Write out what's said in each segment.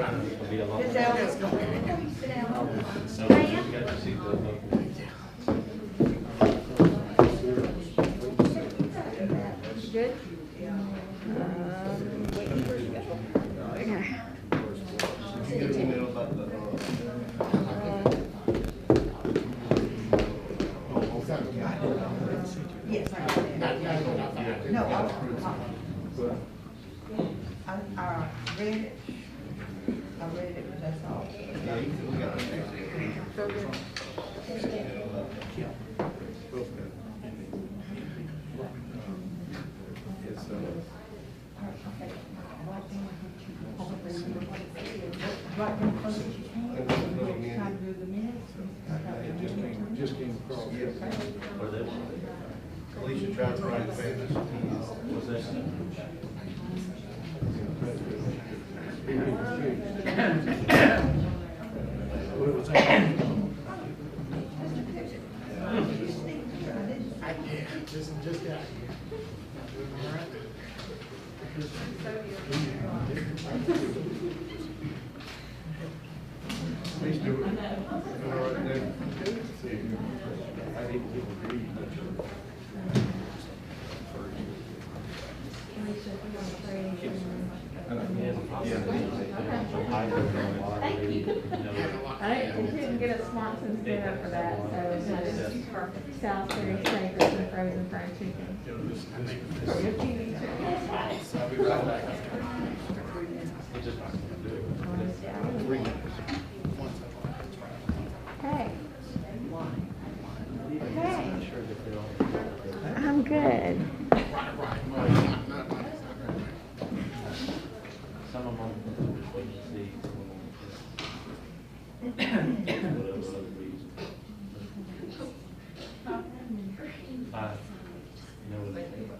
trying to be a lot. Ms. Ellis. So you got to see the. Good? Waiting for you to go. Okay. Yes, I got it. No, I read it. I read it, but that's all. So good. Just came across. Or this. Alicia tried to write famous. Was this? What was that? I can't, just got here. All right. Please do it. All right, then. I need to read. Thank you. I didn't get a Swanson's dinner for that, so I just Salisbury steak with some frozen fried chicken. I'll be right back. Hey. Hey. I'm good. Some of them.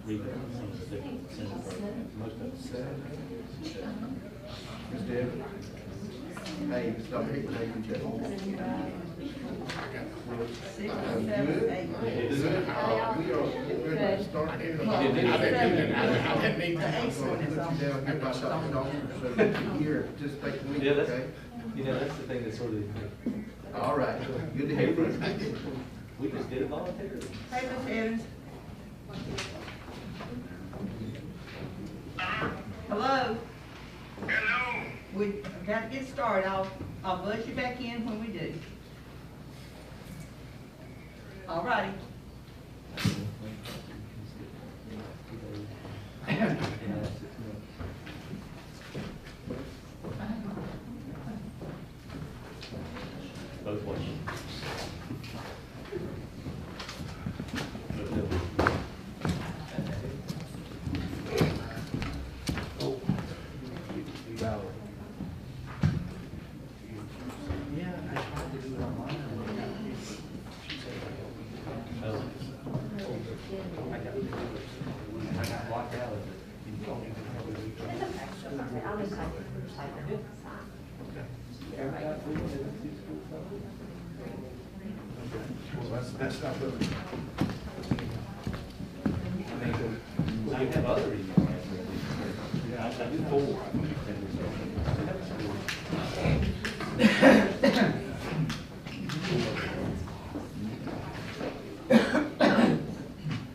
Read some of the different most of it. Ms. Deb? Hey, stop hitting me with that. We are getting ready to start here. I didn't need that. I'm going to put you down here by Dr. Doctor, so you can hear, just take a week, Yeah, that's, okay? you know, that's the thing that's sort of, All right, good to hear from you. we just did it voluntarily. Hey, Ms. Evans. Hello? Hello. We got to get started. I'll buzz you back in when we do. All righty. Both ways. Yeah, I tried to do it online. I got locked out of it. Well, that's not really. I have other emails. Yeah, I do four.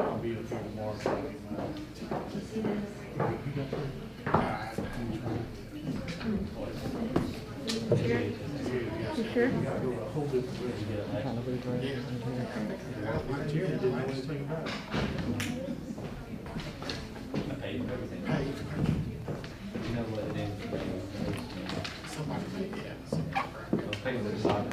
I'll be up here tomorrow. You sure? I paid for everything. You know what it is? Somebody, yeah. Those things that decided.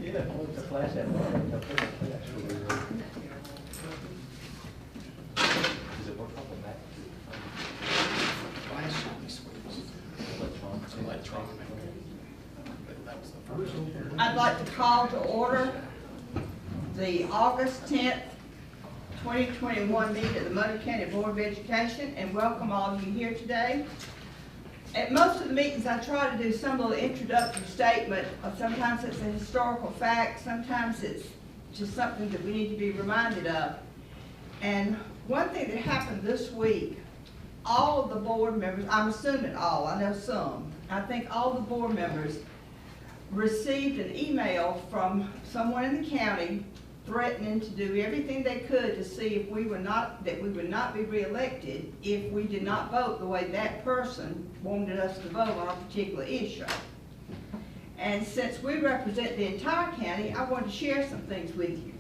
Yeah, it's a flash that bar. Does it work off the back? Electronic. I'd like to call to order the August 10th, 2021 meeting of the Monroe County Board of Education and welcome all of you here today. At most of the meetings, I try to do some little introductory statement. Sometimes it's a historical fact, sometimes it's just something that we need to be reminded of. And one thing that happened this week, all of the board members, I'm assuming all, I know some, I think all the board members received an email from someone in the county threatening to do everything they could to see if we would not be reelected if we did not vote the way that person wanted us to vote on a particular issue. And since we represent the entire county, I want to share some things with you.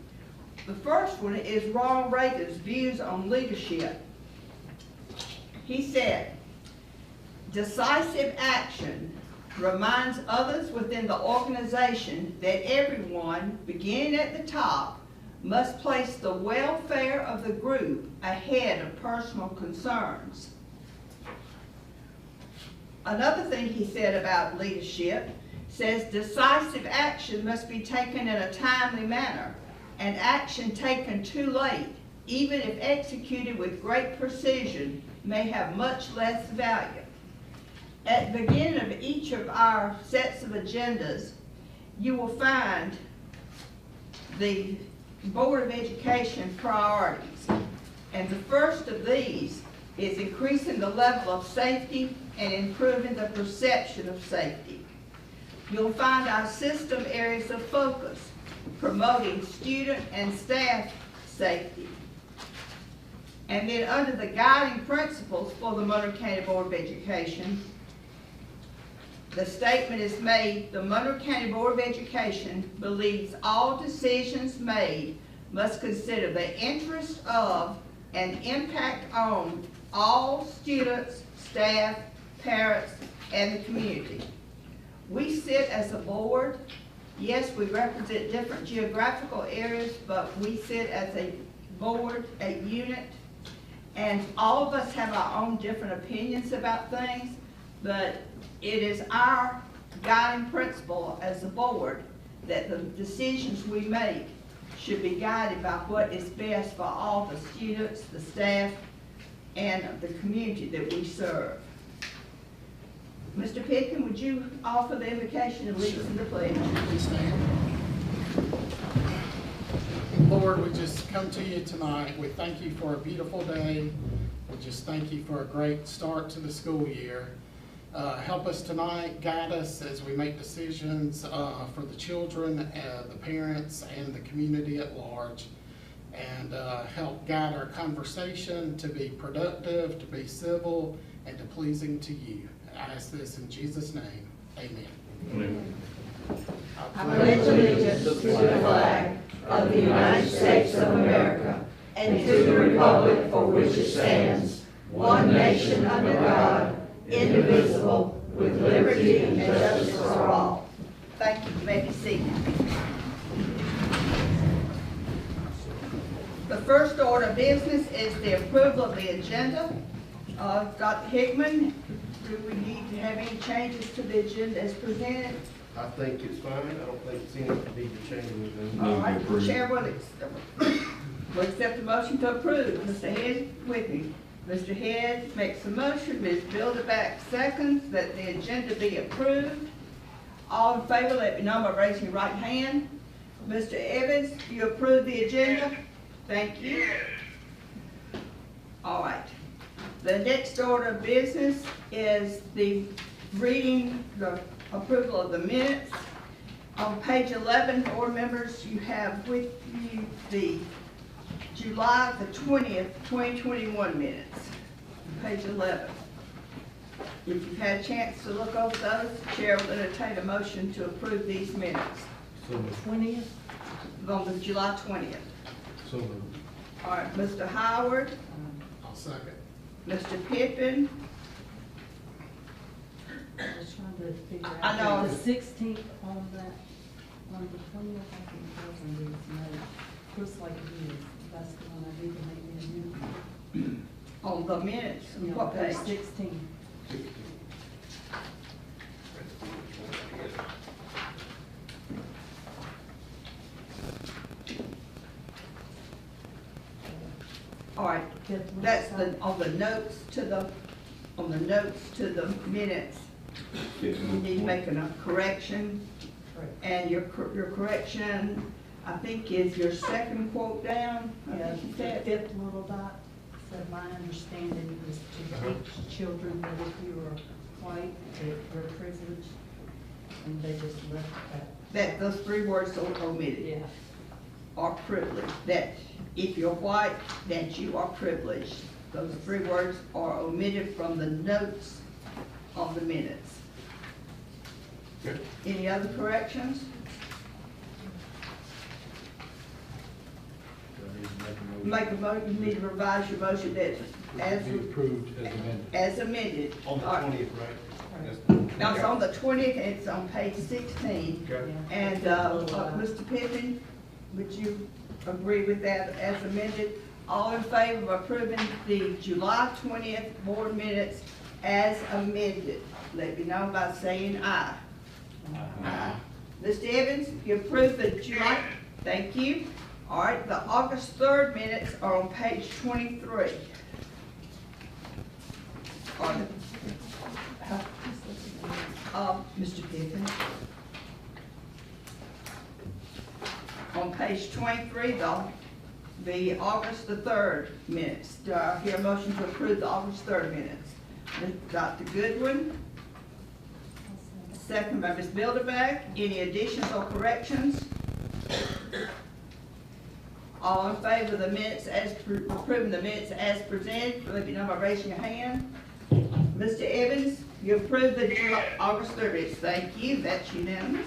The first one is Ronald Reagan's views on leadership. He said, decisive action reminds others within the organization that everyone, beginning at the top, must place the welfare of the group ahead of personal concerns. Another thing he said about leadership says decisive action must be taken in a timely manner, and action taken too late, even if executed with great precision, may have much less value. At the beginning of each of our sets of agendas, you will find the Board of Education priorities. And the first of these is increasing the level of safety and improving the perception of safety. You'll find our system areas of focus, promoting student and staff safety. And then under the guiding principles for the Monroe County Board of Education, the statement is made, the Monroe County Board of Education believes all decisions made must consider the interest of and impact on all students, staff, parents, and the community. We sit as a board. Yes, we represent different geographical areas, but we sit as a board, a unit, and all of us have our own different opinions about things, but it is our guiding principle as a board that the decisions we make should be guided by what is best for all the students, the staff, and the community that we serve. Mr. Pitkin, would you offer the invocation and lead us in the pledge? Please stand. Lord, we just come to you tonight. We thank you for a beautiful day. We just thank you for a great start to the school year. Help us tonight, guide us as we make decisions for the children, the parents, and the community at large. And help guide our conversation to be productive, to be civil, and to pleasing to you. I ask this in Jesus' name. Amen. Amen. I pledge allegiance to the flag of the United States of America and to the republic for which it stands, one nation under God, indivisible, with liberty and justice for all. Thank you. You may be seated. The first order of business is the approval of the agenda. Dr. Hickman, do we need to have any changes to the agenda as presented? I think it's fine. I don't think it's any need to change anything. All right, the chair will accept the motion to approve. Mr. Head with me. Mr. Head makes a motion, Ms. Bilderback seconds that the agenda be approved. All in favor, let me know by raising your right hand. Mr. Evans, do you approve the agenda? Thank you. Yes. All right. The next order of business is the approval of the minutes. On page 11, board members, you have with you the July the 20th, 2021 minutes. Page 11. If you've had a chance to look over those, the chair will entertain a motion to approve these minutes. So moved. 20th? On the July 20th. So moved. All right, Mr. Howard, I'll second. Mr. Pippin, I was trying to figure I know. out, the 16th on that, on the 20th, I think it was on these notes. Looks like it is, that's the one I need to make me a new. on the minutes, Yeah, what page page? 16. All right, that's the, on the notes to the minutes. You need to make a correction, Correct. and your correction I think is your second quote down. Yeah, the fifth little dot said, my understanding is to teach children that if you are white, that you're privileged, and they just left That those three words are omitted. Yeah. Are privileged. That if you're white, that you are privileged. Those three words are omitted from the notes of the minutes. Good. Any other corrections? Make a motion, you need to revise your motion that Be approved as amended. as amended. On the All right. 20th, right? Now, it's on the 20th, and it's on page 16. Okay. And, Mr. Pippin, would you agree with that as amended? All in favor of approving the July 20th board minutes as amended? Let me know by saying aye. Aye. Mr. Evans, you approve the July, thank you. All right, the August 3rd minutes are on page 23. Mr. Pippin. On page 23, the August the 3rd minutes. Do I hear a motion to approve the August 3rd minutes? Dr. Goodwin, second by Ms. Bilderbeck. Any additions or corrections? All in favor of the minutes approving the minutes as presented, let me know by raising your hand. Mr. Evans, you approve the August 30th. Thank you, that's unanimous.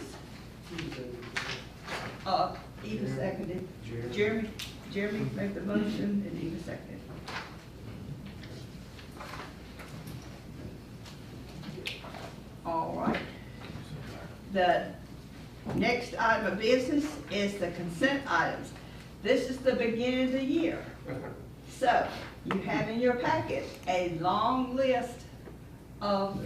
Eva seconded. Jeremy made the motion and Eva seconded. All right. The next item of business is the consent items. This is the beginning of the year. So, you have in your packet a long list of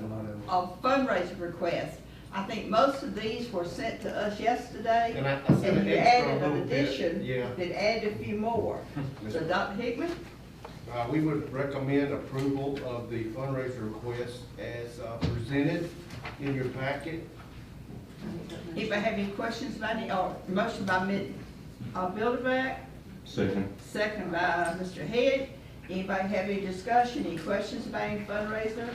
fundraising requests. I think most of these were sent to us yesterday. And I sent an and you extra added an little bit, addition yeah. that added a few more. So, Dr. Hickman? We would recommend approval of the fundraiser request as presented in your packet. Anybody have any questions about it, or motion by Ms. Bilderbeck? Second. Second by Mr. Head. Anybody have any discussion, any questions about any fundraiser?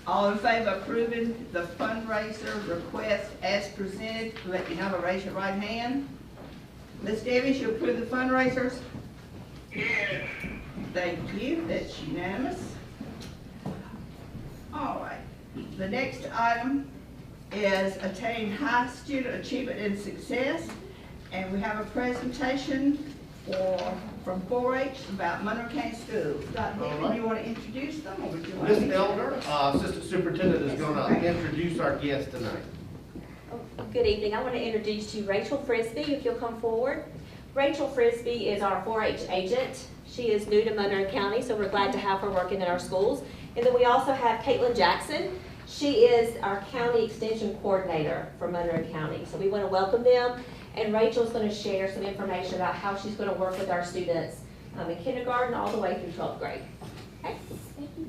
All in favor of approving the fundraiser request as presented, let me know by raise your right hand. Ms. Davis, you approve the fundraisers? Yes. Thank you, that's unanimous. All right, the next item is attaining high student achievement and success. And we have a presentation from 4-H about Monroe County Schools. Dr. Hickman, you want to introduce them, or would you want Ms. me to? Elder, Assistant Superintendent, is going to introduce our guest tonight. Good evening. I want to introduce to you Rachel Frisbee, if you'll come forward. Rachel Frisbee is our 4-H agent. She is new to Monroe County, so we're glad to have her working in our schools. And then we also have Caitlin Jackson. She is our County Extension Coordinator for Monroe County. So we want to welcome them. And Rachel's going to share some information about how she's going to work with our students in kindergarten all the way through 12th grade. Okay. Thank you.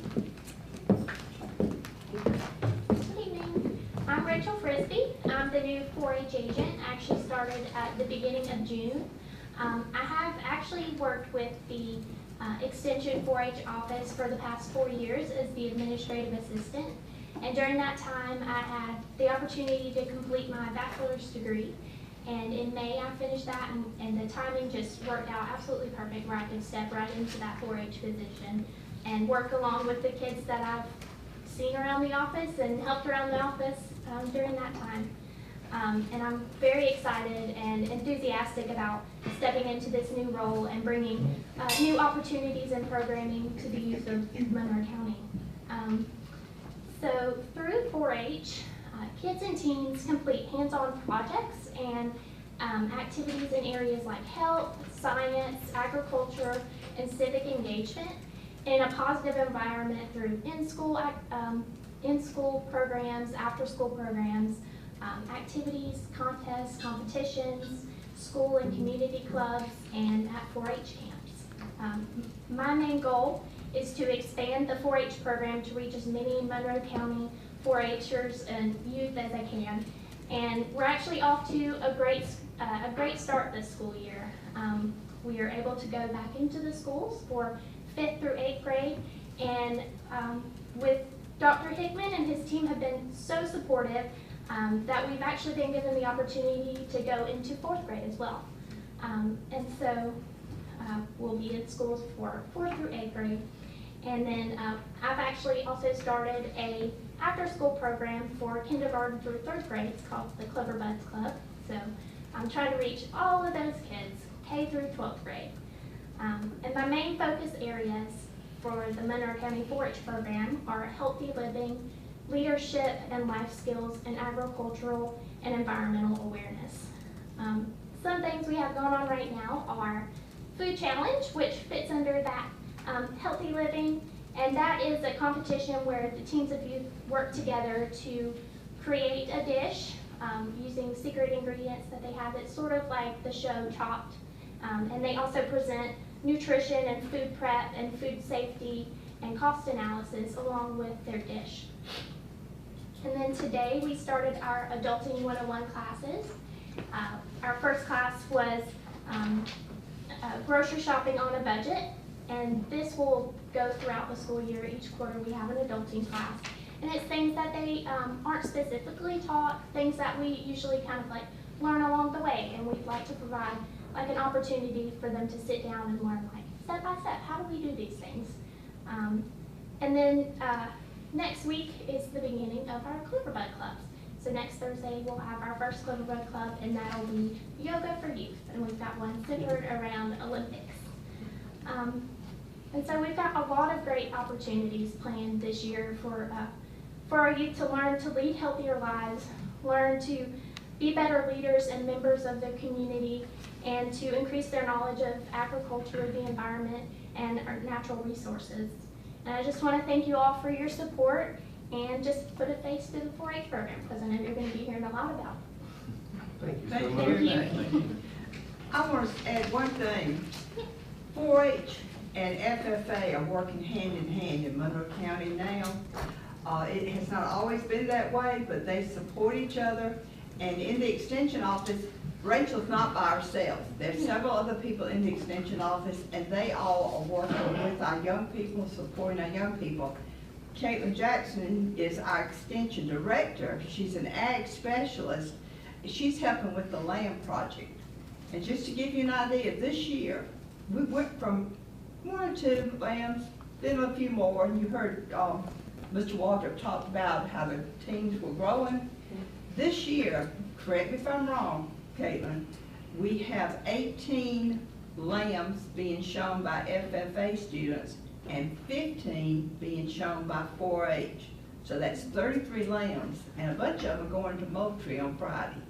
Good evening. I'm Rachel Frisbee. I'm the new 4-H agent. I actually started at the beginning of June. I have actually worked with the Extension 4-H office for the past 4 years as the administrative assistant. And during that time, I had the opportunity to complete my bachelor's degree. And in May, I finished that, and the timing just worked out absolutely perfect, where I could step right into that 4-H position and work along with the kids that I've seen around the office and helped around the office during that time. And I'm very excited and enthusiastic about stepping into this new role and bringing new opportunities and programming to the youth of Monroe County. So through 4-H, kids and teens complete hands-on projects and activities in areas like health, science, agriculture, and civic engagement in a positive environment through in-school programs, after-school programs, activities, contests, competitions, school and community clubs, and at 4-H camps. My main goal is to expand the 4-H program to reach as many Monroe County 4-Hers and youth as I can, And we're actually off to a great start this school year. We are able to go back into the schools for 5th through 8th grade, and with Dr. Hickman and his team have been so supportive that we've actually been given the opportunity to go into 4th grade as well. And so we'll be in schools for 4th through 8th grade. And then I've actually also started a after-school program for kindergarten through 3rd grade. It's called the Clever Buds Club. So I'm trying to reach all of those kids, K through 12th grade. And my main focus areas for the Monroe County 4-H program are healthy living, leadership and life skills, and agricultural and environmental awareness. Some things we have going on right now are Food Challenge, which fits under that healthy living, and that is a competition where the teams of youth work together to create a dish using secret ingredients that they have. It's sort of like the show Chopped, and they also present nutrition and food prep and food safety and cost analysis along with their dish. And then today we started our Adulting 101 classes. Our first class was grocery shopping on a budget, and this will go throughout the school year. Each quarter we have an adulting class, and it's things that they aren't specifically taught, things that we usually kind of like learn along the way, and we'd like to provide like an opportunity for them to sit down and learn like step by step, how do we do these things? And then next week is the beginning of our Clever Bud clubs. So next Thursday we'll have our first Clever Bud club, and that'll be yoga for youth, and we've got one centered around Olympics. And so we've got a lot of great opportunities planned this year for our youth to learn to lead healthier lives, learn to be better leaders and members of their community, and to increase their knowledge of agriculture, the environment, and our natural resources. And I just want to thank you all for your support and just put a face to the 4-H program, because I know you're going to be hearing a lot about it. Thank you so Thank much. you. I want to add one thing. 4-H and FFA are working hand in hand in Monroe County now. It has not always been that way, but they support each other. And in the extension office, Rachel's not by herself. There's several other people in the extension office, and they all are working with our young people, supporting our young people. Caitlin Jackson is our extension director. She's an ag specialist. She's helping with the land project. And just to give you an idea, this year, we went from 1 or 2 lambs, then a few more. You heard Mr. Walter talk about how the teams were growing. This year, correct me if I'm wrong, Caitlin, we have 18 lambs being shown by FFA students and 15 being shown by 4-H. So that's 33 lambs, and a bunch of them are going to Moultrie on Friday.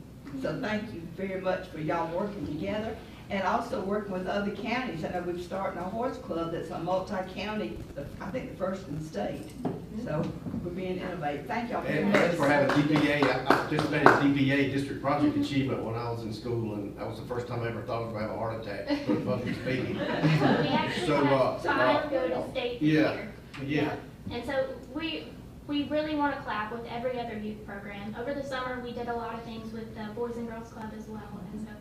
So thank you very much for y'all working together, and also working with other counties. I know we've started a horse club that's a multi-county, I think the first in the state. So we're being innovative. Thank y'all very And much. thanks for having DPA. I participated in DPA, District Project Achievement, when I was in school, and that was the first time I ever thought I was going to have a heart attack from public speaking. We actually So, have 5 go to state this yeah, year. yeah. And so we really want to collab with every other youth program. Over the summer, we did a lot of things with the Boys and Girls Club as well. And so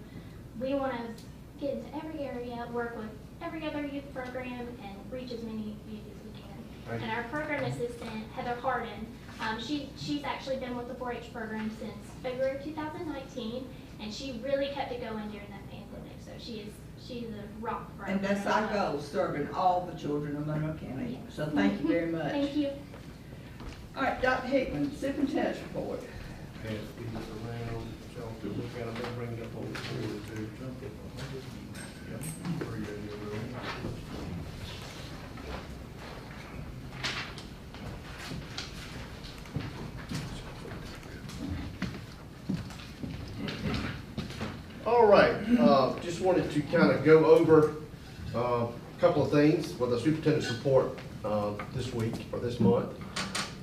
we want to get into every area, work with every other youth program, and reach as many youth as we can. Right. And our program assistant, Heather Harden, she's actually been with the 4-H program since February of 2019, and she really kept it going during that pandemic. So she's a rock for us. And that's our goal, serving all the children of Monroe County. So thank you very much. Thank you. All right, Dr. Hickman, Superintendent's report. Pass these around, so to look at them, and bring it up over to. Yep. Where you at, Will? All right, just wanted to kind of go over a couple of things with the superintendent's report this week or this month.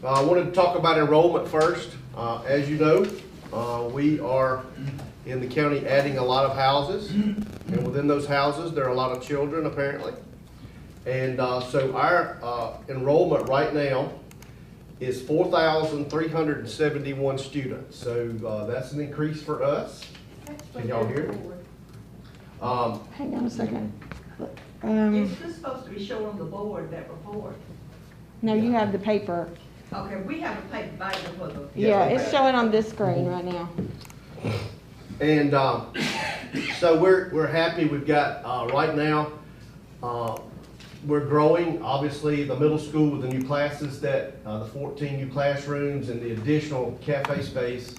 I wanted to talk about enrollment first. As you know, we are in the county adding a lot of houses, and within those houses there are a lot of children apparently. And so our enrollment right now is 4,371 students. So that's an increase for us. Can y'all hear me? Hang on a second. It's just supposed to be shown on the board, that report. No, you have the paper. Okay, we have a paper Bible for the. Yeah, it's showing on this screen right now. And so we're happy. We've got right now we're growing. Obviously, the middle school with the new classes that the 14 new classrooms and the additional cafe space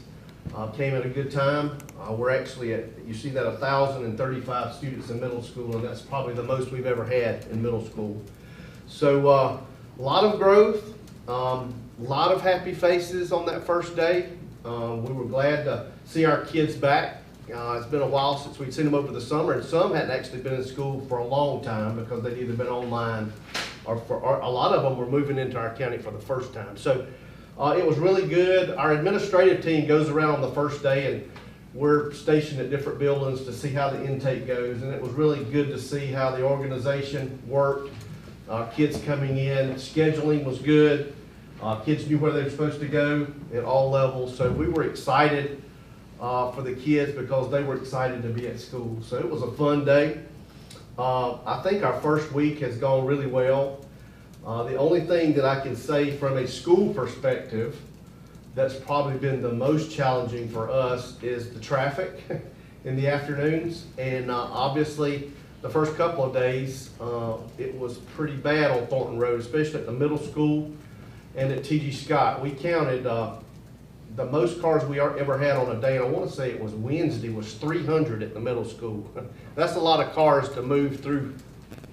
came at a good time. We're actually at, you see that 1,035 students in middle school, and that's probably the most we've ever had in middle school. So a lot of growth, a lot of happy faces on that first day. We were glad to see our kids back. It's been a while since we'd seen them over the summer, and some hadn't actually been in school for a long time because they'd either been online or a lot of them were moving into our county for the first time. So it was really good. Our administrative team goes around on the first day, and we're stationed at different buildings to see how the intake goes, and it was really good to see how the organization worked. Kids coming in, scheduling was good. Kids knew where they were supposed to go at all levels, so we were excited for the kids because they were excited to be at school. So it was a fun day. I think our first week has gone really well. The only thing that I can say from a school perspective that's probably been the most challenging for us is the traffic in the afternoons. And obviously, the first couple of days, it was pretty bad on Thornton Road, especially at the middle school and at T.G. Scott. We counted the most cars we ever had on a day, and I want to say it was Wednesday, was 300 at the middle school. That's a lot of cars to move through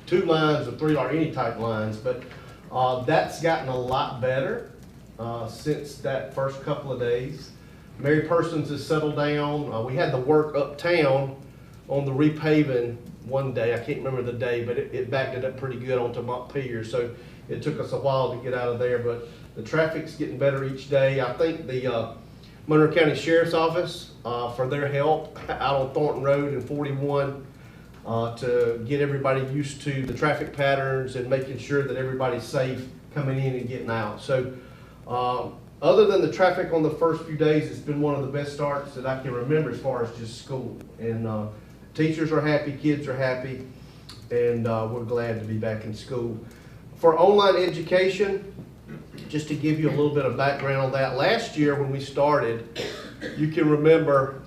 2 lines or 3 or any type lines, but that's gotten a lot better since that first couple of days. Mary Persons has settled down. We had the work uptown on the repaving one day. I can't remember the day, but it backed it up pretty good onto Montpelier, so it took us a while to get out of there, but the traffic's getting better each day. I think the Monroe County Sheriff's Office for their help out on Thornton Road and 41 to get everybody used to the traffic patterns and making sure that everybody's safe coming in and getting out. So other than the traffic on the first few days, it's been one of the best starts that I can remember as far as just school. And teachers are happy, kids are happy, and we're glad to be back in school. For online education, just to give you a little bit of background on that, last year when we started, you can remember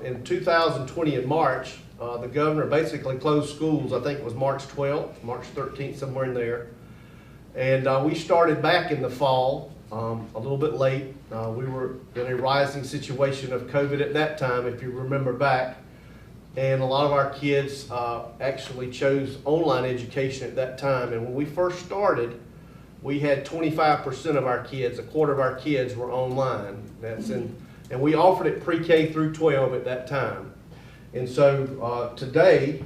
in 2020 in March, the governor basically closed schools. I think it was March 12th, March 13th, somewhere in there. And we started back in the fall, a little bit late. We were in a rising situation of COVID at that time, if you remember back. And a lot of our kids actually chose online education at that time. And when we first started, we had 25% of our kids, a quarter of our kids were online. And we offered it pre-K through 12 at that time. And so today,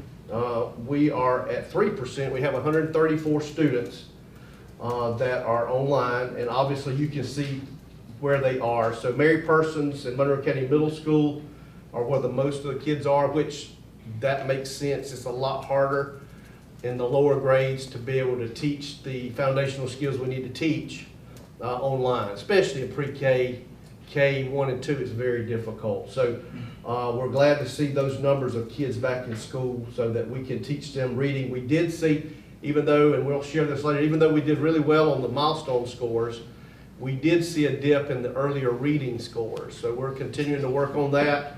we are at 3%. We have 134 students that are online, and obviously you can see where they are. So Mary Persons and Monroe County Middle School are where the most of the kids are, which that makes sense. It's a lot harder in the lower grades to be able to teach the foundational skills we need to teach online, especially in pre-K. K1 and 2 is very difficult. So we're glad to see those numbers of kids back in school so that we can teach them reading. We did see, even though, and we'll share this later, even though we did really well on the milestone scores, we did see a dip in the earlier reading scores. So we're continuing to work on that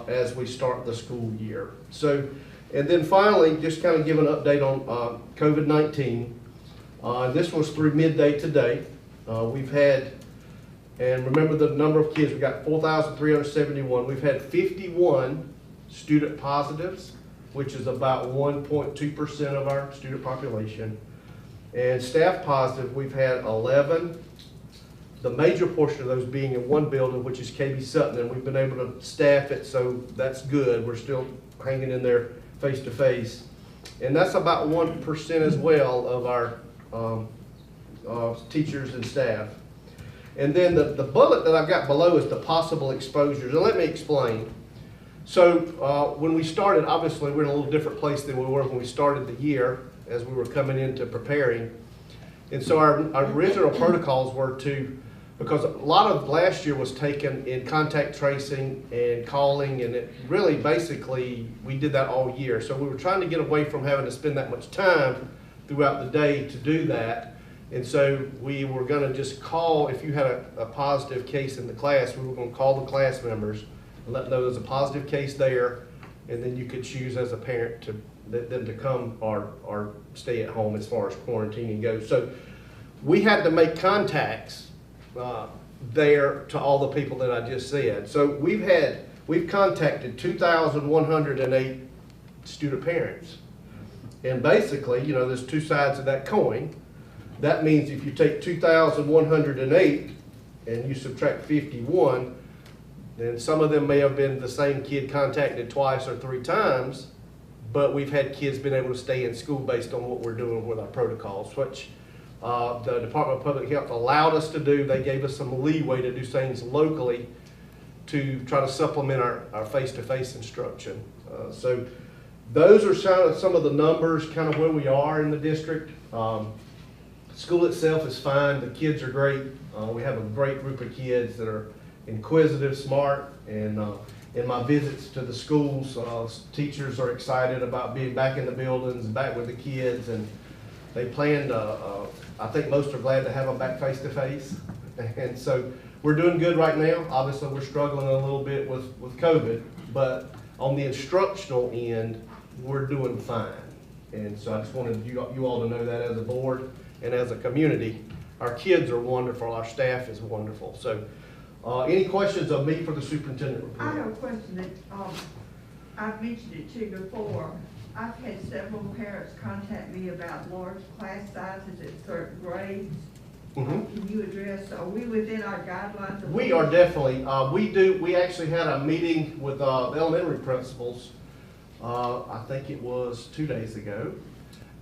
as we start the school year. So, and then finally, just kind of give an update on COVID-19. This was through midday today. We've had, and remember the number of kids, we got 4,371. We've had 51 student positives, which is about 1.2% of our student population. And staff positive, we've had 11. The major portion of those being in one building, which is KB Sutton, and we've been able to staff it, so that's good. We're still hanging in there face to face. And that's about 1% as well of our teachers and staff. And then the bullet that I've got below is the possible exposures. And let me explain. So when we started, obviously we're in a little different place than we were when we started the year as we were coming into preparing. And so our original protocols were because a lot of last year was taken in contact tracing and calling, and it really basically, we did that all year. So we were trying to get away from having to spend that much time throughout the day to do that. And so we were gonna just call, if you had a positive case in the class, we were gonna call the class members and let them know there's a positive case there, and then you could choose as a parent to let them to come or stay at home as far as quarantining goes. So we had to make contacts there to all the people that I just said. So we've contacted 2,108 student parents. And basically, you know, there's two sides of that coin. That means if you take 2,108 and you subtract 51, then some of them may have been the same kid contacted twice or three times, but we've had kids been able to stay in school based on what we're doing with our protocols, which the Department of Public Health allowed us to do. They gave us some leeway to do things locally to try to supplement our face-to-face instruction. So those are some of the numbers, kind of where we are in the district. School itself is fine. The kids are great. We have a great group of kids that are inquisitive, smart, and in my visits to the schools, teachers are excited about being back in the buildings, back with the kids, and they plan I think most are glad to have them back face to face. And so we're doing good right now. Obviously, we're struggling a little bit with COVID, but on the instructional end, we're doing fine. And so I just wanted you all to know that as a board and as a community. Our kids are wonderful. Our staff is wonderful. So any questions of me for the superintendent report? I have a question that, I've mentioned it to you before. I've had several parents contact me about large class sizes at certain grades. Can you address, are we within our guidelines? We are definitely. We actually had a meeting with the elementary principals, I think it was 2 days ago.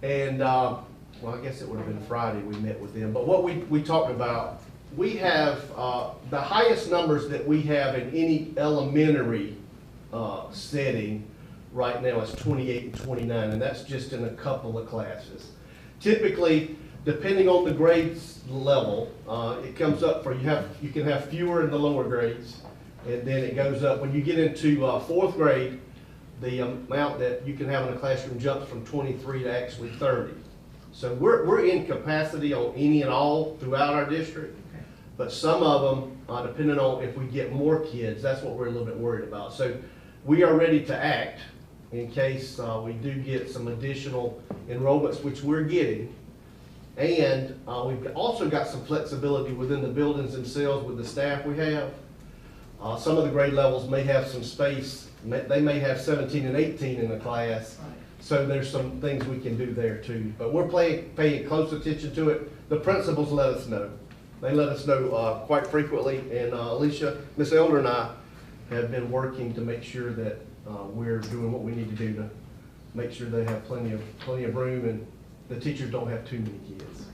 And, well, I guess it would have been Friday we met with them. But what we talked about, we have the highest numbers that we have in any elementary setting right now is 28 and 29, and that's just in a couple of classes. Typically, depending on the grades level, it comes up for you can have fewer in the lower grades, and then it goes up. When you get into fourth grade, the amount that you can have in a classroom jumps from 23 to actually 30. So we're in capacity on any and all throughout our district, but some of them, depending on if we get more kids, that's what we're a little bit worried about. So we are ready to act in case we do get some additional enrollments, which we're getting. And we've also got some flexibility within the buildings themselves with the staff we have. Some of the grade levels may have some space. They may have 17 and 18 in the class. So there's some things we can do there too. But we're paying close attention to it. The principals let us know. They let us know quite frequently. And Alicia, Miss Elder and I have been working to make sure that we're doing what we need to do to make sure they have plenty of room and the teachers don't have too many kids.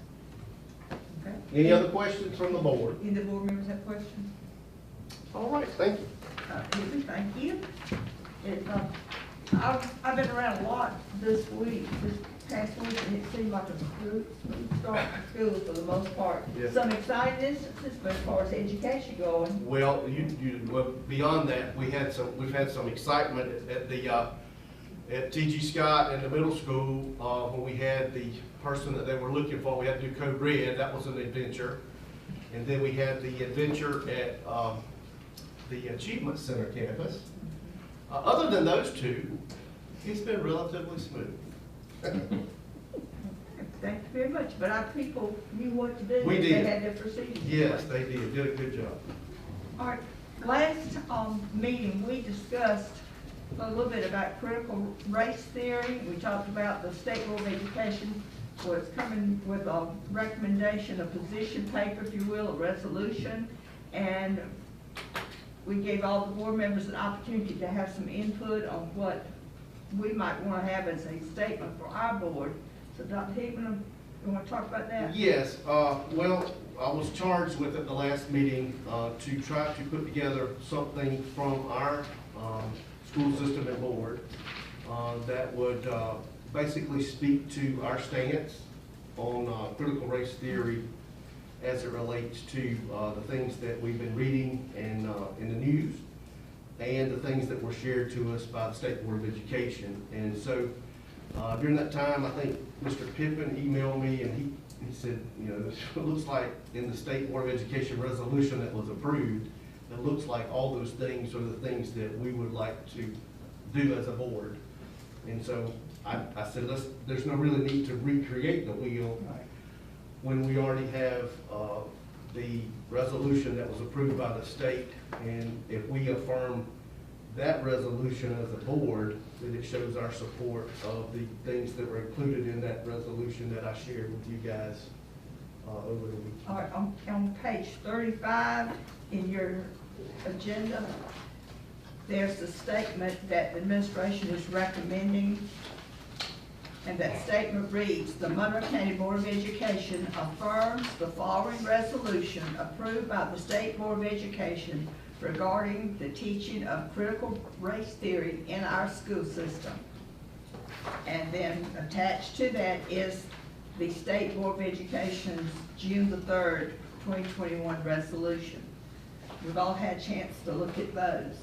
Okay. Any other questions from the board? Any of the board members have questions? All right, thank you. Thank you. I've been around a lot this past week, and it seemed like a smooth start to school for the most part. Yeah. Some exciting instances, but as far as education going. Well, well, beyond that, we've had some excitement at T.G. Scott in the middle school when we had the person that they were looking for. We had to do Code Red. That was an adventure, and then we had the adventure at the Achievement Center campus. Other than those two, it's been relatively smooth. Thank you very much, but our people knew what to do. We did. They had their procedures. Yes, they did a good job. All right, last meeting, we discussed a little bit about critical race theory. We talked about the State Board of Education was coming with a recommendation, a position paper, if you will, a resolution, and we gave all the board members an opportunity to have some input on what we might want to have as a statement for our board. So Dr. Hickman, you want to talk about that? Yes, well, I was charged with at the last meeting to try to put together something from our school system and board that would basically speak to our stance on critical race theory as it relates to the things that we've been reading and in the news and the things that were shared to us by the State Board of Education. And so during that time, I think Mr. Pippin emailed me and he said, you know, it looks like in the State Board of Education resolution that was approved, it looks like all those things are the things that we would like to do as a board. And so I said, there's no really need to recreate the wheel when we already have the resolution that was approved by the state. And if we affirm that resolution as a board, then it shows our support of the things that were included in that resolution that I shared with you guys over the week. All right, on page 35 in your agenda, there's a statement that the administration is recommending, and that statement reads, the Monroe County Board of Education affirms the following resolution approved by the State Board of Education regarding the teaching of critical race theory in our school system. And then attached to that is the State Board of Education's June the 3rd, 2021 resolution. We've all had a chance to look at those.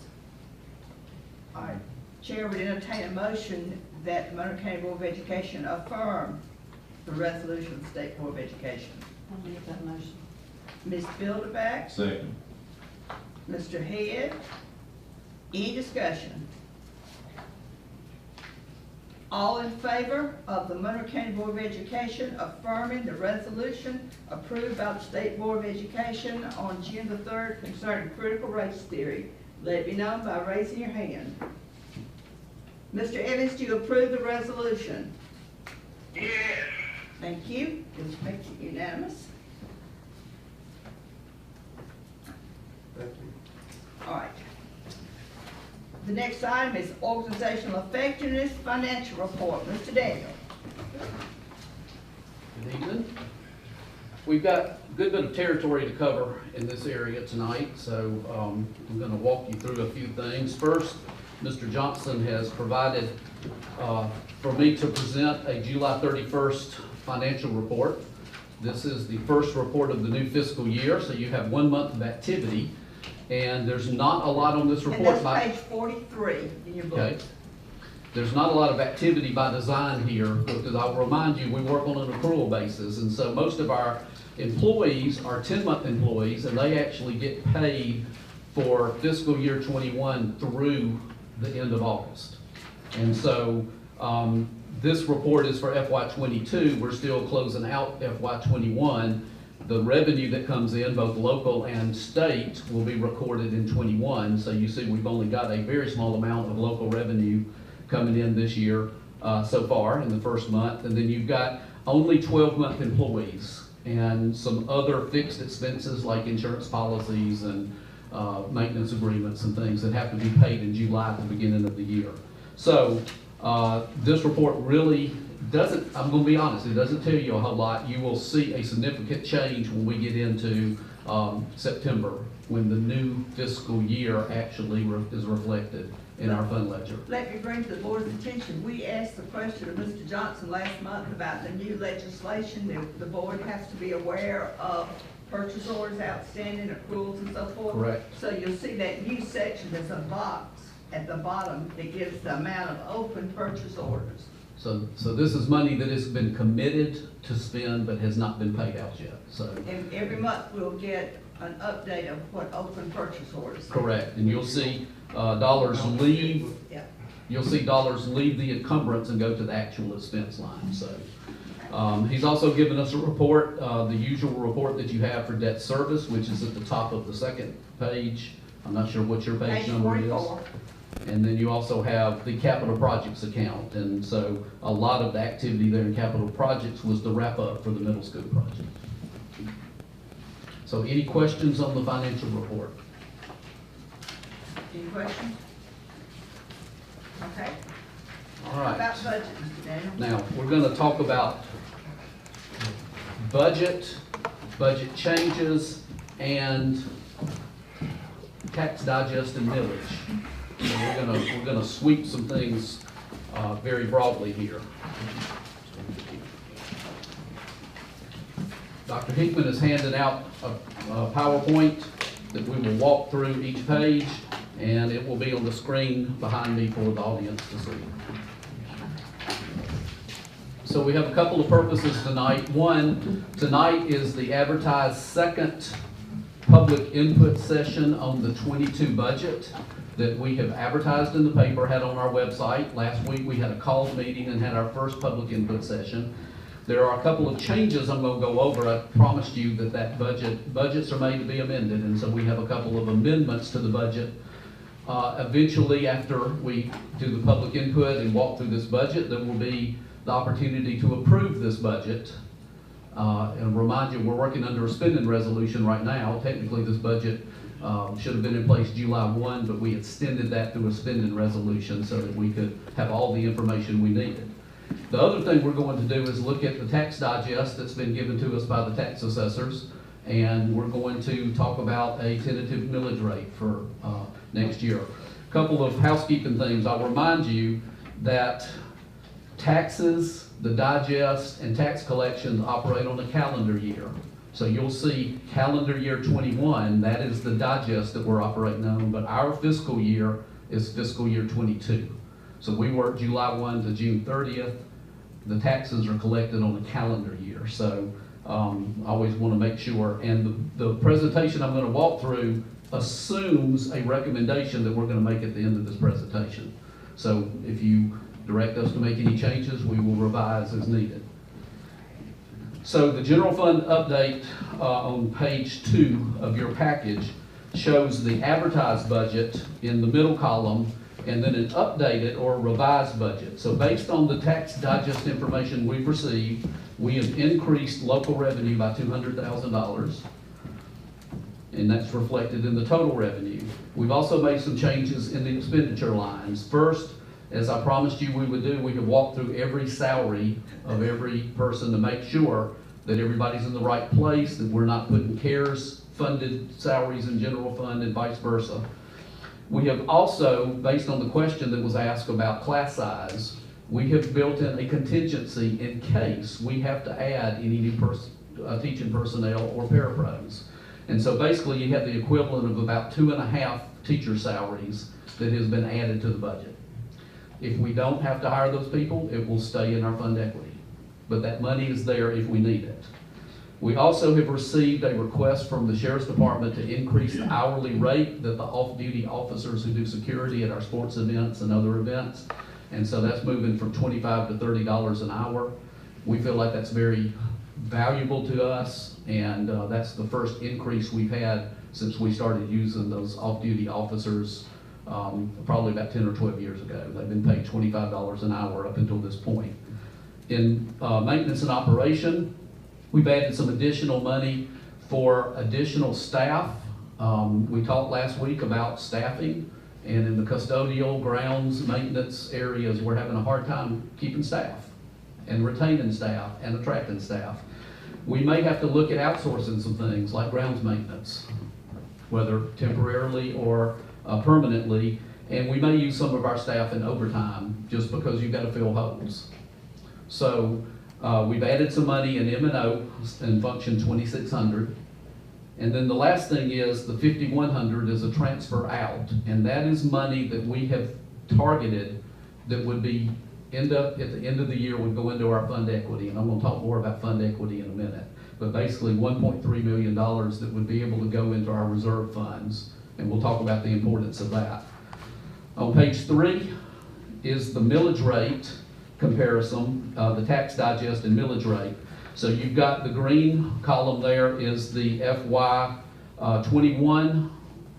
All right, Chair would entertain a motion that the Monroe County Board of Education affirm the resolution of the State Board of Education. I'll make that motion. Ms. Bilderback, Second. Mr. Head, any discussion? All in favor of the Monroe County Board of Education affirming the resolution approved by the State Board of Education on June the 3rd concerning critical race theory, let it be known by raising your hand. Mr. Evans, do you approve the resolution? Yes. Thank you. This makes it unanimous. Thank you. All right. The next item is organizational effectiveness financial report. Mr. Daniel. Good evening. We've got a good bit of territory to cover in this area tonight, so I'm going to walk you through a few things. First, Mr. Johnson has provided for me to present a July 31st financial report. This is the first report of the new fiscal year, so you have 1 month of activity, and there's not a lot on this report. And that's page 43 in your book. Okay. There's not a lot of activity by design here, because I'll remind you, we work on an accrual basis, and so most of our employees are 10-month employees, and they actually get paid for fiscal year 21 through the end of August. And so this report is for FY22. We're still closing out FY21. The revenue that comes in, both local and state, will be recorded in 21. So you see we've only got a very small amount of local revenue coming in this year so far in the first month. And then you've got only 12-month employees and some other fixed expenses like insurance policies and maintenance agreements and things that have to be paid in July at the beginning of the year. So this report really doesn't, I'm going to be honest, it doesn't tell you a whole lot. You will see a significant change when we get into September, when the new fiscal year actually is reflected in our fund ledger. Let me bring to the board's attention, we asked the question of Mr. Johnson last month about the new legislation. The board has to be aware of purchase orders outstanding, accruals and so forth. Correct. So you'll see that new section, there's a box at the bottom that gives the amount of open purchase orders. So this is money that has been committed to spend but has not been paid out yet. So And every month we'll get an update of what open purchase orders are. correct, and you'll see dollars leave. Yeah. You'll see dollars leave the encumbrance and go to the actual expense line. So he's also given us a report, the usual report that you have for debt service, which is at the top of the second page. I'm not sure what your page number is. 44. And then you also have the capital projects account. And so a lot of the activity there in capital projects was the wrap up for the middle school project. So any questions on the financial report? Any questions? Okay. All How right. about budget, Mr. Daniel? Now, we're going to talk about budget changes, and tax digest and millage. So we're gonna sweep some things very broadly here. Dr. Hickman has handed out a PowerPoint that we will walk through each page, and it will be on the screen behind me for the audience to see. So we have a couple of purposes tonight. One, tonight is the advertised second public input session on the 22 budget that we have advertised in the paper, had on our website. Last week we had a called meeting and had our first public input session. There are a couple of changes I'm going to go over. I promised you that budgets are made to be amended, and so we have a couple of amendments to the budget. Eventually, after we do the public input and walk through this budget, there will be the opportunity to approve this budget. And remind you, we're working under a spending resolution right now. Technically, this budget should have been in place July 1, but we extended that through a spending resolution so that we could have all the information we needed. The other thing we're going to do is look at the tax digest that's been given to us by the tax assessors, and we're going to talk about a tentative millage rate for next year. A couple of housekeeping things. I'll remind you that taxes, the digest, and tax collections operate on a calendar year. So you'll see calendar year 21, that is the digest that we're operating on, but our fiscal year is fiscal year 22. So we work July 1 to June 30th. The taxes are collected on a calendar year. So I always want to make sure, and the presentation I'm going to walk through assumes a recommendation that we're going to make at the end of this presentation. So if you direct us to make any changes, we will revise as needed. So the general fund update on page 2 of your package shows the advertised budget in the middle column, and then an updated or revised budget. So based on the tax digest information we've received, we have increased local revenue by $200,000, and that's reflected in the total revenue. We've also made some changes in the expenditure lines. First, as I promised you we would do, we have walked through every salary of every person to make sure that everybody's in the right place, that we're not putting CARES funded salaries in general fund and vice versa. We have also, based on the question that was asked about class size, we have built in a contingency in case we have to add any new teaching personnel or parapros. And so basically you have the equivalent of about 2.5 teacher salaries that has been added to the budget. If we don't have to hire those people, it will stay in our fund equity. But that money is there if we need it. We also have received a request from the Sheriff's Department to increase the hourly rate that the off-duty officers who do security at our sports events and other events. And so that's moving from $25 to $30 an hour. We feel like that's very valuable to us, and that's the first increase we've had since we started using those off-duty officers probably about 10 or 12 years ago. They've been paid $25 an hour up until this point. In maintenance and operation, we've added some additional money for additional staff. We talked last week about staffing, and in the custodial, grounds, maintenance areas, we're having a hard time keeping staff and retaining staff and attracting staff. We may have to look at outsourcing some things like grounds maintenance, whether temporarily or permanently, and we may use some of our staff in overtime just because you've got to fill holes. So we've added some money in M&O in function 2600. And then the last thing is the 5100 is a transfer out, and that is money that we have targeted that would be at the end of the year would go into our fund equity, and I'm going to talk more about fund equity in a minute. But basically $1.3 million that would be able to go into our reserve funds, and we'll talk about the importance of that. On page 3 is the millage rate comparison, the tax digest and millage rate. So you've got the green column there is the FY 21,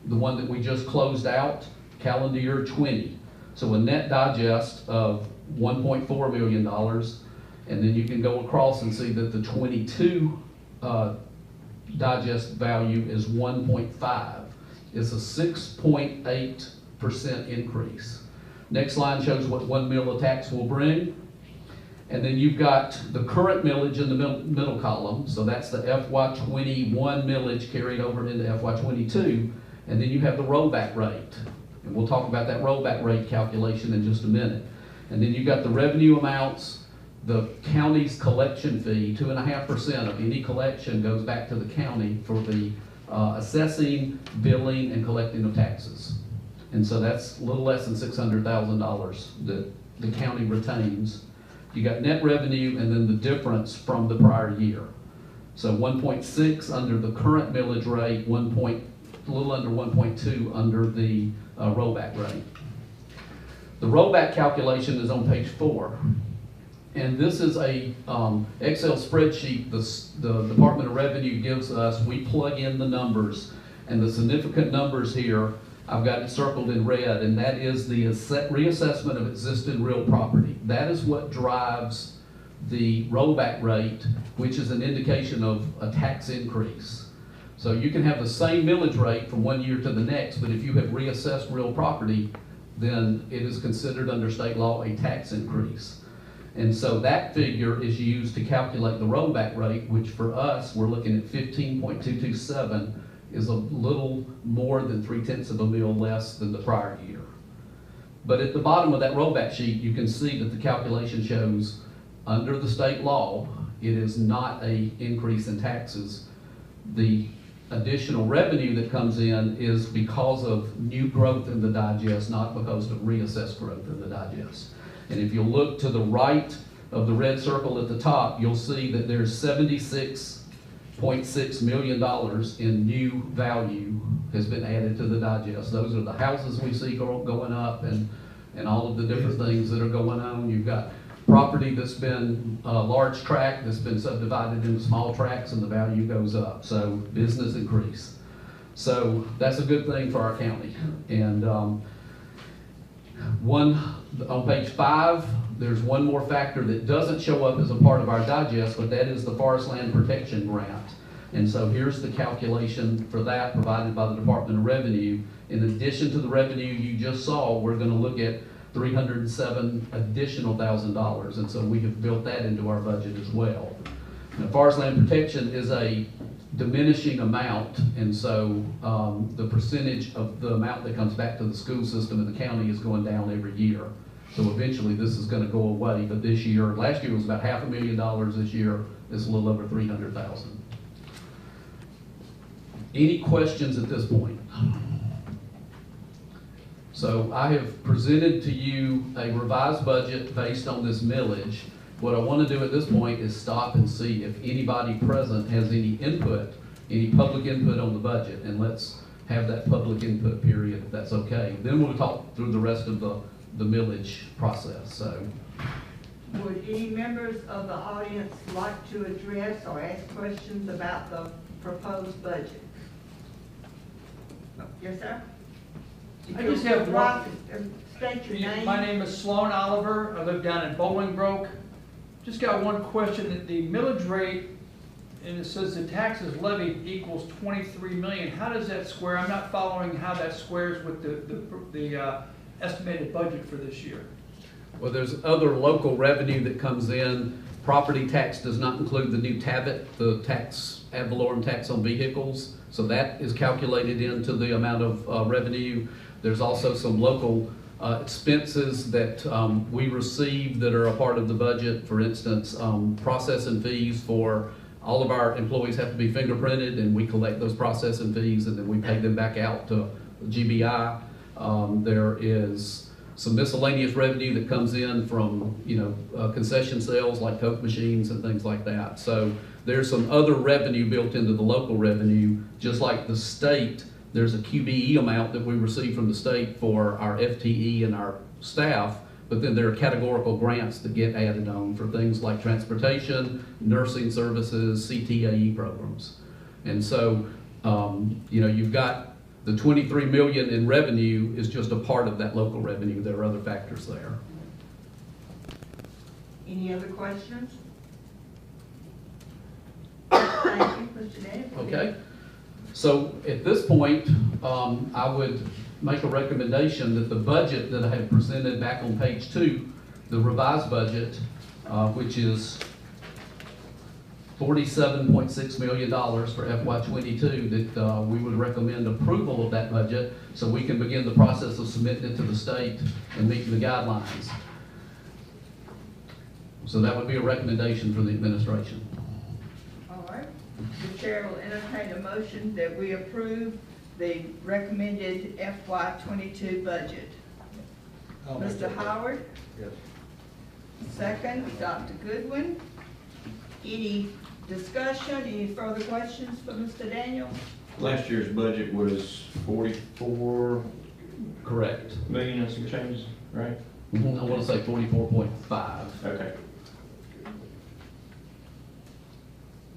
the one that we just closed out, calendar year 20. So a net digest of $1.4 million, and then you can go across and see that the 22 digest value is 1.5. It's a 6.8% increase. Next line shows what 1 mil of tax will bring. And then you've got the current millage in the middle column. So that's the FY21 millage carried over into FY22. And then you have the rollback rate. And we'll talk about that rollback rate calculation in just a minute. And then you've got the revenue amounts, the county's collection fee, 2.5% of any collection goes back to the county for the assessing, billing, and collecting of taxes. And so that's a little less than $600,000 that the county retains. You got net revenue and then the difference from the prior year. So 1.6 under the current millage rate, a little under 1.2 under the rollback rate. The rollback calculation is on page 4. And this is a Excel spreadsheet the Department of Revenue gives us. We plug in the numbers, and the significant numbers here, I've got it circled in red, and that is the reassessment of existing real property. That is what drives the rollback rate, which is an indication of a tax increase. So you can have the same millage rate from one year to the next, but if you have reassessed real property, then it is considered under state law a tax increase. And so that figure is used to calculate the rollback rate, which for us, we're looking at 15.227, is a little more than 0.3 of a mil less than the prior year. But at the bottom of that rollback sheet, you can see that the calculation shows under the state law, it is not an increase in taxes. The additional revenue that comes in is because of new growth in the digest, not because of reassessed growth in the digest. And if you look to the right of the red circle at the top, you'll see that there's $76.6 million in new value has been added to the digest. Those are the houses we see going up and all of the different things that are going on. You've got property that's been a large tract that's been subdivided into small tracts, and the value goes up. So business increase. So that's a good thing for our county. And on page 5, there's one more factor that doesn't show up as a part of our digest, but that is the Forest Land Protection Grant. And so here's the calculation for that provided by the Department of Revenue. In addition to the revenue you just saw, we're going to look at $307 additional $1,000, and so we have built that into our budget as well. Now, Forest Land Protection is a diminishing amount, and so the percentage of the amount that comes back to the school system in the county is going down every year. So eventually this is going to go away, but this year, last year was about $500,000, this year it's a little over $300,000. Any questions at this point? So I have presented to you a revised budget based on this millage. What I want to do at this point is stop and see if anybody present has any input, any public input on the budget, and let's have that public input period if that's okay. Then we'll talk through the rest of the millage process. So, would any members of the audience like to address or ask questions about the proposed budget? Yes, sir? I just have one. State your name. My name is Sloan Oliver. I live down in Bolingbroke. Just got one question. That the millage rate, and it says the taxes levied equals 23 million. How does that square? I'm not following how that squares with the estimated budget for this year. Well, there's other local revenue that comes in. Property tax does not include the new TABIT, the tax ad valorem tax on vehicles. So that is calculated into the amount of revenue. There's also some local expenses that we receive that are a part of the budget. For instance, processing fees for all of our employees have to be fingerprinted, and we collect those processing fees and then we pay them back out to GBI. There is some miscellaneous revenue that comes in from, concession sales like Coke machines and things like that. So there's some other revenue built into the local revenue, just like the state. There's a QBE amount that we receive from the state for our FTE and our staff, but then there are categorical grants that get added on for things like transportation, nursing services, CTAE programs. And so, you've got the 23 million in revenue is just a part of that local revenue. There are other factors there. Any other questions? Thank you, Mr. Daniel. Okay. So at this point, I would make a recommendation that the budget that I have presented back on page 2, the revised budget, which is $47.6 million for FY22, that we would recommend approval of that budget so we can begin the process of submitting it to the state and meeting the guidelines. So that would be a recommendation for the administration. All right. The chair will entertain a motion that we approve the recommended FY '22 budget. Mr. Howard? Yes. Second, Dr. Goodwin. Any discussion, any further questions for Mr. Daniel? Last year's budget was 44 Correct. million and some changes, right? I want to say 44.5. Okay.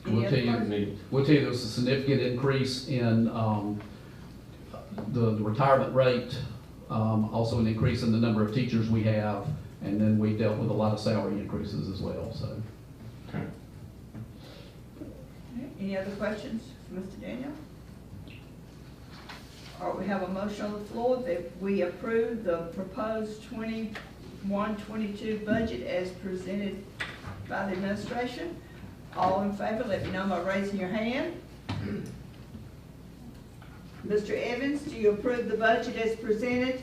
Any We'll other tell you, questions? we'll tell you there's a significant increase in the retirement rate, also an increase in the number of teachers we have, and then we dealt with a lot of salary increases as well, so. Okay. Any other questions for Mr. Daniel? All right, we have a motion on the floor that we approve the proposed 21-22 budget as presented by the administration. All in favor, let me know by raising your hand. Mr. Evans, do you approve the budget as presented?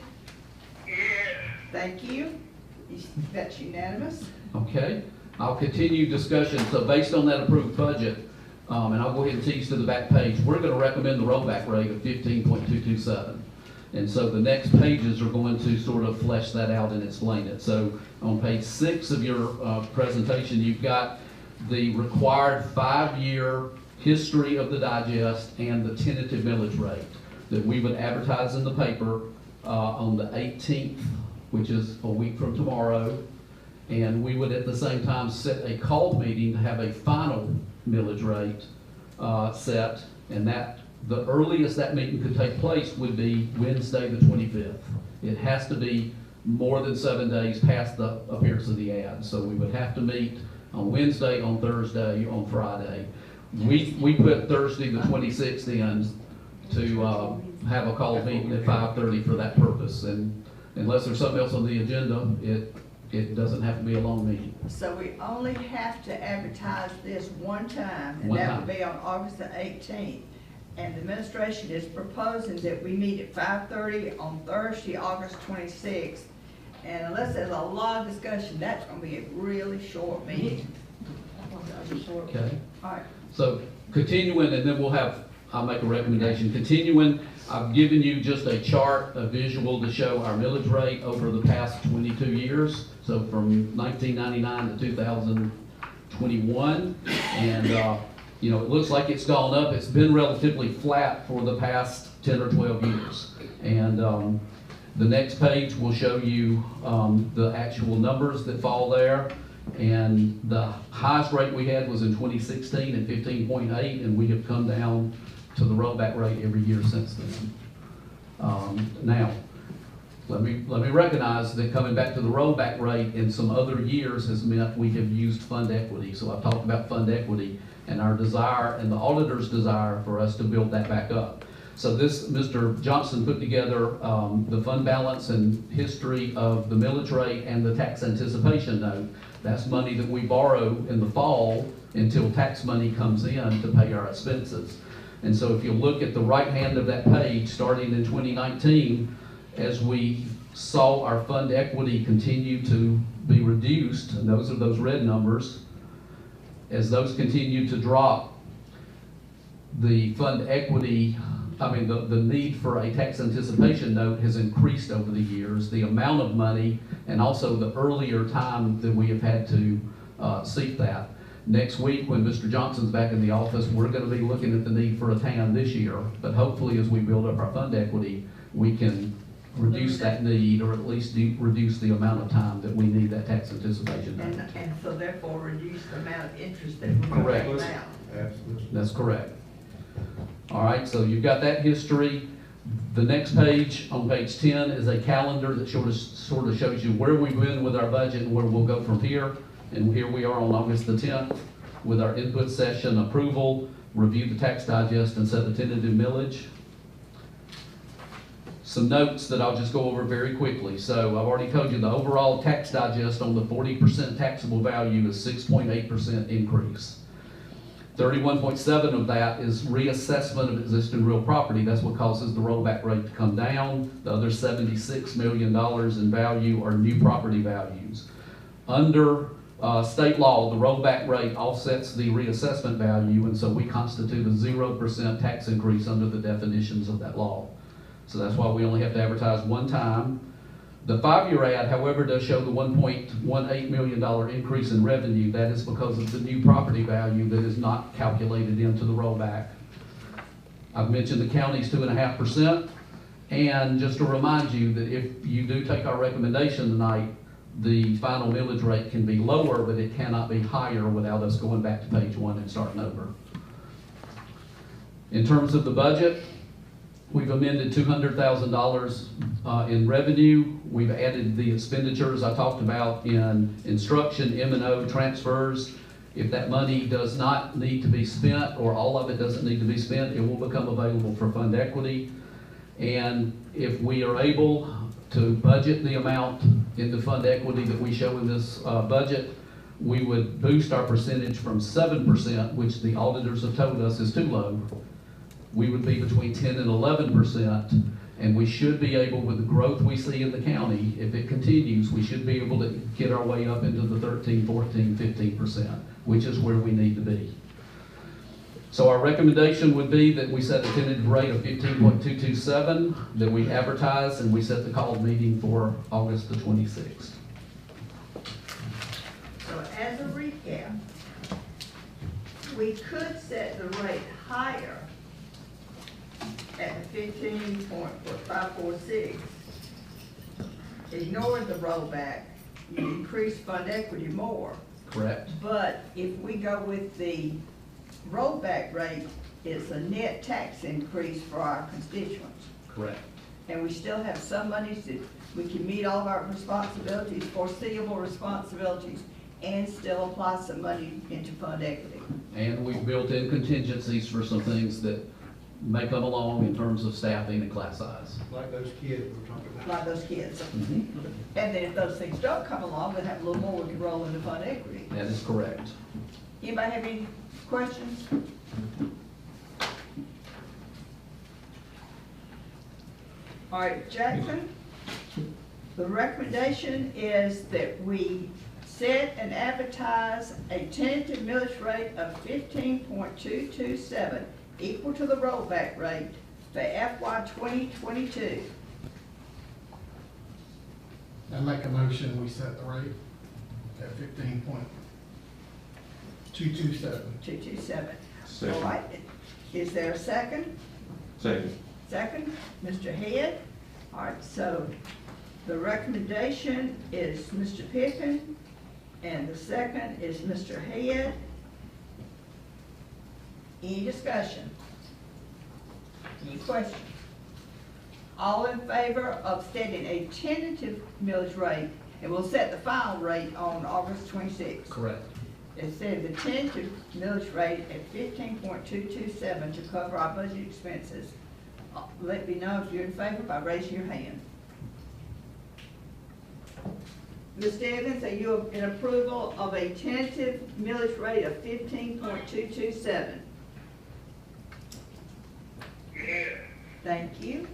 Yes. Thank you. That's unanimous. Okay, I'll continue discussion. So based on that approved budget, and I'll go ahead and tease to the back page, we're going to recommend the rollback rate of 15.227. And so the next pages are going to sort of flesh that out and explain it. So on page 6 of your presentation, you've got the required 5-year history of the digest and the tentative millage rate that we would advertise in the paper on the 18th, which is a week from tomorrow. And we would at the same time set a called meeting to have a final millage rate set, and that the earliest that meeting could take place would be Wednesday the 25th. It has to be more than 7 days past the appearance of the ad. So we would have to meet on Wednesday, on Thursday, on Friday. We put Thursday the 26th in to have a call meeting at 5:30 for that purpose. And unless there's something else on the agenda, it doesn't have to be a long meeting. So we only have to advertise this one time, and One that time. would be on August the 18th. And the administration is proposing that we meet at 5:30 on Thursday, August 26th. And unless there's a lot of discussion, that's gonna be a really short meeting. Okay. All right, So continuing, and then I'll make a recommendation. Continuing, I've given you just a chart, a visual to show our millage rate over the past 22 years. So from 1999 to 2021. And, you know, it looks like it's gone up. It's been relatively flat for the past 10 or 12 years. And the next page will show you the actual numbers that fall there. And the highest rate we had was in 2016 at 15.8, and we have come down to the rollback rate every year since then. Now, let me recognize that coming back to the rollback rate in some other years has meant we have used fund equity. So I've talked about fund equity and our desire and the auditor's desire for us to build that back up. So this, Mr. Johnson put together the fund balance and history of the millage rate and the tax anticipation note. That's money that we borrow in the fall until tax money comes in to pay our expenses. And so if you look at the right hand of that page, starting in 2019, as we saw our fund equity continue to be reduced, and those are those red numbers, as those continue to drop, the fund equity, the need for a tax anticipation note has increased over the years, the amount of money, and also the earlier time that we have had to seek that. Next week, when Mr. Johnson's back in the office, we're going to be looking at the need for a TAN this year, but hopefully as we build up our fund equity, we can reduce that need, or at least reduce the amount of time that we need that tax anticipation note. and so therefore reduce the amount of interest that we're gonna Correct. pay now. Absolutely. That's correct. All right, so you've got that history. The next page, on page 10, is a calendar that sort of shows you where we've been with our budget and where we'll go from here. And here we are on August the 10th with our input session approval, review the tax digest, and set the tentative millage. Some notes that I'll just go over very quickly. So I've already told you the overall tax digest on the 40% taxable value is 6.8% increase. 31.7 of that is reassessment of existing real property. That's what causes the rollback rate to come down. The other $76 million in value are new property values. Under State law, the rollback rate offsets the reassessment value, and so we constitute a 0% tax increase under the definitions of that law. So that's why we only have to advertise one time. The 5-year ad, however, does show the $1.18 million increase in revenue. That is because of the new property value that is not calculated into the rollback. I've mentioned the county's 2.5%, and just to remind you that if you do take our recommendation tonight, the final millage rate can be lower, but it cannot be higher without us going back to page 1 and starting over. In terms of the budget, we've amended $200,000 in revenue. We've added the expenditures I talked about in instruction, M&O, transfers. If that money does not need to be spent, or all of it doesn't need to be spent, it will become available for fund equity. And if we are able to budget the amount in the fund equity that we show in this budget, we would boost our percentage from 7%, which the auditors have told us is too low. We would be between 10 and 11%, and we should be able, with the growth we see in the county, if it continues, we should be able to get our way up into the 13, 14, 15%, which is where we need to be. So our recommendation would be that we set a tentative rate of 15.227, that we advertise, and we set the called meeting for August the 26th. So as a recap, we could set the rate higher at the 15.546, ignore the rollback, you increase fund equity more. Correct. But if we go with the rollback rate, it's a net tax increase for our constituents. Correct. And we still have some money to, we can meet all of our responsibilities, foreseeable responsibilities, and still apply some money into fund equity. And we've built in contingencies for some things that may come along in terms of staffing and class size. Like those kids we were talking about. Like those kids. Mhm. And then if those things don't come along, we'll have a little more we can roll into fund equity. That is correct. Anybody have any questions? All right, Jackson, the recommendation is that we set and advertise a tentative millage rate of 15.227, equal to the rollback rate for FY 2022. I make a motion, we set the rate at 15.227. 227. Second. All right, is there a second? Second. Second, Mr. Head. All right, so the recommendation is Mr. Picken, and the second is Mr. Head. Any discussion? Any questions? All in favor of setting a tentative millage rate, and we'll set the final rate on August 26th. Correct. It said the tentative millage rate at 15.227 to cover our budget expenses. Let me know if you're in favor by raising your hand. Ms. Evans, are you in approval of a tentative millage rate of 15.227? Yeah. Thank you.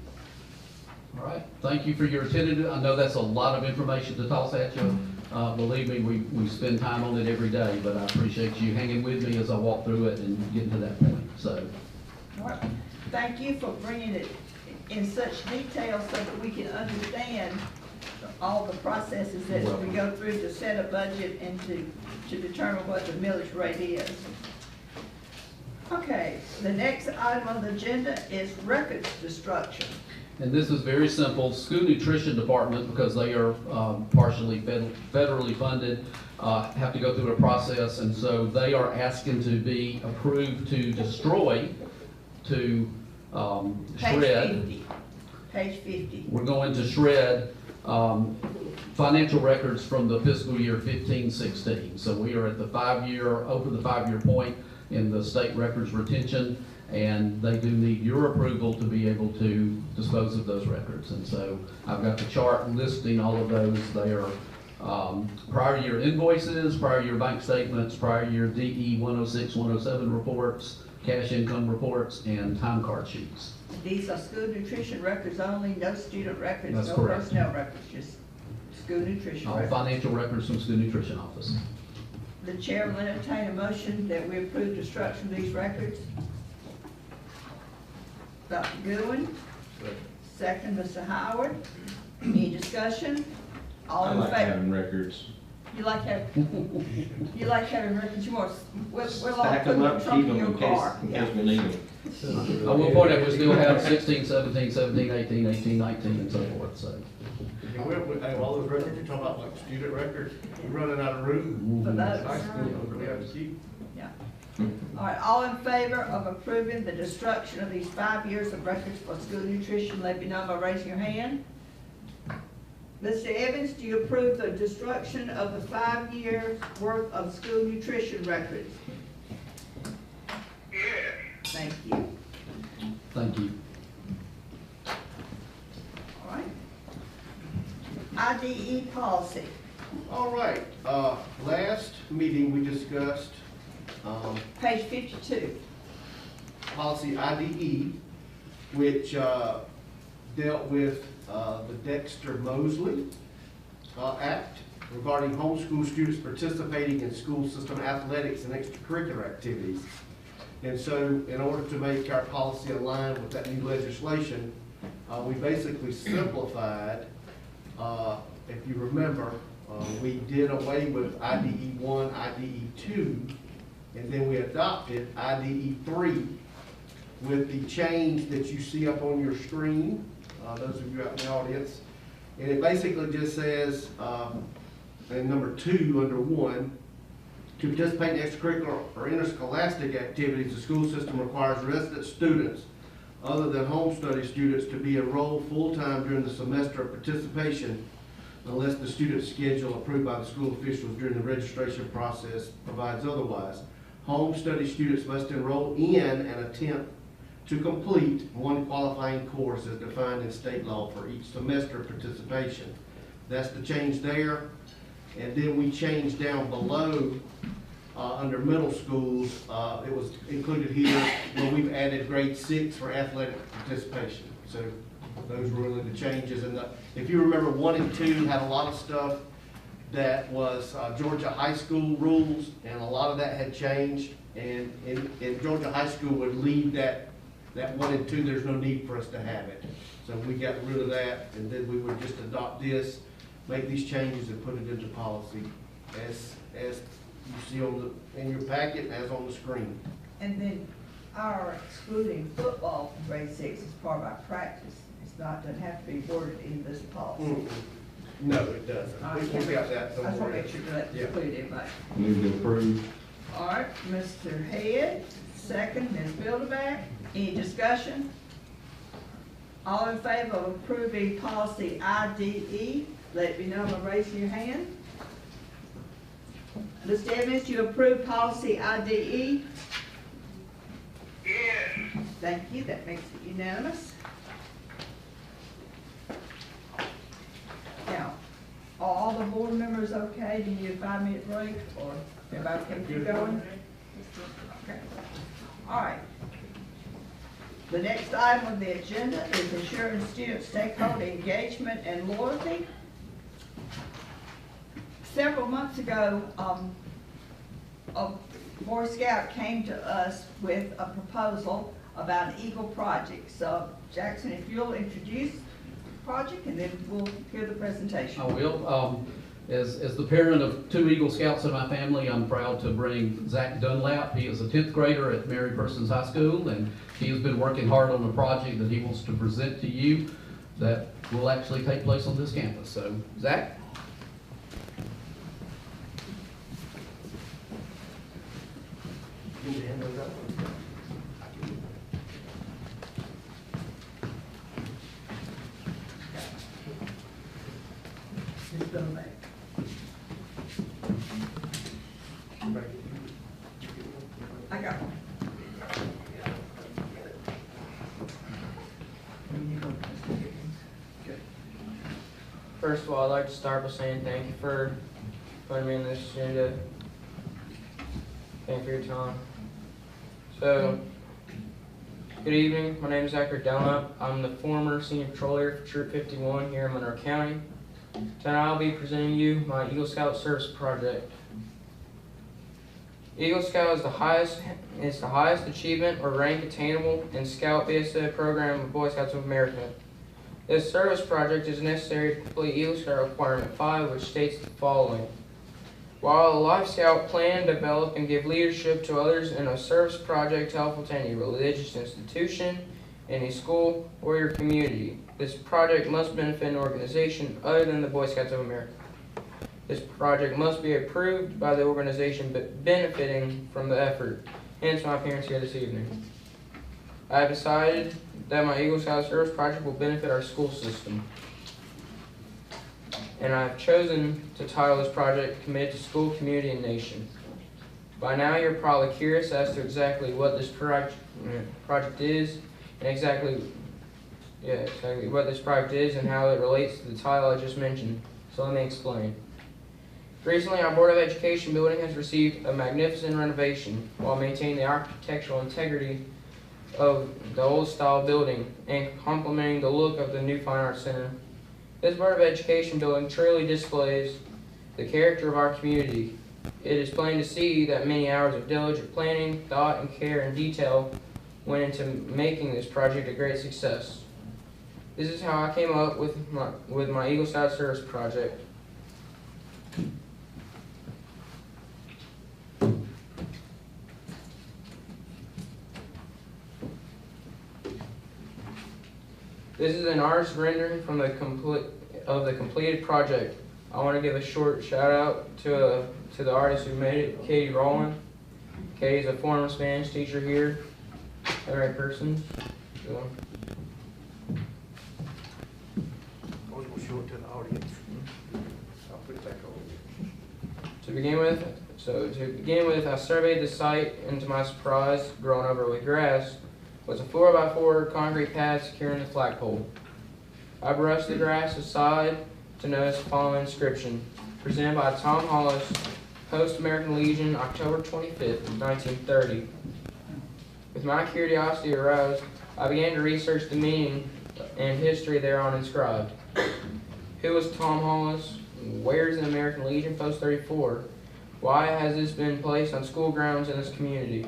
All right. Thank you for your attention. I know that's a lot of information to toss at you. Believe me, we spend time on it every day, but I appreciate you hanging with me as I walk through it and getting to that point. So, All right. Thank you for bringing it in such detail so that we can understand all the processes that we go through to set a budget and to determine what the millage rate is. Okay, the next item on the agenda is records destruction. and this is very simple. School nutrition department, because they are partially federally funded, have to go through a process, and so they are asking to be approved to destroy, to shred. Page 50. We're going to shred financial records from the fiscal year 15-16. So we are at the over the 5-year point in the state records retention, and they do need your approval to be able to dispose of those records. And so I've got the chart listing all of those. They are prior year invoices, prior year bank statements, prior year DE 106, 107 reports, cash income reports, and time card sheets. These are school nutrition records only, no student records, That's no correct. personnel records, just school nutrition All records. financial records from school nutrition office. the chair will entertain a motion that we approve destruction of these records. Dr. Goodwin, second, Mr. Howard. Any discussion? All I in like favor? having records. You like having records, you want, we'll all Stack put them them in up, the trunk keep of them your in case, car. in Yeah. case we need them. I will point out, we still have 16, 17, 17, 18, 18, 19, and so forth, so. And hey, all those records, you're talking about like student records, we're running out of room. For those. High school, we have to keep. Yeah. All right, all in favor of approving the destruction of these 5 years of records for school nutrition, let me know by raising your hand. Mr. Evans, do you approve the destruction of the 5 years worth of school nutrition records? Yes. Thank you. Thank you. All right. IDE policy. All right, last meeting we discussed, Page 52. policy IDE, which, dealt with, the Dexter-Mosley, Act regarding homeschool students participating in school system athletics and extracurricular activities. And so, in order to make our policy align with that new legislation, we basically simplified, if you remember, we did away with IDE 1, IDE 2, and then we adopted IDE 3 with the change that you see up on your screen, those of you out in the audience. And it basically just says, in number 2, under 1, to participate in extracurricular or interscholastic activities, the school system requires resident students other than home study students to be enrolled full-time during the semester of participation unless the student schedule approved by the school officials during the registration process provides otherwise. Home study students must enroll in and attempt to complete one qualifying course as defined in state law for each semester of participation. That's the change there. And then we changed down below, under middle schools, it was included here, where we've added grade 6 for athletic participation. So those were really the changes. And if you remember, 1 and 2 had a lot of stuff that was Georgia high school rules, and a lot of that had changed. And in Georgia high school would leave that 1 and 2, there's no need for us to have it. So we got rid of that, and then we would just adopt this, make these changes, and put it into policy as you see in your packet, as on the screen. And then our excluding football from grade 6 is part of our practice. It's not, doesn't have to be worded in this policy. No, it doesn't. We got that. I just want to make sure that's Yeah. included in my. Move to approve. All right, Mr. Head, second, Ms. Bilderback. Any discussion? All in favor of approving policy IDE, let me know by raising your hand. Mr. Evans, you approve policy IDE? Yes. Thank you, that makes it unanimous. Now, are all the board members okay? Do you need a 5-minute break, or everybody can keep going? Okay. All right. The next item on the agenda is ensuring student stakeholder engagement and loyalty. Several months ago, a Boy Scout came to us with a proposal about an Eagle project. So Jackson, if you'll introduce the project, and then we'll hear the presentation. I will. As the parent of 2 Eagle Scouts in my family, I'm proud to bring Zach Dunlap. He is a 10th grader at Mary Persons High School, and he has been working hard on a project that he wants to present to you that will actually take place on this campus. So, Zach? Ms. Dunlap. I got one. First of all, I'd like to start by saying thank you for putting me in this agenda. Thank you for your time. So, good evening. My name is Zachary Dunlap. I'm the former senior patrol leader for Troop 51 here in Monroe County. Tonight I'll be presenting you my Eagle Scout Service Project. Eagle Scout is the highest achievement or rank attainable in Scout BSA program of Boy Scouts of America. This service project is necessary to complete Eagle Scout Requirement 5, which states the following. While a Life Scout plan, develop, and give leadership to others in a service project helpful to any religious institution, any school, or your community, this project must benefit an organization other than the Boy Scouts of America. This project must be approved by the organization benefiting from the effort, hence my appearance here this evening. I have decided that my Eagle Scout service project will benefit our school system, and I have chosen to title this project Committed to School, Community, and Nation. By now you're probably curious as to exactly what this project is, and exactly what this project is and how it relates to the title I just mentioned, so let me explain. Recently, our Board of Education building has received a magnificent renovation while maintaining the architectural integrity of the old style building and complementing the look of the new Fine Arts Center. This Board of Education building truly displays the character of our community. It is plain to see that many hours of diligent planning, thought, and care and detail went into making this project a great success. This is how I came up with my Eagle Scout service project. This is an artist rendering from the completed project. I want to give a short shout out to the artist who made it, Katie Rowland. Katie's a former Spanish teacher here, the right person. So. I was going to show it to the audience. I'll put it back over. To begin with, I surveyed the site, and to my surprise, grown over with grass, was a 4x4 concrete pad securing the flagpole. I brushed the grass aside to notice the following inscription, presented by Tom Hollis, Post-American Legion, October 25th, 1930. With my curiosity aroused, I began to research the meaning and history thereon inscribed. Who was Tom Hollis? Where is the American Legion Post 34? Why has this been placed on school grounds in this community?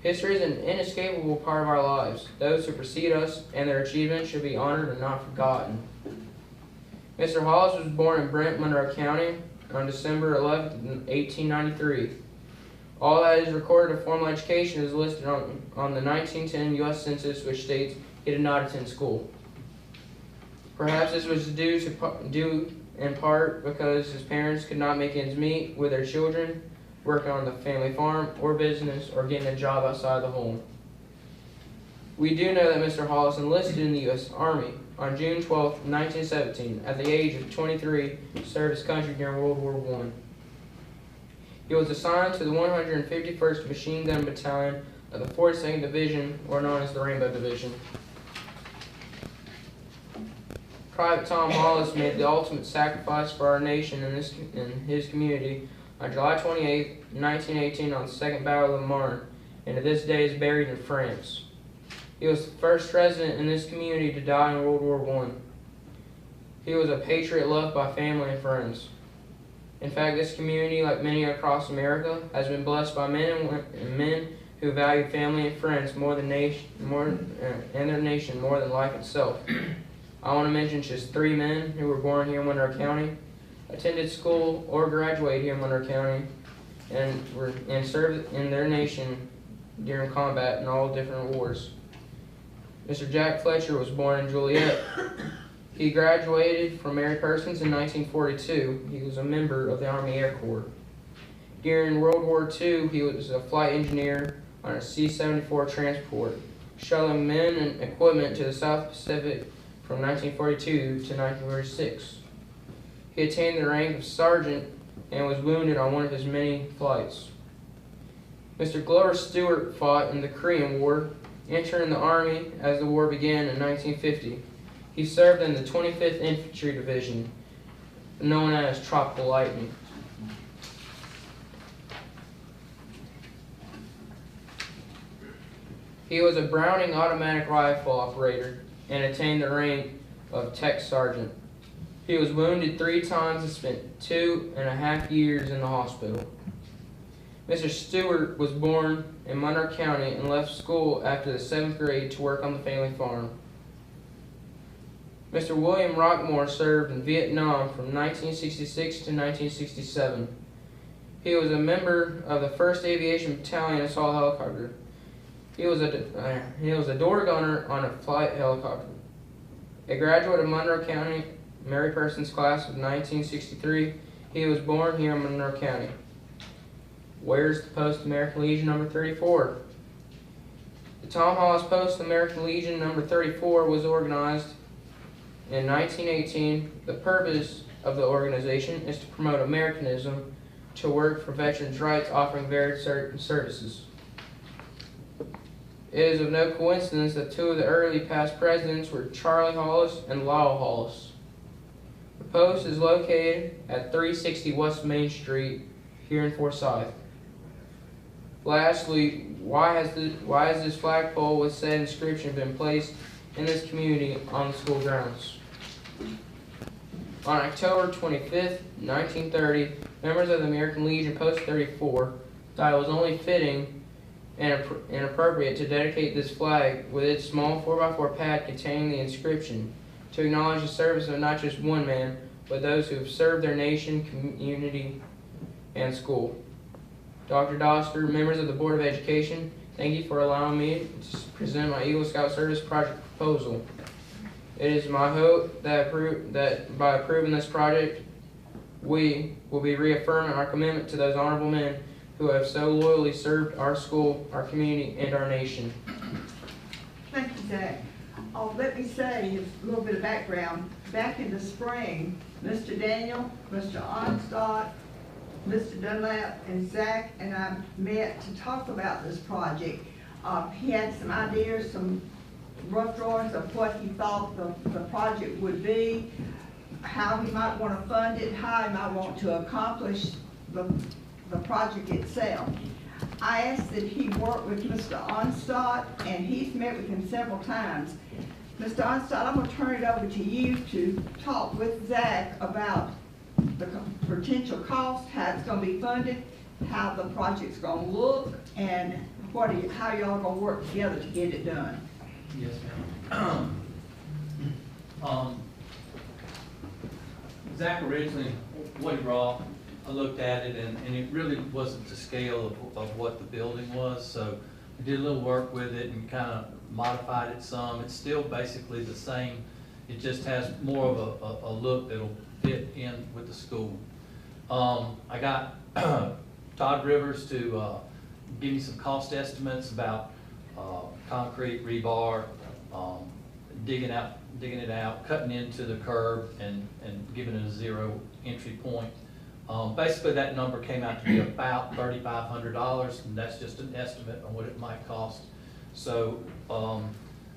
History is an inescapable part of our lives. Those who precede us and their achievements should be honored and not forgotten. Mr. Hollis was born in Brent, Monroe County on December 11, 1893. All that is recorded of formal education is listed on the 1910 U.S. Census, which states he did not attend school. Perhaps this was due in part because his parents could not make ends meet with their children, working on the family farm or business, or getting a job outside the home. We do know that Mr. Hollis enlisted in the U.S. Army on June 12, 1917, at the age of 23, to serve his country during World War I. He was assigned to the 151st Machine Gun Battalion of the 42nd Division, or known as the Rainbow Division. Private Tom Hollis made the ultimate sacrifice for our nation and his community on July 28, 1918, on the Second Battle of the Marne, and to this day is buried in France. He was the first resident in this community to die in World War I. He was a patriot loved by family and friends. In fact, this community, like many across America, has been blessed by men who value family and friends and their nation more than life itself. I want to mention just 3 men who were born here in Monroe County, attended school or graduated here in Monroe County, and served in their nation during combat in all different wars. Mr. Jack Fletcher was born in Joliet. He graduated from Mary Persons in 1942. He was a member of the Army Air Corps. During World War II, he was a flight engineer on a C-74 transport, shuttling men and equipment to the South Pacific from 1942 to 1946. He attained the rank of sergeant and was wounded on one of his many flights. Mr. Glover Stewart fought in the Korean War, entering the Army as the war began in 1950. He served in the 25th Infantry Division, known as Tropical Lightning. He was a Browning automatic rifle operator and attained the rank of Tech Sergeant. He was wounded 3 times and spent 2.5 years in the hospital. Mr. Stewart was born in Monroe County and left school after the 7th grade to work on the family farm. Mr. William Rockmore served in Vietnam from 1966 to 1967. He was a member of the 1st Aviation Battalion Assault Helicopter. He was a door gunner on a flight helicopter. A graduate of Monroe County Mary Persons class of 1963, he was born here in Monroe County. Where's the Post American Legion number 34? The Tom Hollis Post American Legion number 34 was organized in 1918. The purpose of the organization is to promote Americanism, to work for veterans' rights, offering varied services. It is of no coincidence that 2 of the early past presidents were Charlie Hollis and Lowell Hollis. The post is located at 360 West Main Street here in Forsyth. Lastly, why has this flagpole with said inscription been placed in this community on the school grounds? On October 25th, 1930, members of the American Legion Post 34 thought it was only fitting and appropriate to dedicate this flag with its small 4x4 pad containing the inscription to acknowledge the service of not just one man, but those who have served their nation, community, and school. Dr. Doster, members of the Board of Education, thank you for allowing me to present my Eagle Scout Service project proposal. It is my hope that by approving this project, we will be reaffirming our commitment to those honorable men who have so loyally served our school, our community, and our nation. Thank you, Zach. Oh, let me say a little bit of background. Back in the spring, Mr. Daniel, Mr. Onstadt, Mr. Dunlap, and Zach and I met to talk about this project. He had some ideas, some rough drawings of what he thought the project would be, how he might want to fund it, how he might want to accomplish the project itself. I asked that he work with Mr. Onstadt, and he's met with him several times. Mr. Onstadt, I'm going to turn it over to you to talk with Zach about the potential cost, how it's going to be funded, how the project's going to look, and how y'all going to work together to get it done. Yes, ma'am. Zach originally, what he brought, I looked at it and it really wasn't the scale of what the building was, so we did a little work with it and kind of modified it some. It's still basically the same, it just has more of a look that'll fit in with the school. I got Todd Rivers to give me some cost estimates about concrete, rebar, digging it out, cutting into the curb and giving it a 0 entry point. Basically that number came out to be about $3,500, and that's just an estimate on what it might cost. So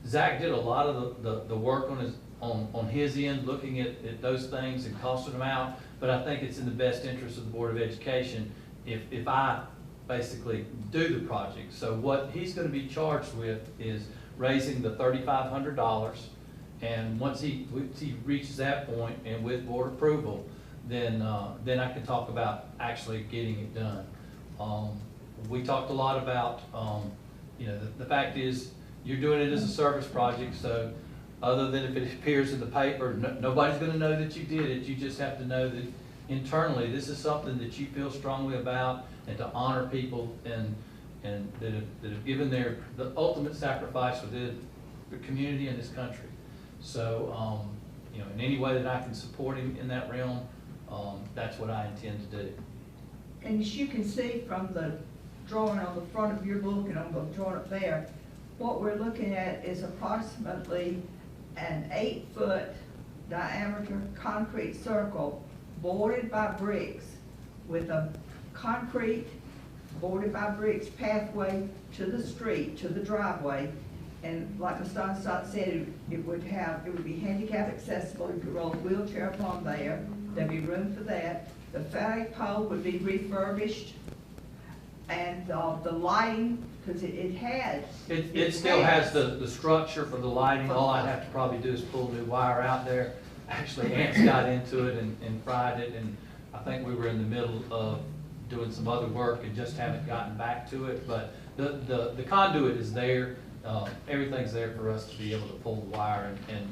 Zach did a lot of the work on his end, looking at those things and costing them out, but I think it's in the best interest of the Board of Education if I basically do the project. So what he's going to be charged with is raising the $3,500, and once he reaches that point and with board approval, then I can talk about actually getting it done. We talked a lot about, the fact is you're doing it as a service project, so other than if it appears in the paper, nobody's going to know that you did it. You just have to know that internally this is something that you feel strongly about, and to honor people and that have given the ultimate sacrifice for the community in this country. So in any way that I can support him in that realm, that's what I intend to do. And as you can see from the drawing on the front of your book and on the drawing up there, what we're looking at is approximately an 8-foot diameter concrete circle boarded by bricks with a concrete boarded by bricks pathway to the street, to the driveway. And like Mr. Onstadt said, it would be handicap accessible. You could roll a wheelchair up on there. There'd be room for that. The flag pole would be refurbished, and the lighting, because it still has the structure for the lighting. All I'd have to probably do is pull new wire out there. Actually, ants got into it and fried it, and I think we were in the middle of doing some other work and just haven't gotten back to it, but the conduit is there. Everything's there for us to be able to pull the wire and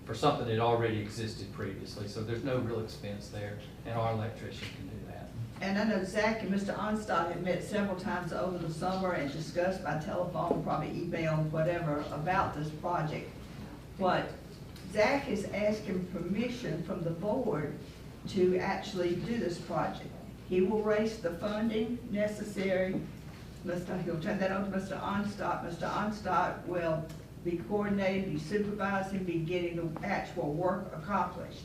for something that already existed previously, so there's no real expense there, and our electrician can do that. And I know Zach and Mr. Onstad have met several times over the summer and discussed by telephone, probably email, whatever, about this project. But Zach is asking permission from the board to actually do this project. He will raise the funding necessary. He'll turn that over to Mr. Onstad. Mr. Onstad will be coordinating, be supervising, be getting the actual work accomplished.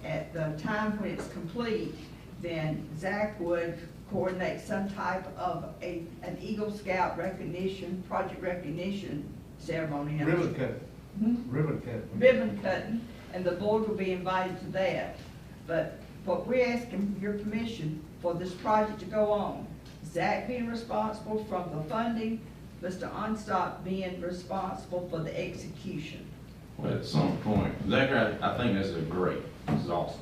At the time when it's complete, then Zach would coordinate some type of an Eagle Scout recognition, project recognition ceremony. Ribbon cutting. Ribbon cutting. Ribbon cutting, and the board will be invited to that. But we're asking your permission for this project to go on. Zach being responsible from the funding, Mr. Onstock being responsible for the execution. Well, at some point, Zachary, I think this is this is awesome.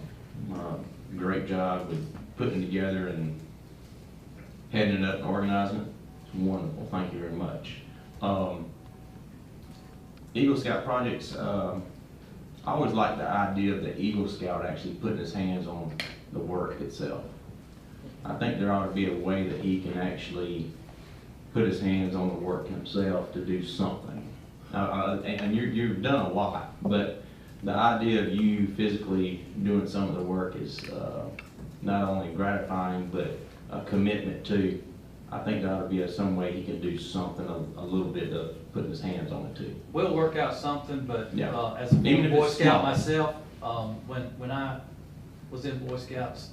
Great job with putting together and heading it up and organizing it. It's wonderful, thank you very much. Eagle Scout projects, I always like the idea of the Eagle Scout actually putting his hands on the work itself. I think there ought to be a way that he can actually put his hands on the work himself to do something. And you've done a lot, but the idea of you physically doing some of the work is not only gratifying, but a commitment to. I think there ought to be some way he can do something a little bit of putting his hands on it too. We'll work out something, but Yeah. As a Even if Boy it's Scout small. myself, when I was in Boy Scouts,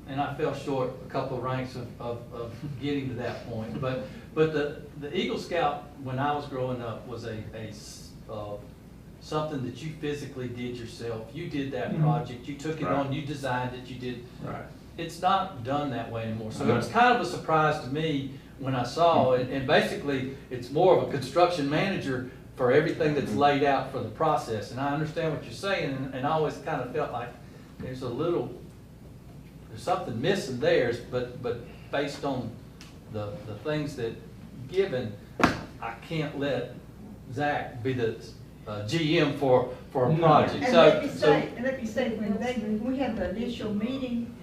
and I fell short a couple of ranks of getting to that point. But the Eagle Scout, when I was growing up, was something that you physically did yourself. You did that project, you took it Right. on, you designed it, you did. Right. It's not done that way anymore. So it was kind of a surprise to me when I saw it, and basically it's more of a construction manager for everything that's laid out for the process. And I understand what you're saying, and I always kind of felt like there's something missing there, but based on the things that given, I can't let Zach be the GM for a project. And let me say, when we had the initial meeting,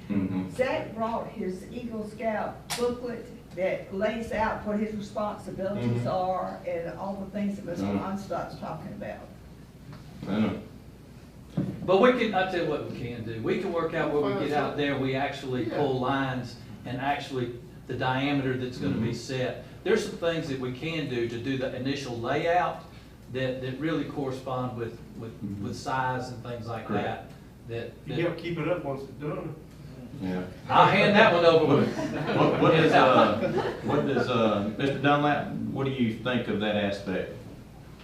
Zach brought his Eagle Scout booklet that lays out what his responsibilities are and all the things that Mr. Onstott's talking about. I know. But we can, I'll tell you what we can do. We can work out where we get out there, we actually pull lines and actually the diameter that's gonna be set. There's some things that we can do to do the initial layout that really correspond with size and things like that. You gotta keep it up once it's done. Yeah. I'll hand that one over. What does Mr. Dunlap, what do you think of that aspect?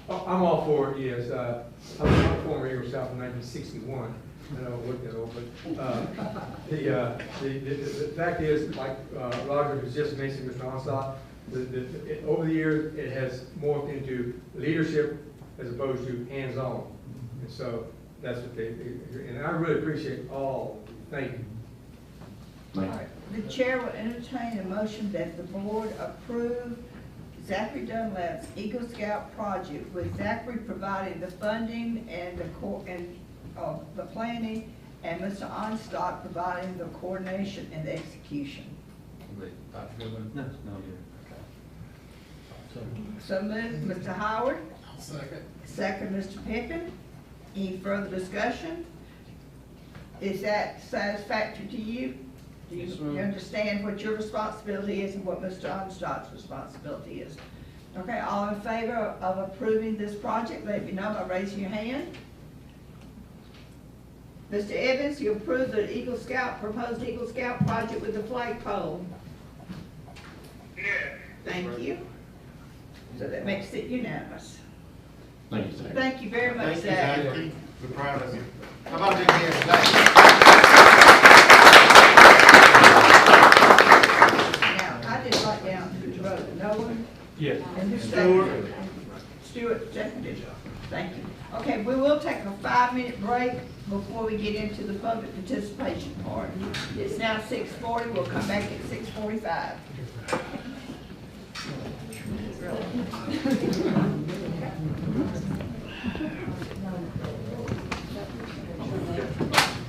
I'm all for it, yes. I was a former Eagle Scout in 1961. I know what that old, but the fact is, like Roger was just mentioning, Mr. Onstock, over the years, it has morphed into leadership as opposed to hands-on. And so that's what and I really appreciate all of you. Thank you. All right. The chair will entertain a motion that the board approve Zachary Dunlap's Eagle Scout project, with Zachary providing the funding and the planning, and Mr. Onstock providing the coordination and the execution. Dr. Goodwin? No, So moved, Mr. Howard. Second. Second, Mr. Pippin. Any further discussion? Is that satisfactory to you? Do Yes, you ma'am. understand what your responsibility is and what Mr. Onstott's responsibility is? Okay, all in favor of approving this project, let me know by raising your hand. Mr. Evans, you approve the proposed Eagle Scout project with the flagpole. Yes. Thank you. So that makes it unanimous. Thank you, Zach. Thank you very much, Thank you, Zach. Zach. We're proud of you. How about this here, Zach? Now, I did write down who's wrote, no one? Yes. And who seconded? Stewart seconded. Thank you. Okay, we will take a 5-minute break before before we get into the public participation part. It's now 6:40, we'll come back at 6:45.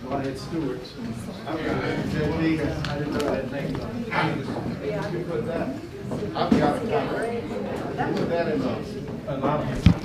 Go ahead, Stewart. I didn't know that name. You put that, I've got a copy. Put that in the.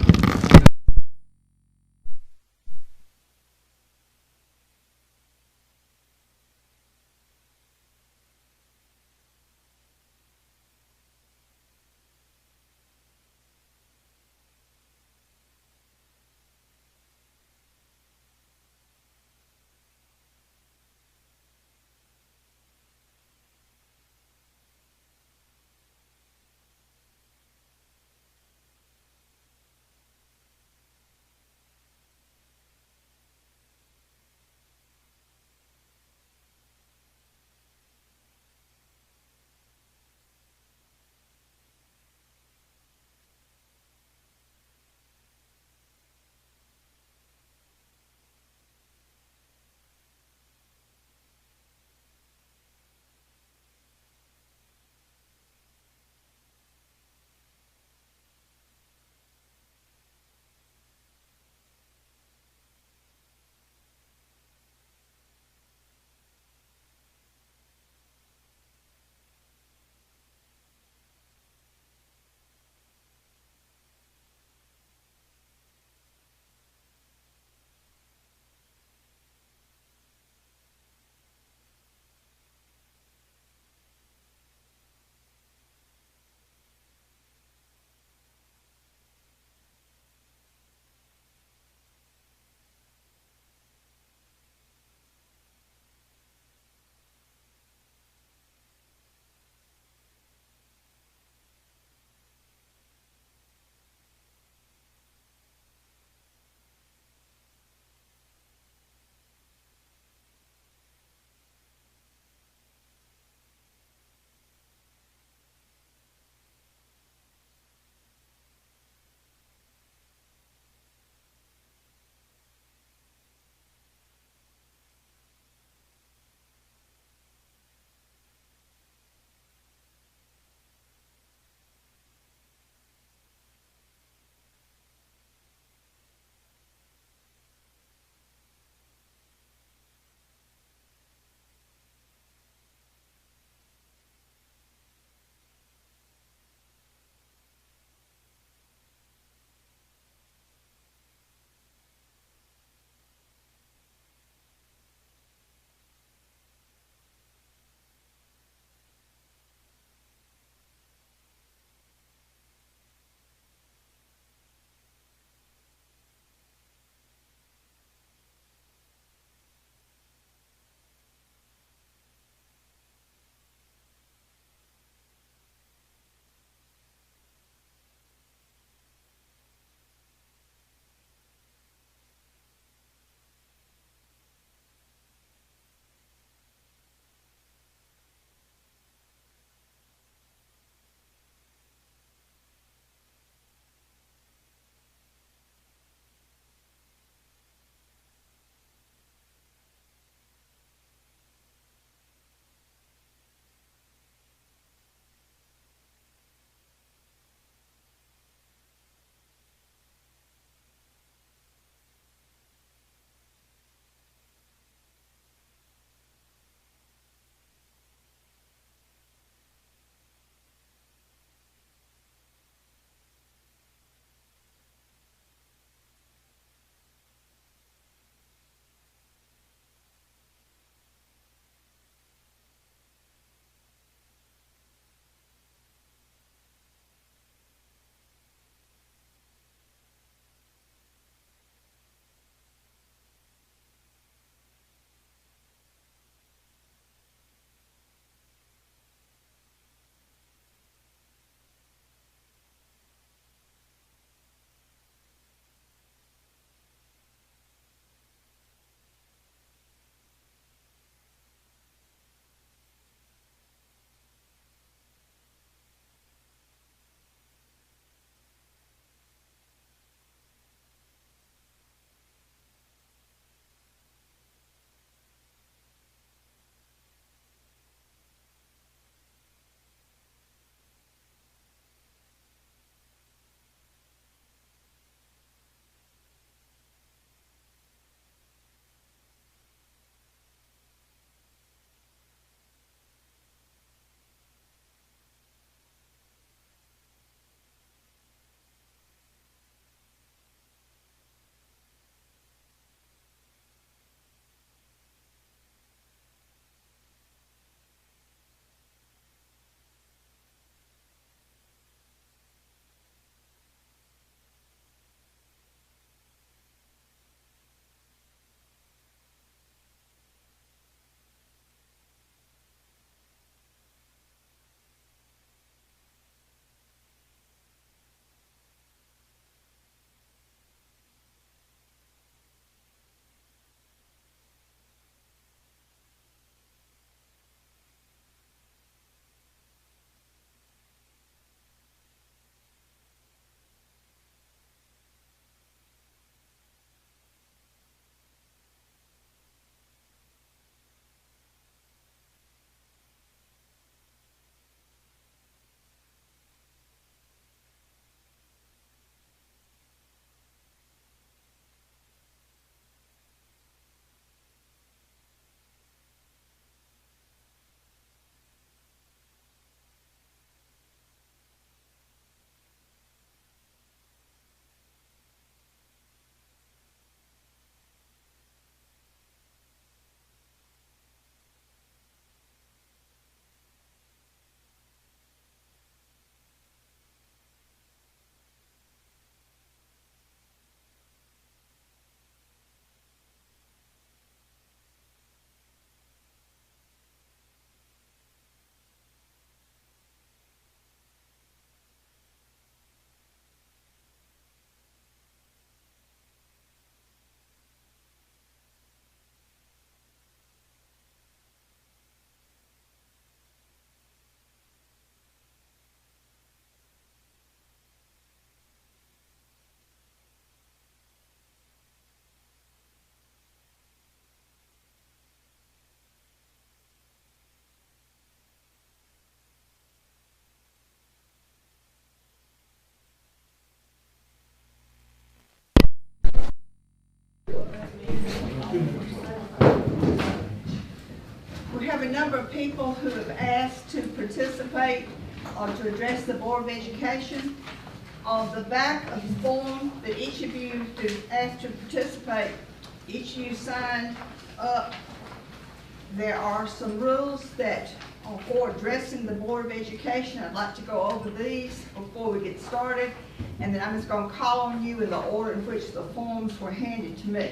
people who have asked to participate or to address the Board of Education. On the back of the form that each of you who asked to participate, each of you signed up, there are some rules that are for addressing the Board of Education. I'd like to go over these before we get started, and then I'm just going to call on you in the order in which the forms were handed to me.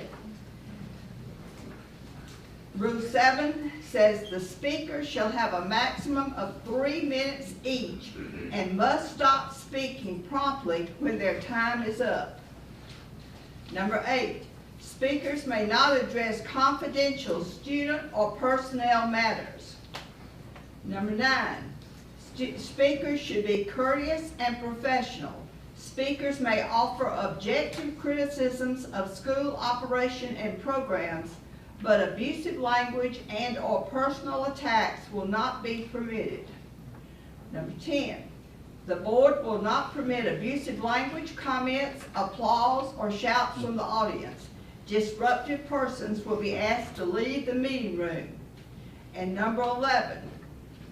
Rule 7 says the speaker shall have a maximum of 3 minutes each and must stop speaking promptly when their time is up. Number 8, speakers may not address confidential student or personnel matters. Number 9, speakers should be courteous and professional. Speakers may offer objective criticisms of school operation and programs, but abusive language and or personal attacks will not be permitted. Number 10, the board will not permit abusive language, comments, applause, or shouts from the audience. Disruptive persons will be asked to leave the meeting room. And number 11,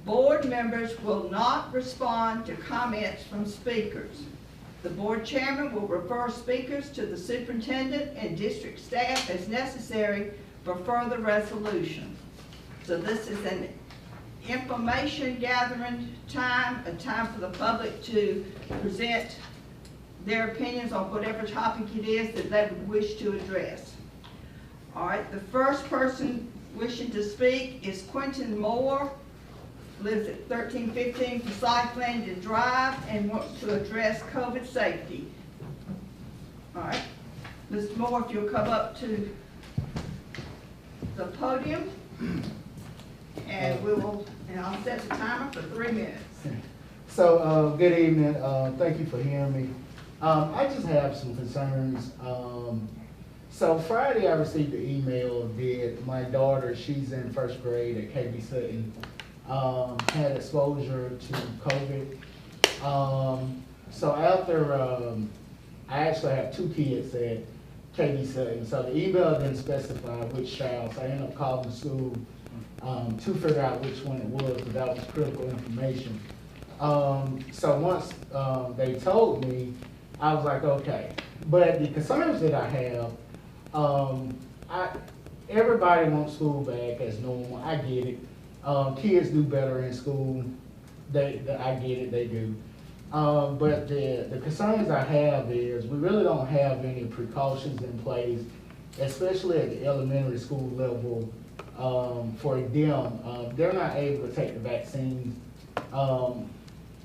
board members will not respond to comments from speakers. The board chairman will refer speakers to the superintendent and district staff as necessary for further resolution. So this is an information gathering time, a time for the public to present their opinions on whatever topic it is that they would wish to address. All right, the first person wishing to speak is Quentin Moore, lives at 1315 Forsyth Landing Drive and wants to address COVID safety. All right, Mr. Moore, if you'll come up to the podium, and I'll set the timer for 3 minutes. So, good evening. Thank you for hearing me. I just have some concerns. So Friday I received an email that my daughter, she's in first grade at KB Sutton, had exposure to COVID. So after, I actually have 2 kids at KB Sutton, so the email didn't specify which child, so I ended up calling the school to figure out which one it was, because that was critical information. So once they told me, I was like, okay. But the concerns that I have, everybody wants school back as normal. I get it. Kids do better in school. I get it, they do. But the concerns I have is we really don't have any precautions in place, especially at the elementary school level, for them. They're not able to take the vaccines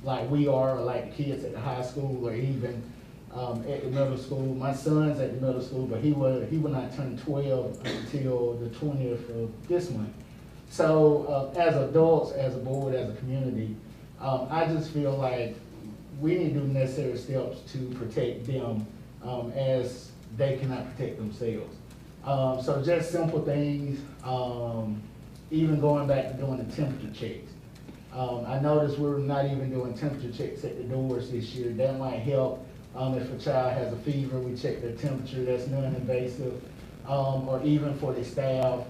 like we are, or like the kids at the high school, or even at the middle school. My son's at the middle school, but he will not turn 12 until the 20th of this month. So as adults, as a board, as a community, I just feel like we need to do necessary steps to protect them as they cannot protect themselves. So just simple things, even going back to doing the temperature checks. I noticed we're not even doing temperature checks at the doors this year. That might help. If a child has a fever, we check their temperature. That's non-invasive. Or even for the staff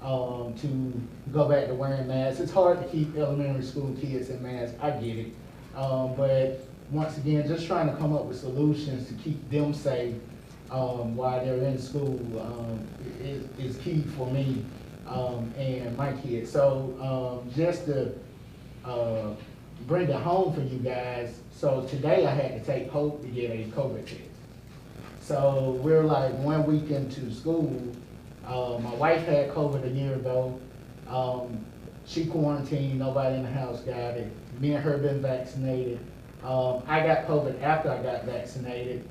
to go back to wearing masks. It's hard to keep elementary school kids in masks. I get it. But once again, just trying to come up with solutions to keep them safe while they're in school is key for me and my kids. So just to bring it home for you guys, so today I had to take Hope to get a COVID test. So we're like 1 week into school. My wife had COVID a year ago. She quarantined, nobody in the house got it. Me and her been vaccinated. I got COVID after I got vaccinated.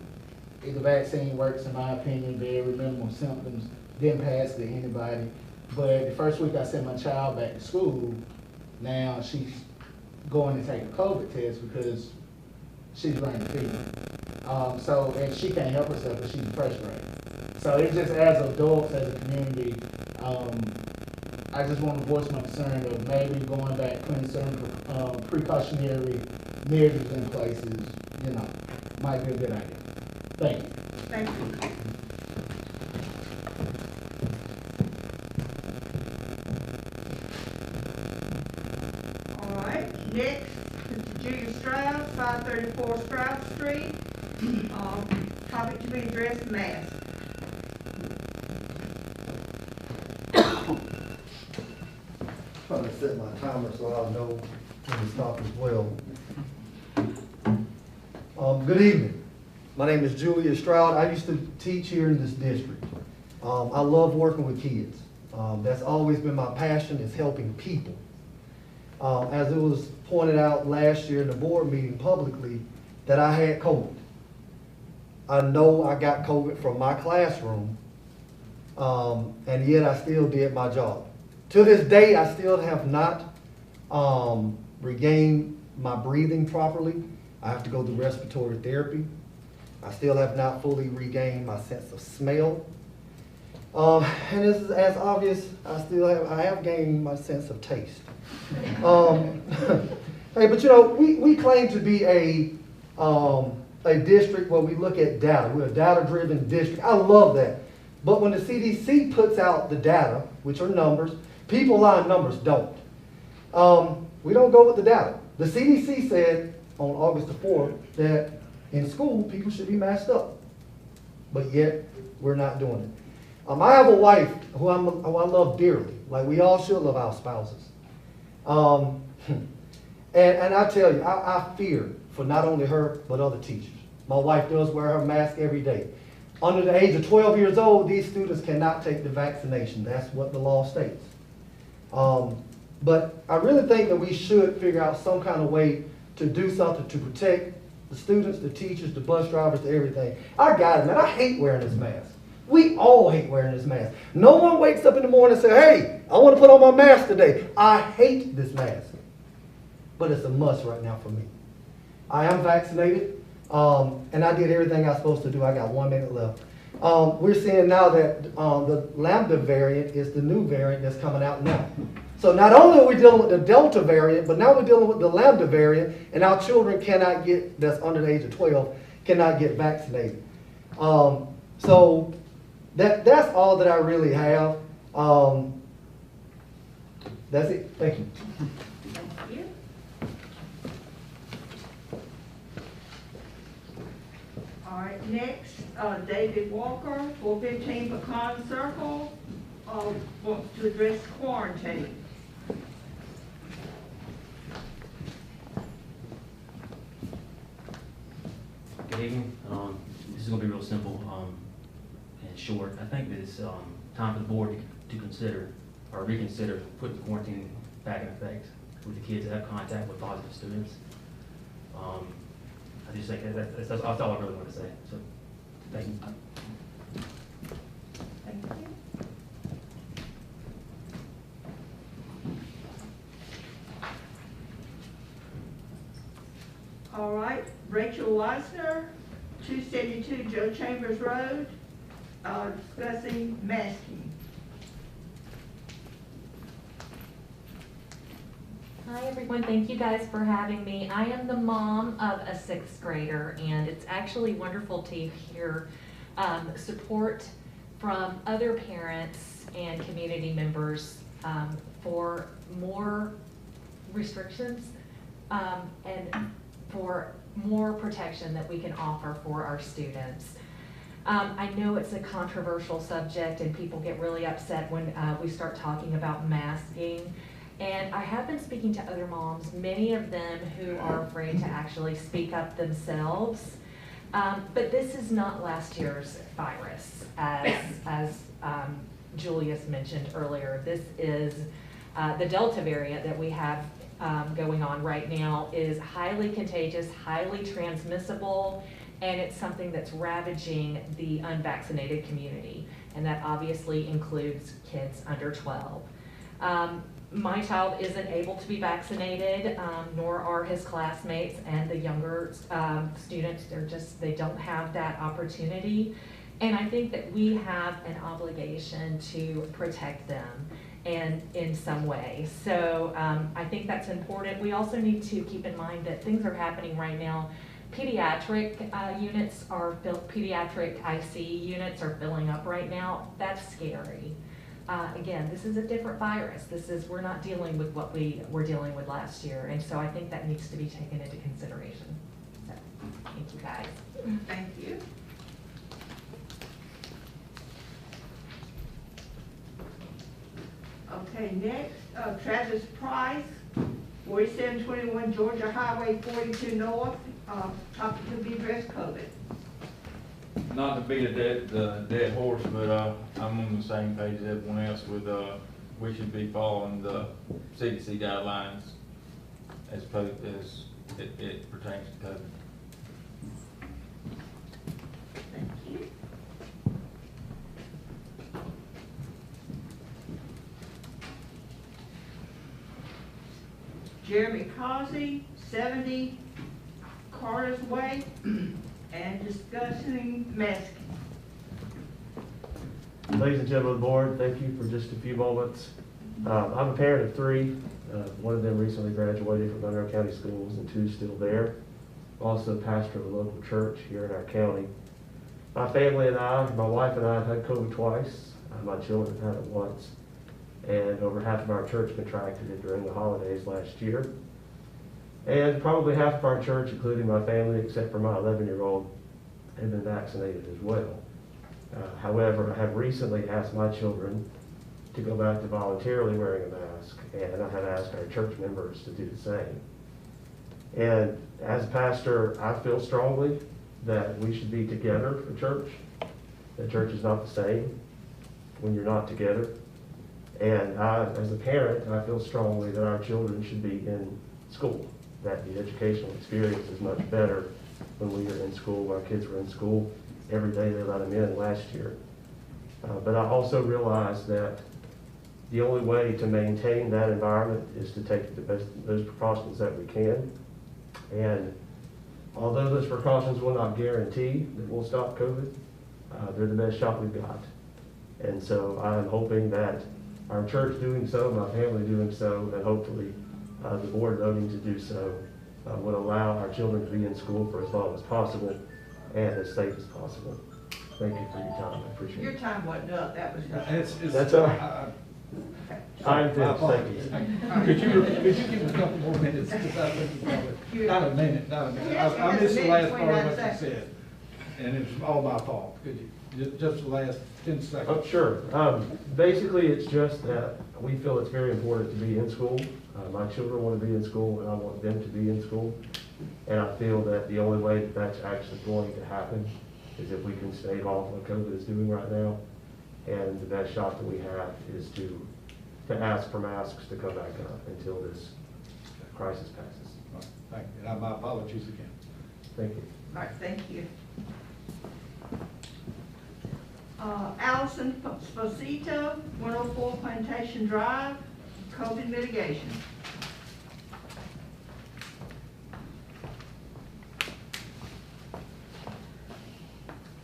The vaccine works, in my opinion, very minimal symptoms. Didn't pass to anybody. But the first week I sent my child back to school, now she's going to take a COVID test because she's running fever. And she can't help herself because she's in first grade. So it's just as adults, as a community, I just want to voice my concern of maybe going back, putting certain precautionary measures in places, might be a good idea. Thank you. Thank you. Next, Julia Stroud, 534 Stroud Street. Topic to be addressed, mask. Trying to set my timer so I'll know when to stop as well. Good evening. My name is Julia Stroud. I used to teach here in this district. I love working with kids. That's always been my passion, is helping people. As it was pointed out last year in the board meeting publicly, that I had COVID. I know I got COVID from my classroom, and yet I still did my job. To this day, I still have not regained my breathing properly. I have to go through respiratory therapy. I still have not fully regained my sense of smell. And this is as obvious, I have gained my sense of taste. Hey, but you know, we claim to be a district where we look at data. We're a data-driven district. I love that. But when the CDC puts out the data, which are numbers, people lie and numbers don't. We don't go with the data. The CDC said on August the 4th that in school, people should be masked up. But yet, we're not doing it. I have a wife who I love dearly. Like we all should love our spouses. And I tell you, I fear for not only her, but other teachers. My wife does wear her mask every day. Under the age of 12 years old, these students cannot take the vaccination. That's what the law states. But I really think that we should figure out some kind of way to do something to protect the students, the teachers, the bus drivers, everything. I got it, man. I hate wearing this mask. We all hate wearing this mask. No one wakes up in the morning and says, hey, I want to put on my mask today. I hate this mask. But it's a must right now for me. I am vaccinated, and I did everything I was supposed to do. I got 1 minute left. We're seeing now that the Lambda variant is the new variant that's coming out now. So not only are we dealing with the Delta variant, but now we're dealing with the Lambda variant, and our children cannot get, that's under the age of 12, cannot get vaccinated. So that's all that I really have. That's it. Thank you. Thank you. All right, next, David Walker, 415 Pecan Circle, wants to address quarantine. Good evening. This is going to be real simple and short. I think that it's time for the board to consider or reconsider putting quarantine back in effect with the kids that have contact with positive students. I just think that's all I really want to say. So, thank you. Thank you. All right, Rachel Weisner, 272 Joe Chambers Road, discussing masking. Hi everyone, thank you guys for having me. I am the mom of a 6th grader, and it's actually wonderful to hear support from other parents and community members for more restrictions and for more protection that we can offer for our students. I know it's a controversial subject and people get really upset when we start talking about masking. And I have been speaking to other moms, many of them who are afraid to actually speak up themselves. But this is not last year's virus, as Julius mentioned earlier. This is the Delta variant that we have going on right now is highly contagious, highly transmissible, and it's something that's ravaging the unvaccinated community. And that obviously includes kids under 12. My child isn't able to be vaccinated, nor are his classmates and the younger students. They don't have that opportunity. And I think that we have an obligation to protect them and in some way. So I think that's important. We also need to keep in mind that things are happening right now. Pediatric pediatric IC units are filling up right now. That's scary. Again, this is a different virus. We're not dealing with what we were dealing with last year, and so I think that needs to be taken into consideration. So, thank you guys. Thank you. Okay, next, Travis Price, 4721 Georgia Highway 42 North, topic to be addressed, COVID. Not to beat the dead horse, but I'm on the same page as everyone else with we should be following the CDC guidelines as it pertains to COVID. Thank you. Jeremy Causey, 70 Carter's Way, and discussing masking. Ladies and gentlemen of the board, thank you for just a few moments. I'm a parent of three. One of them recently graduated from Monroe County Schools and two still there. Also pastor of a local church here in our county. My family and I, my wife and I have had COVID twice. My children have had it once. And over half of our church contracted it during the holidays last year. And probably half of our church, including my family, except for my 11-year-old, have been vaccinated as well. However, I have recently asked my children to go back to voluntarily wearing a mask, and I have asked our church members to do the same. And as a pastor, I feel strongly that we should be together for church. The church is not the same when you're not together. And I, as a parent, I feel strongly that our children should be in school, that the educational experience is much better when we are in school. Our kids were in school every day they let them in last year. But I also realize that the only way to maintain that environment is to take those precautions that we can. And although those precautions will not guarantee that we'll stop COVID, they're the best shot we've got. And so I'm hoping that our church doing so, my family doing so, and hopefully the board voting to do so would allow our children to be in school for as long as possible and as safe as possible. Thank you for your time. I appreciate it. Your time wasn't up, that was. That's all right. I'm finished, thank you. Could you give us a couple more minutes? Not a minute, not a minute. I missed the last part of what you said, and it was all my fault. Could you, just the last 10 seconds? Oh, sure. Basically, it's just that we feel it's very important to be in school. My children want to be in school, and I want them to be in school. And I feel that the only way that that's actually going to happen is if we can stave off what COVID is doing right now. And the best shot that we have is to ask for masks to come back up until this crisis passes. All right, thank you. And my apologies again. Thank you. All right, thank you. Allison Sposito, 104 Plantation Drive, COVID mitigation.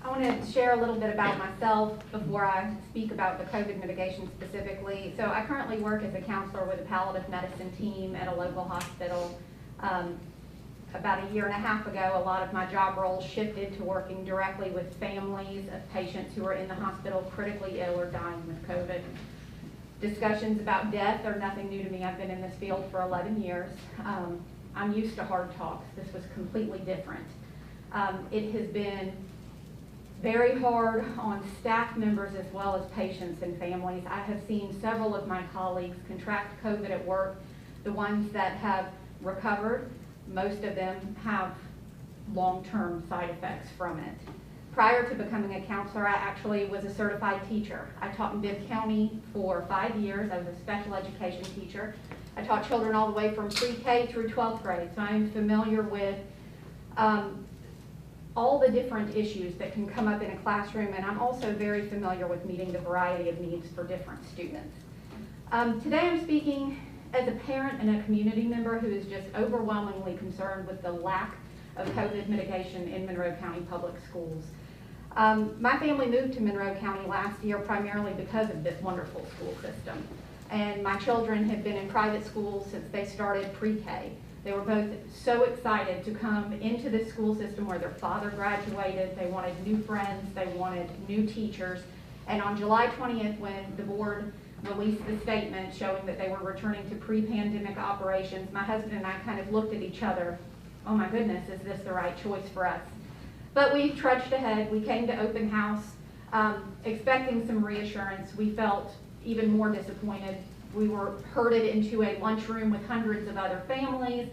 I want to share a little bit about myself before I speak about the COVID mitigation specifically. So I currently work as a counselor with a palliative medicine team at a local hospital. About a year and a half ago, a lot of my job roles shifted to working directly with families of patients who are in the hospital critically ill or dying with COVID. Discussions about death are nothing new to me. I've been in this field for 11 years. I'm used to hard talks. This was completely different. It has been very hard on staff members as well as patients and families. I have seen several of my colleagues contract COVID at work. The ones that have recovered, most of them have long-term side effects from it. Prior to becoming a counselor, I actually was a certified teacher. I taught in Bibb County for 5 years. I was a special education teacher. I taught children all the way from pre-K through 12th grade, so I am familiar with all the different issues that can come up in a classroom, and I'm also very familiar with meeting the variety of needs for different students. Today I'm speaking as a parent and a community member who is just overwhelmingly concerned with the lack of COVID mitigation in Monroe County Public Schools. My family moved to Monroe County last year primarily because of this wonderful school system. And my children have been in private schools since they started pre-K. They were both so excited to come into this school system where their father graduated. They wanted new friends, they wanted new teachers, And on July 20th, when the board released the statement showing that they were returning to pre-pandemic operations, my husband and I kind of looked at each other, oh my goodness, is this the right choice for us? But we trudged ahead. We came to open house expecting some reassurance. We felt even more disappointed. We were herded into a lunchroom with hundreds of other families.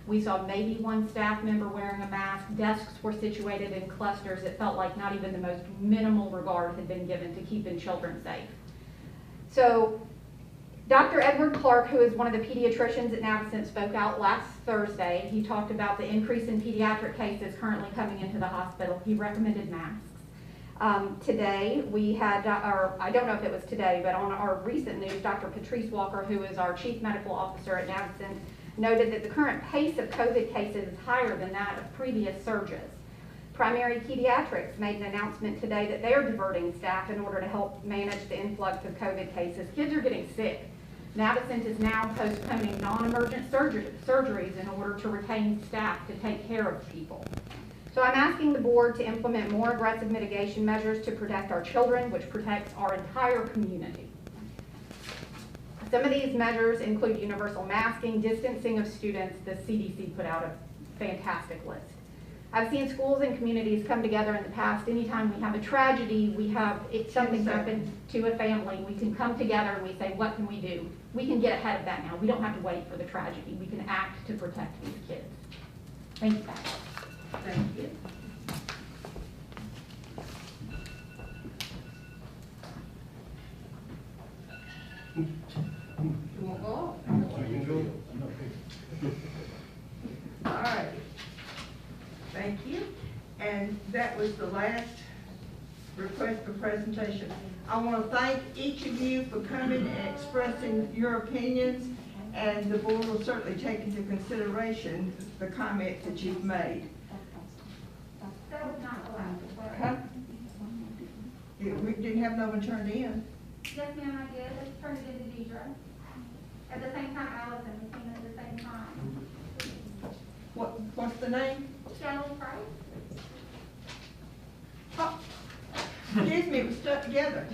We saw maybe one staff member wearing a mask. Desks were situated in clusters. It felt like not even the most minimal regard had been given to keeping children safe. So Dr. Edward Clark, who is one of the pediatricians at Navicent, spoke out last Thursday. He talked about the increase in pediatric cases currently coming into the hospital. He recommended masks. Today, we had, or I don't know if it was today, but on our recent news, Dr. Patrice Walker, who is our Chief Medical Officer at Navicent, noted that the current pace of COVID cases is higher than that of previous surges. Primary Pediatrics made an announcement today that they're diverting staff in order to help manage the influx of COVID cases. Kids are getting sick. Navicent is now postponing non-emergent surgeries in order to retain staff to take care of people. So I'm asking the board to implement more aggressive mitigation measures to protect our children, which protects our entire community. Some of these measures include universal masking, distancing of students. The CDC put out a fantastic list. I've seen schools and communities come together in the past. Anytime we have a tragedy, something happen to a family, we can come together and we say, what can we do? We can get ahead of that now. We don't have to wait for the tragedy. We can act to protect these kids. Thank you, Pat. Thank you. You won't go off? All right. Thank you. And that was the last request for presentation. I want to thank each of you for coming and expressing your opinions, and the board will certainly take into consideration the comments that you've made. Huh? We didn't have no one turned in. Yes, ma'am, I did. Let's turn it into Deidre. At the same time, Allison was seen at the same time. What's the name? Shelley Price. Oh, excuse me, it was stuck together.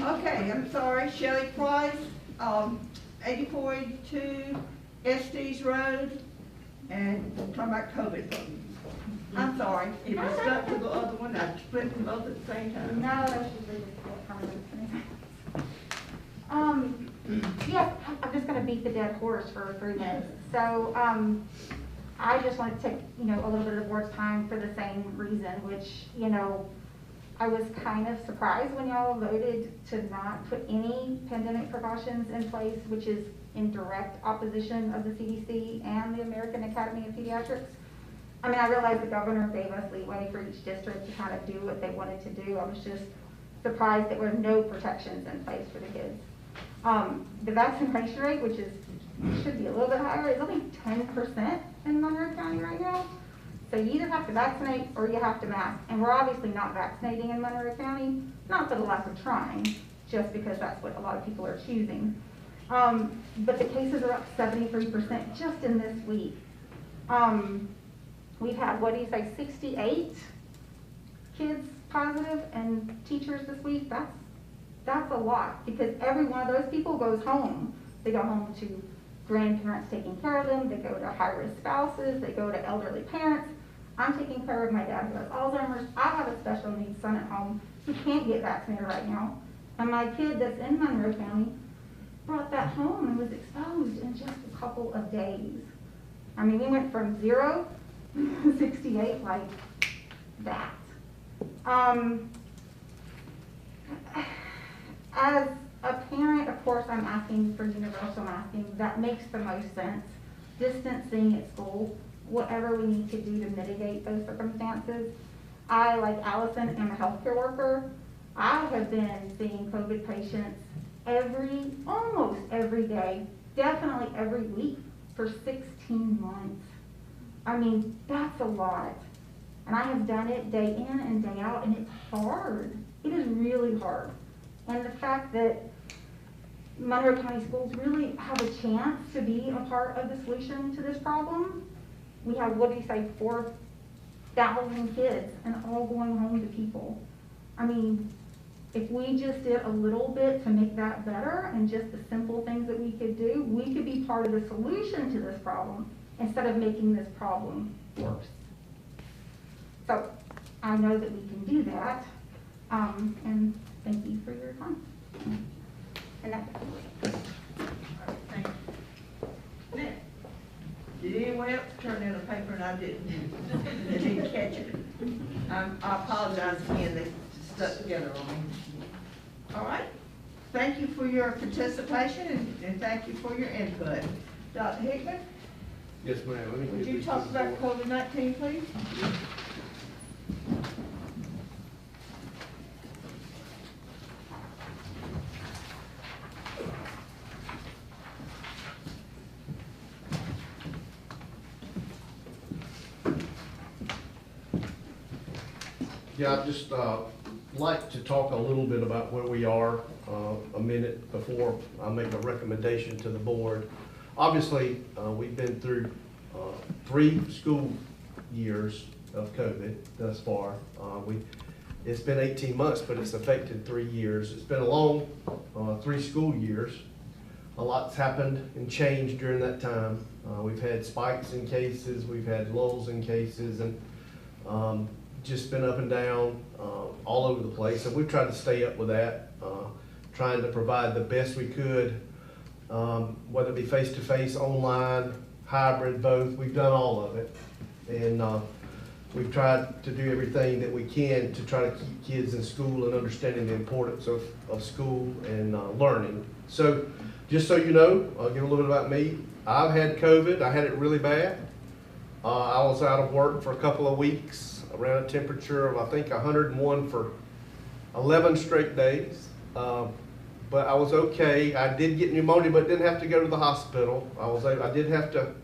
Okay, I'm sorry. Shelley Price, 8482 Estes Road, and I'm talking about COVID. I'm sorry, it was stuck to the other one. I flipped them both at the same time. No, that's usually the yes, I'm just going to beat the dead horse for 3 minutes. So I just wanted to take, a little bit of the board's time for the same reason, which, I was kind of surprised when y'all voted to not put any pandemic precautions in place, which is in direct opposition of the CDC and the American Academy of Pediatrics. I mean, I realize the governor gave us leeway for each district to kind of do what they wanted to do. I was just surprised there were no protections in place for the kids. The vaccination rate, which should be a little bit higher, is only 10% in Monroe County right now. So you either have to vaccinate or you have to mask. And we're obviously not vaccinating in Monroe County, not for the lack of trying, just because that's what a lot of people are choosing. But the cases are up 73% just in this week. We've had, 68 kids positive and teachers this week. That's a lot, because every one of those people goes home. They go home to grandparents taking care of them. They go to high-risk spouses. They go to elderly parents. I'm taking care of my dad who has Alzheimer's. I have a special needs son at home who can't get vaccinated right now. And my kid that's in Monroe County brought that home and was exposed in just a couple of days. I mean, we went from 0 to 68 like that. As a parent, of course, I'm asking for universal masking. That makes the most sense. Distancing at school, whatever we need to do to mitigate those circumstances. I, like Allison, am a healthcare worker. I have been seeing COVID patients almost every day, definitely every week for 16 months. I mean, that's a lot. And I have done it day in and day out, and it's hard. It is really hard. And the fact that Monroe County schools really have a chance to be a part of the solution to this problem. We have, 4,000 kids and all going home to people. I mean, If we just did a little bit to make that better and just the simple things that we could do, we could be part of the solution to this problem instead of making this problem worse. So I know that we can do that, and thank you for your time. And that's Nick, did anyone else turn in a paper and I didn't catch it? I apologize again, they stuck together on me. All right, thank you for your participation and thank you for your input. Dr. Hickman, Yes, ma'am. would you talk about COVID-19, please? Yeah, I'd just like to talk a little bit about where we are a minute before I make a recommendation to the board. Obviously, we've been through 3 school years of COVID thus far. It's been 18 months, but it's affected 3 years. It's been a long 3 school years. A lot's happened and changed during that time. We've had spikes in cases, we've had lulls in cases, and just been up and down all over the place, and we've tried to stay up with that, trying to provide the best we could, whether it be face-to-face, online, hybrid, both. We've done all of it, and we've tried to do everything that we can to try to keep kids in school and understanding the importance of school and learning. So just so you know, I'll give a little bit about me. I've had COVID. I had it really bad. I was out of work for a couple of weeks, around a temperature of, I think, 101 for 11 straight days. But I was okay. I did get pneumonia, but didn't have to go to the hospital. I did have to,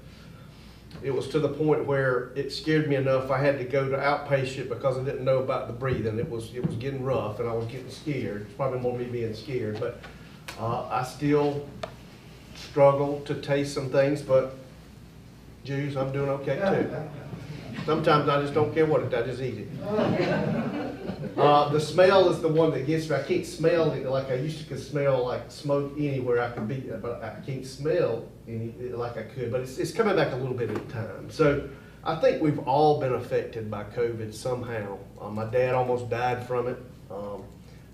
it was to the point where it scared me enough I had to go to outpatient because I didn't know about the breathing. It was getting rough and I was getting scared. It's probably more me being scared, but I still struggle to taste some things, but Jews, I'm doing okay too. Sometimes I just don't care what it is, I just eat it. The smell is the one that gets me. I can't smell it like I used to could smell like smoke anywhere I could be, but I can't smell any like I could. But it's coming back a little bit at a time. So I think we've all been affected by COVID somehow. My dad almost died from it.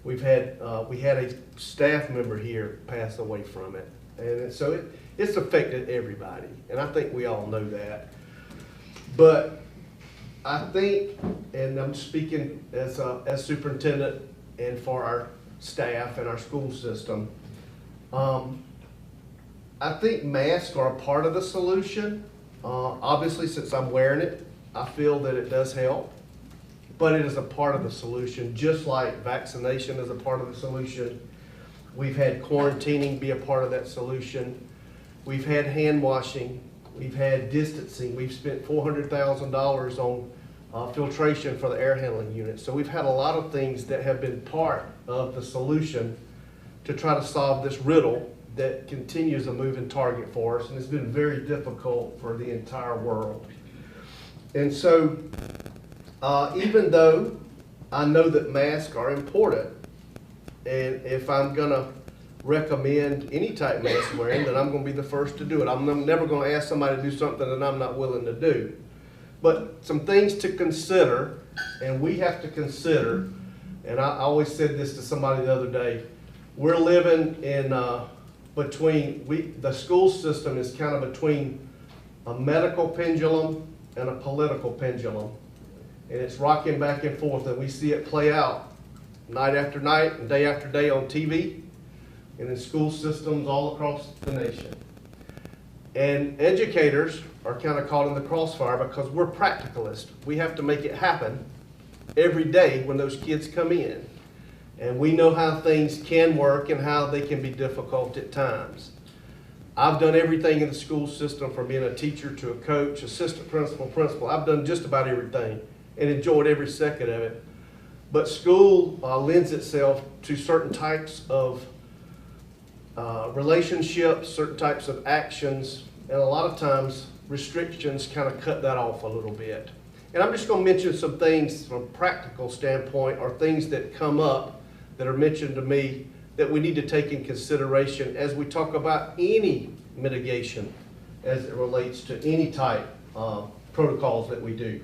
We had a staff member here pass away from it, and so it's affected everybody, and I think we all know that. But I think, and I'm speaking as superintendent and for our staff and our school system, I think masks are a part of the solution. Obviously, since I'm wearing it, I feel that it does help, but it is a part of the solution, just like vaccination is a part of the solution. We've had quarantining be a part of that solution. We've had hand washing. We've had distancing. We've spent $400,000 on filtration for the air handling unit. So we've had a lot of things that have been part of the solution to try to solve this riddle that continues a moving target for us, and it's been very difficult for the entire world. And so even though I know that masks are important, and if I'm gonna recommend any type mask wearing, then I'm gonna be the first to do it. I'm never gonna ask somebody to do something that I'm not willing to do. But some things to consider, and we have to consider, and I always said this to somebody the other day, we're living in the school system is kind of between a medical pendulum and a political pendulum. And it's rocking back and forth, and we see it play out night after night and day after day on TV and in school systems all across the nation. And educators are kind of caught in the crossfire because we're practicalists. We have to make it happen every day when those kids come in. And we know how things can work and how they can be difficult at times. I've done everything in the school system, from being a teacher to a coach, assistant principal, principal. I've done just about everything and enjoyed every second of it. But school lends itself to certain types of relationships, certain types of actions, and a lot of times restrictions kind of cut that off a little bit. And I'm just going to mention some things from a practical standpoint, or things that come up that are mentioned to me that we need to take in consideration as we talk about any mitigation as it relates to any type of protocols that we do.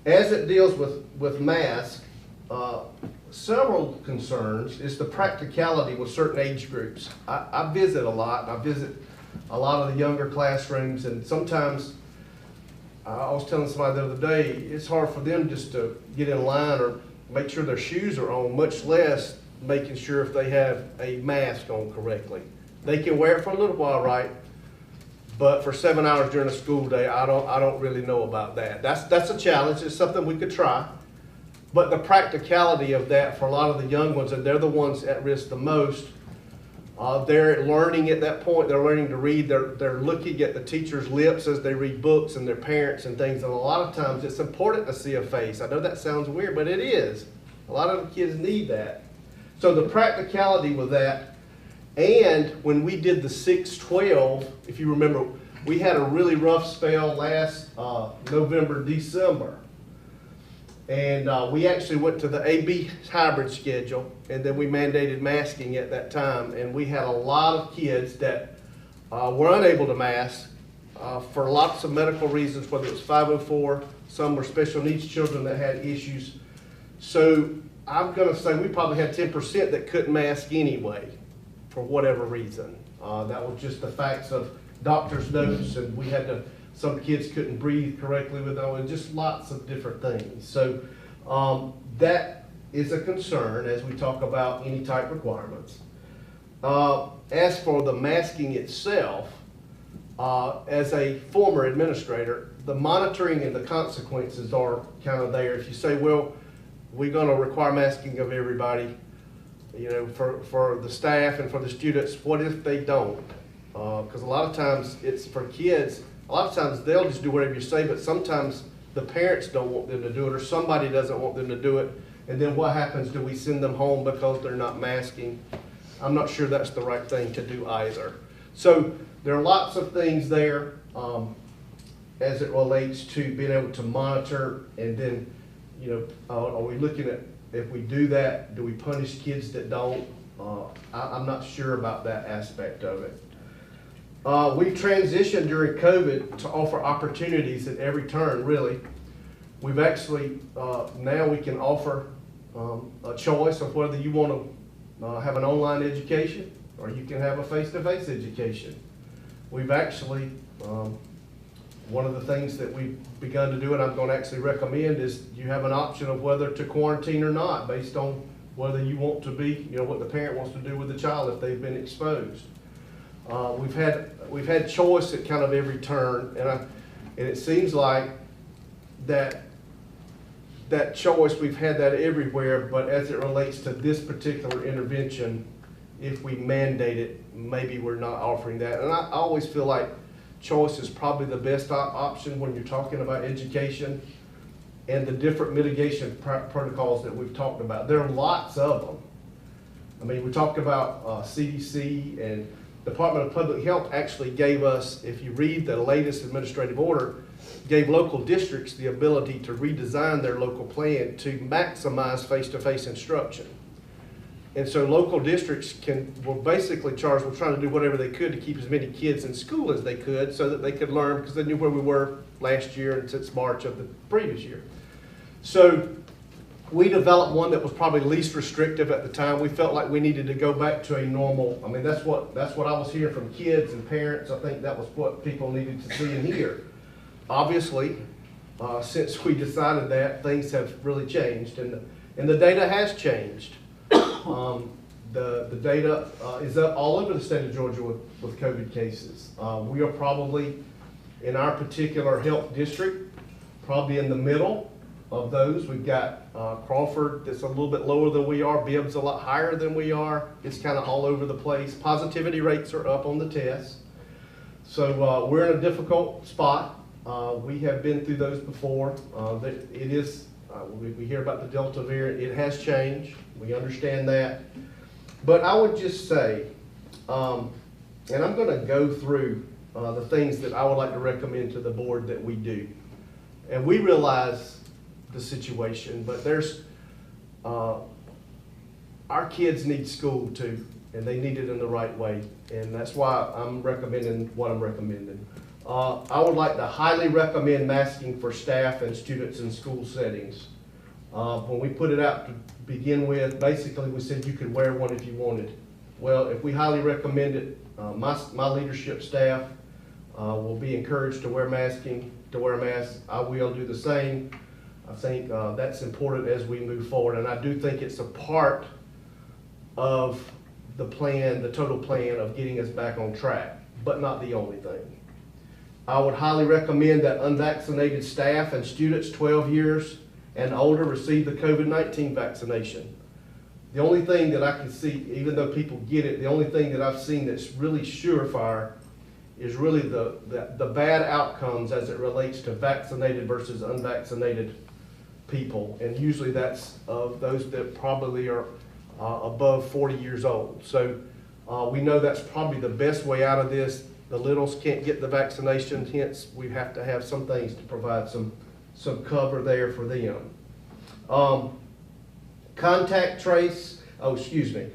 As it deals with masks, several concerns is the practicality with certain age groups. I visit a lot, and I visit a lot of the younger classrooms, and sometimes I was telling somebody the other day, it's hard for them just to get in line or make sure their shoes are on, much less making sure if they have a mask on correctly. They can wear it for a little while, right? But for 7 hours during a school day, I don't really know about that. That's a challenge. It's something we could try. But the practicality of that for a lot of the young ones, and they're the ones at risk the most, they're learning at that point. They're learning to read. They're looking at the teacher's lips as they read books and their parents and things. And a lot of times it's important to see a face. I know that sounds weird, but it is. A lot of the kids need that. So the practicality with that. And when we did the 6-12, if you remember, we had a really rough spell last November, December. And we actually went to the AB hybrid schedule, and then we mandated masking at that time. And we had a lot of kids that were unable to mask for lots of medical reasons, whether it was 504, some were special needs children that had issues. So I'm going to say we probably had 10% that couldn't mask anyway, for whatever reason. That was just the facts of doctor's notes, and we had to, some kids couldn't breathe correctly with them, and just lots of different things. So that is a concern as we talk about any type requirements. As for the masking itself, as a former administrator, the monitoring and the consequences are kind of there. If you say, well, we're going to require masking of everybody, you know, for the staff and for the students, what if they don't? Because a lot of times it's for kids, a lot of times they'll just do whatever you say, but sometimes the parents don't want them to do it, or somebody doesn't want them to do it. And then what happens? Do we send them home because they're not masking? I'm not sure that's the right thing to do either. So there are lots of things there as it relates to being able to monitor, and then, you know, are we looking at, if we do that, do we punish kids that don't? I'm not sure about that aspect of it. We've transitioned during COVID to offer opportunities at every turn, really. We've actually, now we can offer a choice of whether you want to have an online education or you can have a face-to-face education. We've actually, one of the things that we've begun to do, and I'm going to actually recommend, is you have an option of whether to quarantine or not based on whether you want to be, you know, what the parent wants to do with the child if they've been exposed. We've had choice at kind of every turn, and it seems like that choice, we've had that everywhere, but as it relates to this particular intervention, if we mandate it, maybe we're not offering that. And I always feel like choice is probably the best option when you're talking about education and the different mitigation protocols that we've talked about. There are lots of them. I mean, we talked about CDC, and Department of Public Health actually gave us, if you read the latest administrative order, gave local districts the ability to redesign their local plan to maximize face-to-face instruction. And so local districts were basically charged with trying to do whatever they could to keep as many kids in school as they could so that they could learn, because they knew where we were last year and since March of the previous year. So we developed one that was probably least restrictive at the time. We felt like we needed to go back to a normal, I mean, that's what I was hearing from kids and parents. I think that was what people needed to see and hear. Obviously, since we decided that, things have really changed, and the data has changed. The data is up all over the state of Georgia with COVID cases. We are probably, in our particular health district, probably in the middle of those. We've got Crawford that's a little bit lower than we are, Bibbs a lot higher than we are. It's kind of all over the place. Positivity rates are up on the tests. So we're in a difficult spot. We have been through those before. It is, we hear about the Delta variant. It has changed. We understand that. But I would just say, and I'm going to go through the things that I would like to recommend to the board that we do. And we realize the situation, but there's our kids need school too, and they need it in the right way. And that's why I'm recommending what I'm recommending. I would like to highly recommend masking for staff and students in school settings. When we put it out to begin with, basically we said you could wear one if you wanted. Well, if we highly recommend it, my leadership staff will be encouraged to wear a mask. I will do the same. I think that's important as we move forward, and I do think it's a part of the plan, the total plan of getting us back on track, but not the only thing. I would highly recommend that unvaccinated staff and students 12 years and older receive the COVID-19 vaccination. The only thing that I can see, even though people get it, the only thing that I've seen that's really surefire is really the bad outcomes as it relates to vaccinated versus unvaccinated people. And usually that's of those that probably are above 40 years old. So we know that's probably the best way out of this. The littles can't get the vaccination, hence we have to have some things to provide some cover there for them. Contact trace, we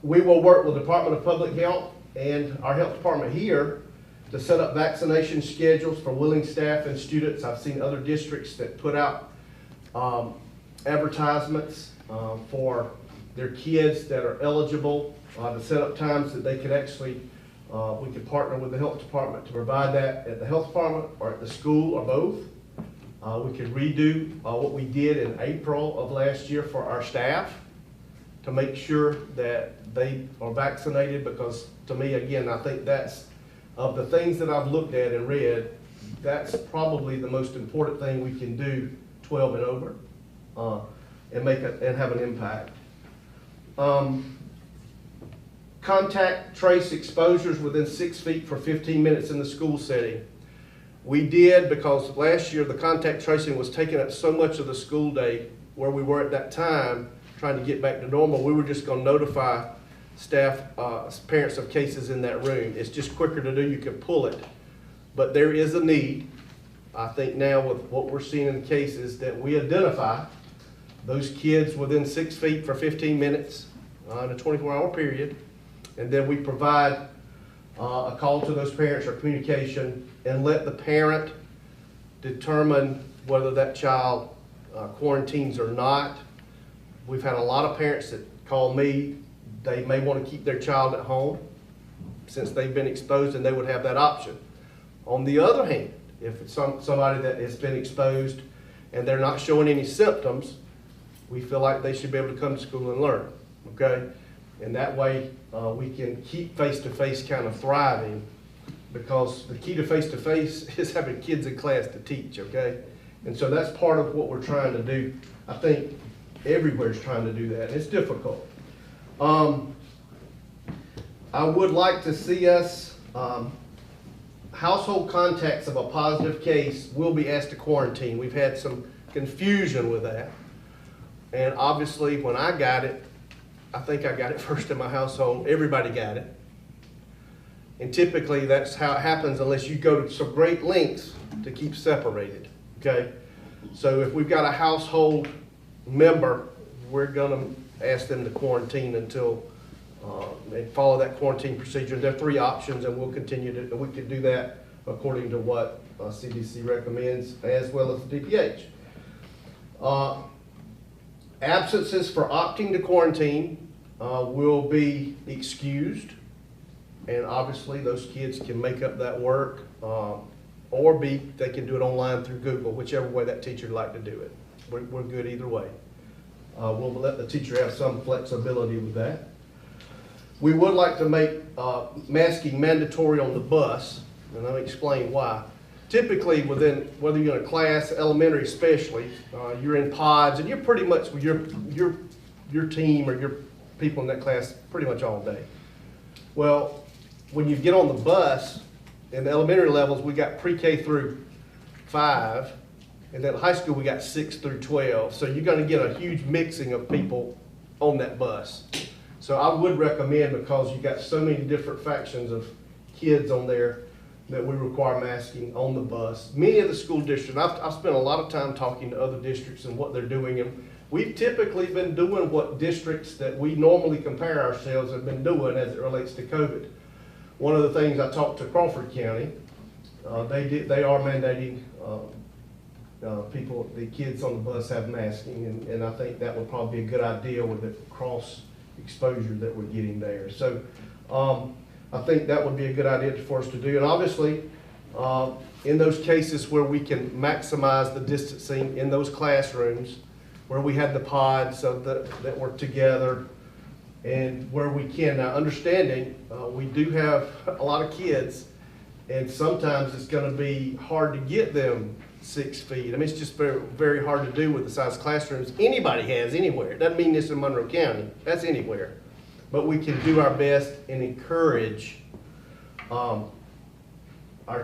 will work with the Department of Public Health and our health department here to set up vaccination schedules for willing staff and students. I've seen other districts that put out advertisements for their kids that are eligible to set up times that they could actually, we could partner with the health department to provide that at the health department or at the school or both. We could redo what we did in April of last year for our staff to make sure that they are vaccinated, because to me, again, I think that's, of the things that I've looked at and read, that's probably the most important thing we can do 12 and over and make it and have an impact. Contact trace exposures within 6 feet for 15 minutes in the school setting. We did, because last year the contact tracing was taking up so much of the school day where we were at that time trying to get back to normal. We were just going to notify staff, parents of cases in that room. It's just quicker to do. You can pull it. But there is a need, I think now with what we're seeing in the cases, that we identify those kids within 6 feet for 15 minutes in a 24-hour period. And then we provide a call to those parents or communication and let the parent determine whether that child quarantines or not. We've had a lot of parents that call me. They may want to keep their child at home since they've been exposed, and they would have that option. On the other hand, if it's somebody that has been exposed and they're not showing any symptoms, we feel like they should be able to come to school and learn, okay? And that way we can keep face-to-face kind of thriving, because the key to face-to-face is having kids in class to teach, okay? And so that's part of what we're trying to do. I think everywhere's trying to do that. It's difficult. I would like to see us, household contacts of a positive case will be asked to quarantine. We've had some confusion with that. And obviously when I got it, I think I got it first in my household. Everybody got it. And typically that's how it happens unless you go to some great lengths to keep separated, okay? So if we've got a household member, we're gonna ask them to quarantine until they follow that quarantine procedure. There are 3 options, and we'll continue to, we can do that according to what CDC recommends, as well as the DPH. Absences for opting to quarantine will be excused, and obviously those kids can make up that work, or they can do it online through Google, whichever way that teacher would like to do it. We're good either way. We'll let the teacher have some flexibility with that. We would like to make masking mandatory on the bus, and I'll explain why. Typically, within, whether you're in a class, elementary especially, you're in pods, and you're pretty much with your team or your people in that class pretty much all day. Well, when you get on the bus, in the elementary levels, we got pre-K through 5, and then high school we got 6 through 12. So you're going to get a huge mixing of people on that bus. So I would recommend, because you got so many different factions of kids on there, that we require masking on the bus. Many of the school districts, I've spent a lot of time talking to other districts and what they're doing, and we've typically been doing what districts that we normally compare ourselves have been doing as it relates to COVID. One of the things I talked to Crawford County, they are mandating the kids on the bus have masking, and I think that would probably be a good idea with the cross exposure that we're getting there. So I think that would be a good idea for us to do. And obviously, in those cases where we can maximize the distancing in those classrooms, where we had the pods so that were together, and where we can, now understanding we do have a lot of kids, and sometimes it's going to be hard to get them 6 feet. I mean, it's just very, very hard to do with the size classrooms anybody has anywhere. It doesn't mean this in Monroe County, that's anywhere. But we can do our best and encourage our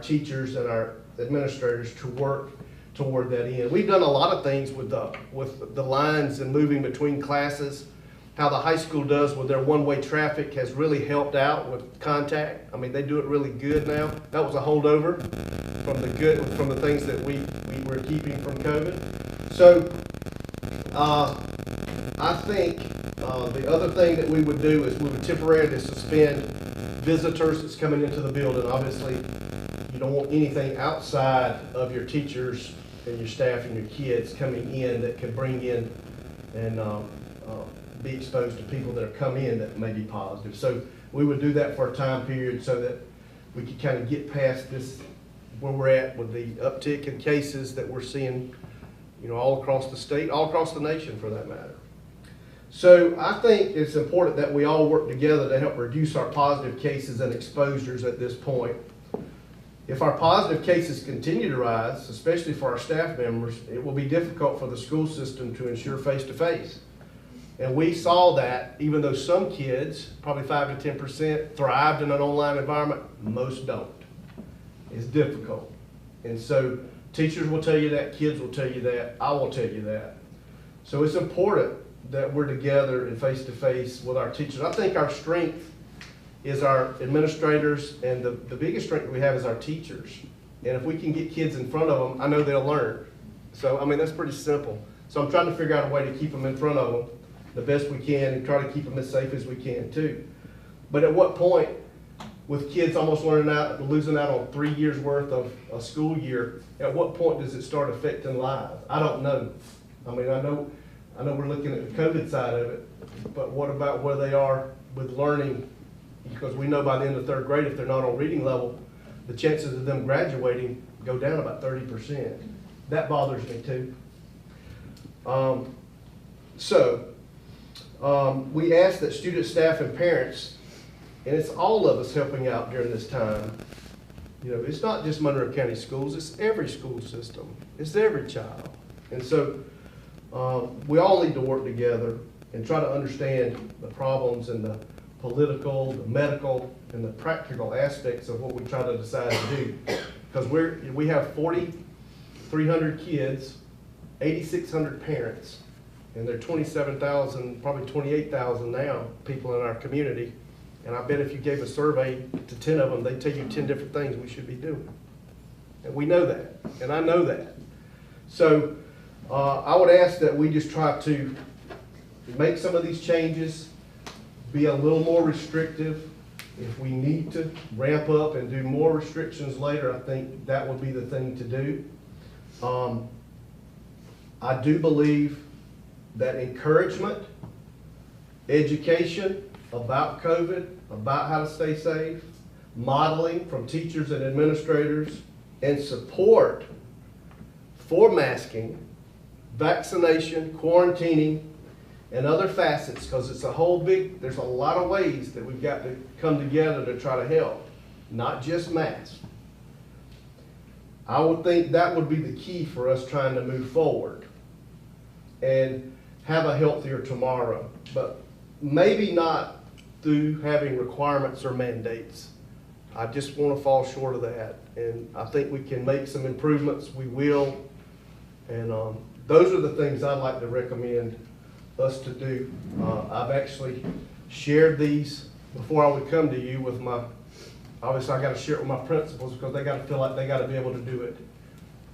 teachers and our administrators to work toward that end. We've done a lot of things with the lines and moving between classes. How the high school does with their one-way traffic has really helped out with contact. I mean, they do it really good now. That was a holdover from the things that we were keeping from COVID. So I think the other thing that we would do is we would temporarily suspend visitors that's coming into the building. Obviously, you don't want anything outside of your teachers and your staff and your kids coming in that could bring in and be exposed to people that have come in that may be positive. So we would do that for a time period so that we could kind of get past this, where we're at with the uptick in cases that we're seeing, all across the state, all across the nation for that matter. So I think it's important that we all work together to help reduce our positive cases and exposures at this point. If our positive cases continue to rise, especially for our staff members, it will be difficult for the school system to ensure face-to-face. And we saw that even though some kids, probably 5 to 10%, thrived in an online environment, most don't. It's difficult. And so teachers will tell you that, kids will tell you that, I will tell you that. So it's important that we're together and face-to-face with our teachers. I think our strength is our administrators, and the biggest strength we have is our teachers. And if we can get kids in front of them, I know they'll learn. So, I mean, that's pretty simple. So I'm trying to figure out a way to keep them in front of them the best we can and try to keep them as safe as we can too. But at what point, with kids almost losing out on 3 years worth of a school year, at what point does it start affecting lives? I don't know. I mean, I know we're looking at the COVID side of it, but what about where they are with learning? Because we know by the end of 3rd grade, if they're not on reading level, the chances of them graduating go down about 30%. That bothers me too. We ask that students, staff, and parents, and it's all of us helping out during this time. It's not just Monroe County schools, it's every school system. It's every child. And so we all need to work together and try to understand the problems and the political, the medical, and the practical aspects of what we try to decide to do. Because we have 4,300 kids, 8,600 parents, and there are 27,000, probably 28,000 now, people in our community. And I bet if you gave a survey to 10 of them, they'd tell you 10 different things we should be doing. And we know that, and I know that. So I would ask that we just try to make some of these changes, be a little more restrictive. If we need to ramp up and do more restrictions later, I think that would be the thing to do. I do believe that encouragement, education about COVID, about how to stay safe, modeling from teachers and administrators, and support for masking, vaccination, quarantining, and other facets, because it's there's a lot of ways that we've got to come together to try to help, not just masks. I would think that would be the key for us trying to move forward and have a healthier tomorrow, but maybe not through having requirements or mandates. I just want to fall short of that, and I think we can make some improvements. We will, and those are the things I'd like to recommend us to do. I've actually shared these before I would come to you with obviously I got to share it with my principals because they got to feel like they got to be able to do it.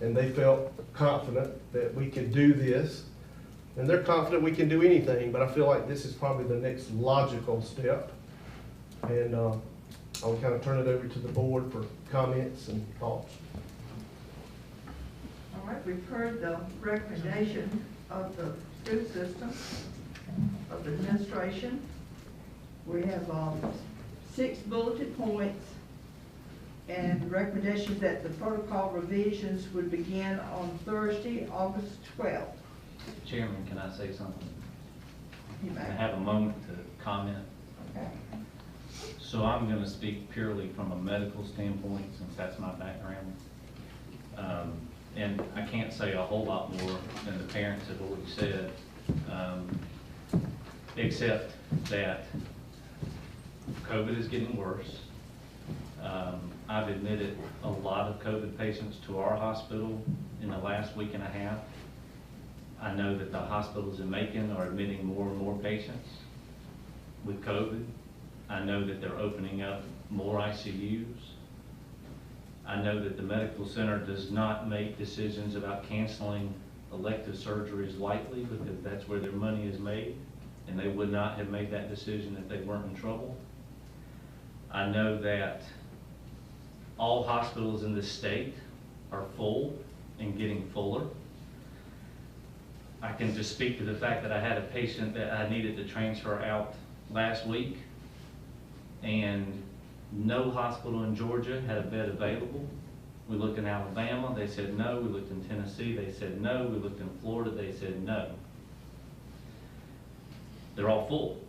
And they felt confident that we could do this. And they're confident we can do anything, but I feel like this is probably the next logical step. And I will kind of turn it over to the board for comments and thoughts. All right, we've heard the recommendation of the school system, of the administration. We have 6 bulleted points and recommendations that the protocol revisions would begin on Thursday, August 12th. Chairman, can I say something? You may. Can I have a moment to comment? Okay. So I'm going to speak purely from a medical standpoint, since that's my background. And I can't say a whole lot more than the parents have already said, except that COVID is getting worse. I've admitted a lot of COVID patients to our hospital in the last week and a half. I know that the hospitals in Macon are admitting more and more patients with COVID. I know that they're opening up more ICUs. I know that the medical center does not make decisions about canceling elective surgeries lightly, because that's where their money is made, and they would not have made that decision if they weren't in trouble. I know that all hospitals in this state are full and getting fuller. I can just speak to the fact that I had a patient that I needed to transfer out last week, and no hospital in Georgia had a bed available. We looked in Alabama, they said no. We looked in Tennessee, they said no. We looked in Florida, they said no. They're all full.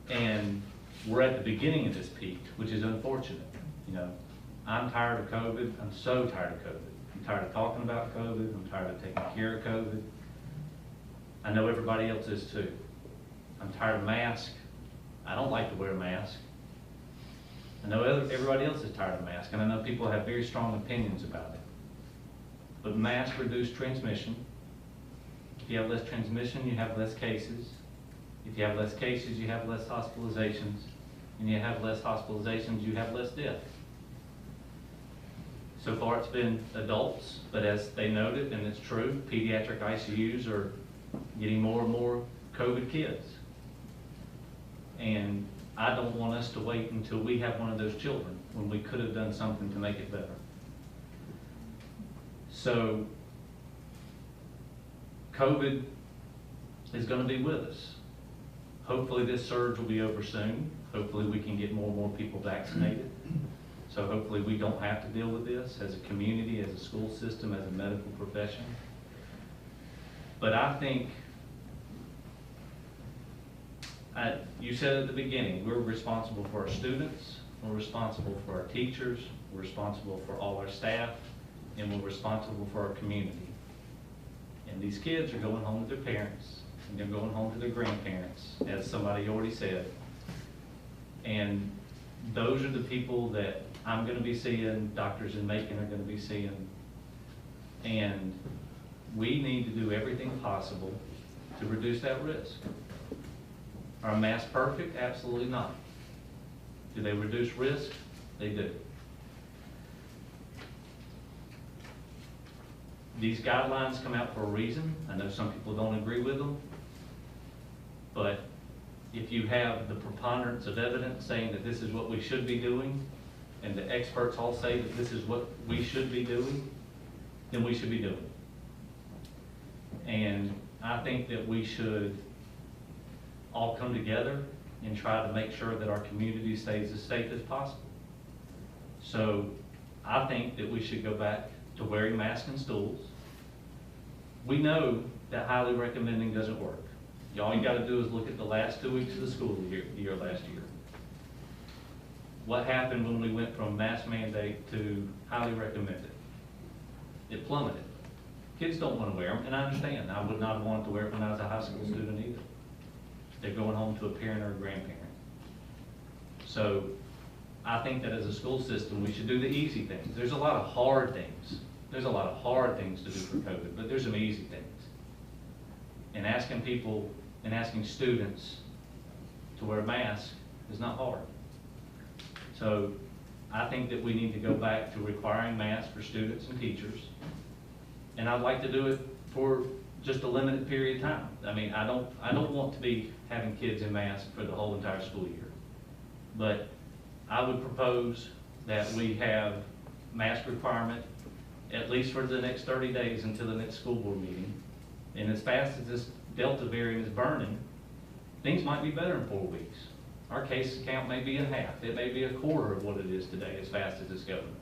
And we're at the beginning of this peak, which is unfortunate. You know, I'm tired of COVID. I'm so tired of COVID. I'm tired of talking about COVID. I'm tired of taking care of COVID. I know everybody else is too. I'm tired of masks. I don't like to wear a mask. I know everybody else is tired of masks, and I know people have very strong opinions about it. But masks reduce transmission. If you have less transmission, you have less cases. If you have less cases, you have less hospitalizations. And you have less hospitalizations, you have less death. So far it's been adults, but as they noted, and it's true, pediatric ICUs are getting more and more COVID kids. And I don't want us to wait until we have one of those children when we could have done something to make it better. So COVID is going to be with us. Hopefully this surge will be over soon. Hopefully we can get more and more people vaccinated. So hopefully we don't have to deal with this as a community, as a school system, as a medical profession. But I think, you said at the beginning, we're responsible for our students, we're responsible for our teachers, we're responsible for all our staff, and we're responsible for our community. And these kids are going home with their parents, and they're going home to their grandparents, as somebody already said. And those are the people that I'm going to be seeing, doctors in Macon are going to be seeing. And we need to do everything possible to reduce that risk. Are masks perfect? Absolutely not. Do they reduce risk? They do. These guidelines come out for a reason. I know some people don't agree with them, but if you have the preponderance of evidence saying that this is what we should be doing, and the experts all say that this is what we should be doing, then we should be doing it. And I think that we should all come together and try to make sure that our community stays as safe as possible. So I think that we should go back to wearing masks in schools. We know that highly recommending doesn't work. All you gotta do is look at the last 2 weeks of the school year last year. What happened when we went from mask mandate to highly recommended? It plummeted. Kids don't want to wear them, and I understand. I would not have wanted to wear it when I was a high school student either. They're going home to a parent or a grandparent. So I think that as a school system, we should do the easy things. There's a lot of hard things. There's a lot of hard things to do for COVID, but there's some easy things. And asking people and asking students to wear a mask is not hard. So I think that we need to go back to requiring masks for students and teachers. And I'd like to do it for just a limited period of time. I mean, I don't want to be having kids in masks for the whole entire school year. But I would propose that we have mask requirement at least for the next 30 days until the next school board meeting. And as fast as this Delta variant is burning, things might be better in 4 weeks. Our case count may be in half. It may be a quarter of what it is today as fast as it's going.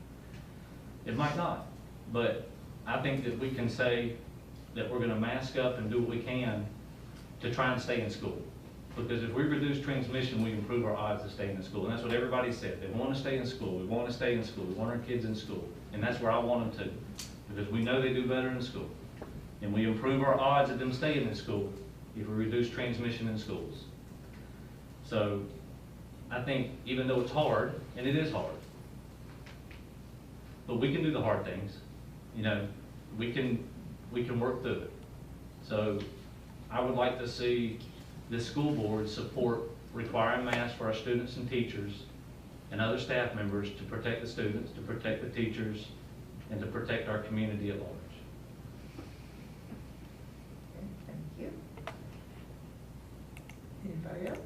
It might not. But I think that we can say that we're going to mask up and do what we can to try and stay in school. Because if we reduce transmission, we improve our odds of staying in school. And that's what everybody said. They want to stay in school. We want to stay in school. We want our kids in school. And that's where I want them to. Because we know they do better in school. And we improve our odds of them staying in school if we reduce transmission in schools. So I think even though it's hard, and it is hard, but we can do the hard things. You know, we can work through it. So I would like to see the school board support requiring masks for our students and teachers and other staff members to protect the students, to protect the teachers, and to protect our community at large. Thank you. Anybody else?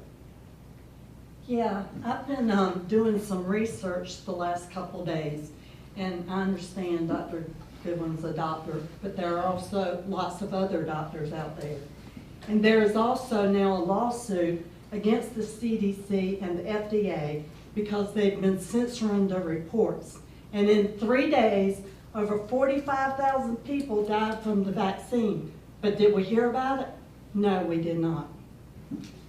Yeah, I've been doing some research the last couple days, and I understand Dr. Goodwin's a doctor, but there are also lots of other doctors out there. And there is also now a lawsuit against the CDC and the FDA because they've been censoring the reports. And in 3 days, over 45,000 people died from the vaccine. But did we hear about it? No, we did not.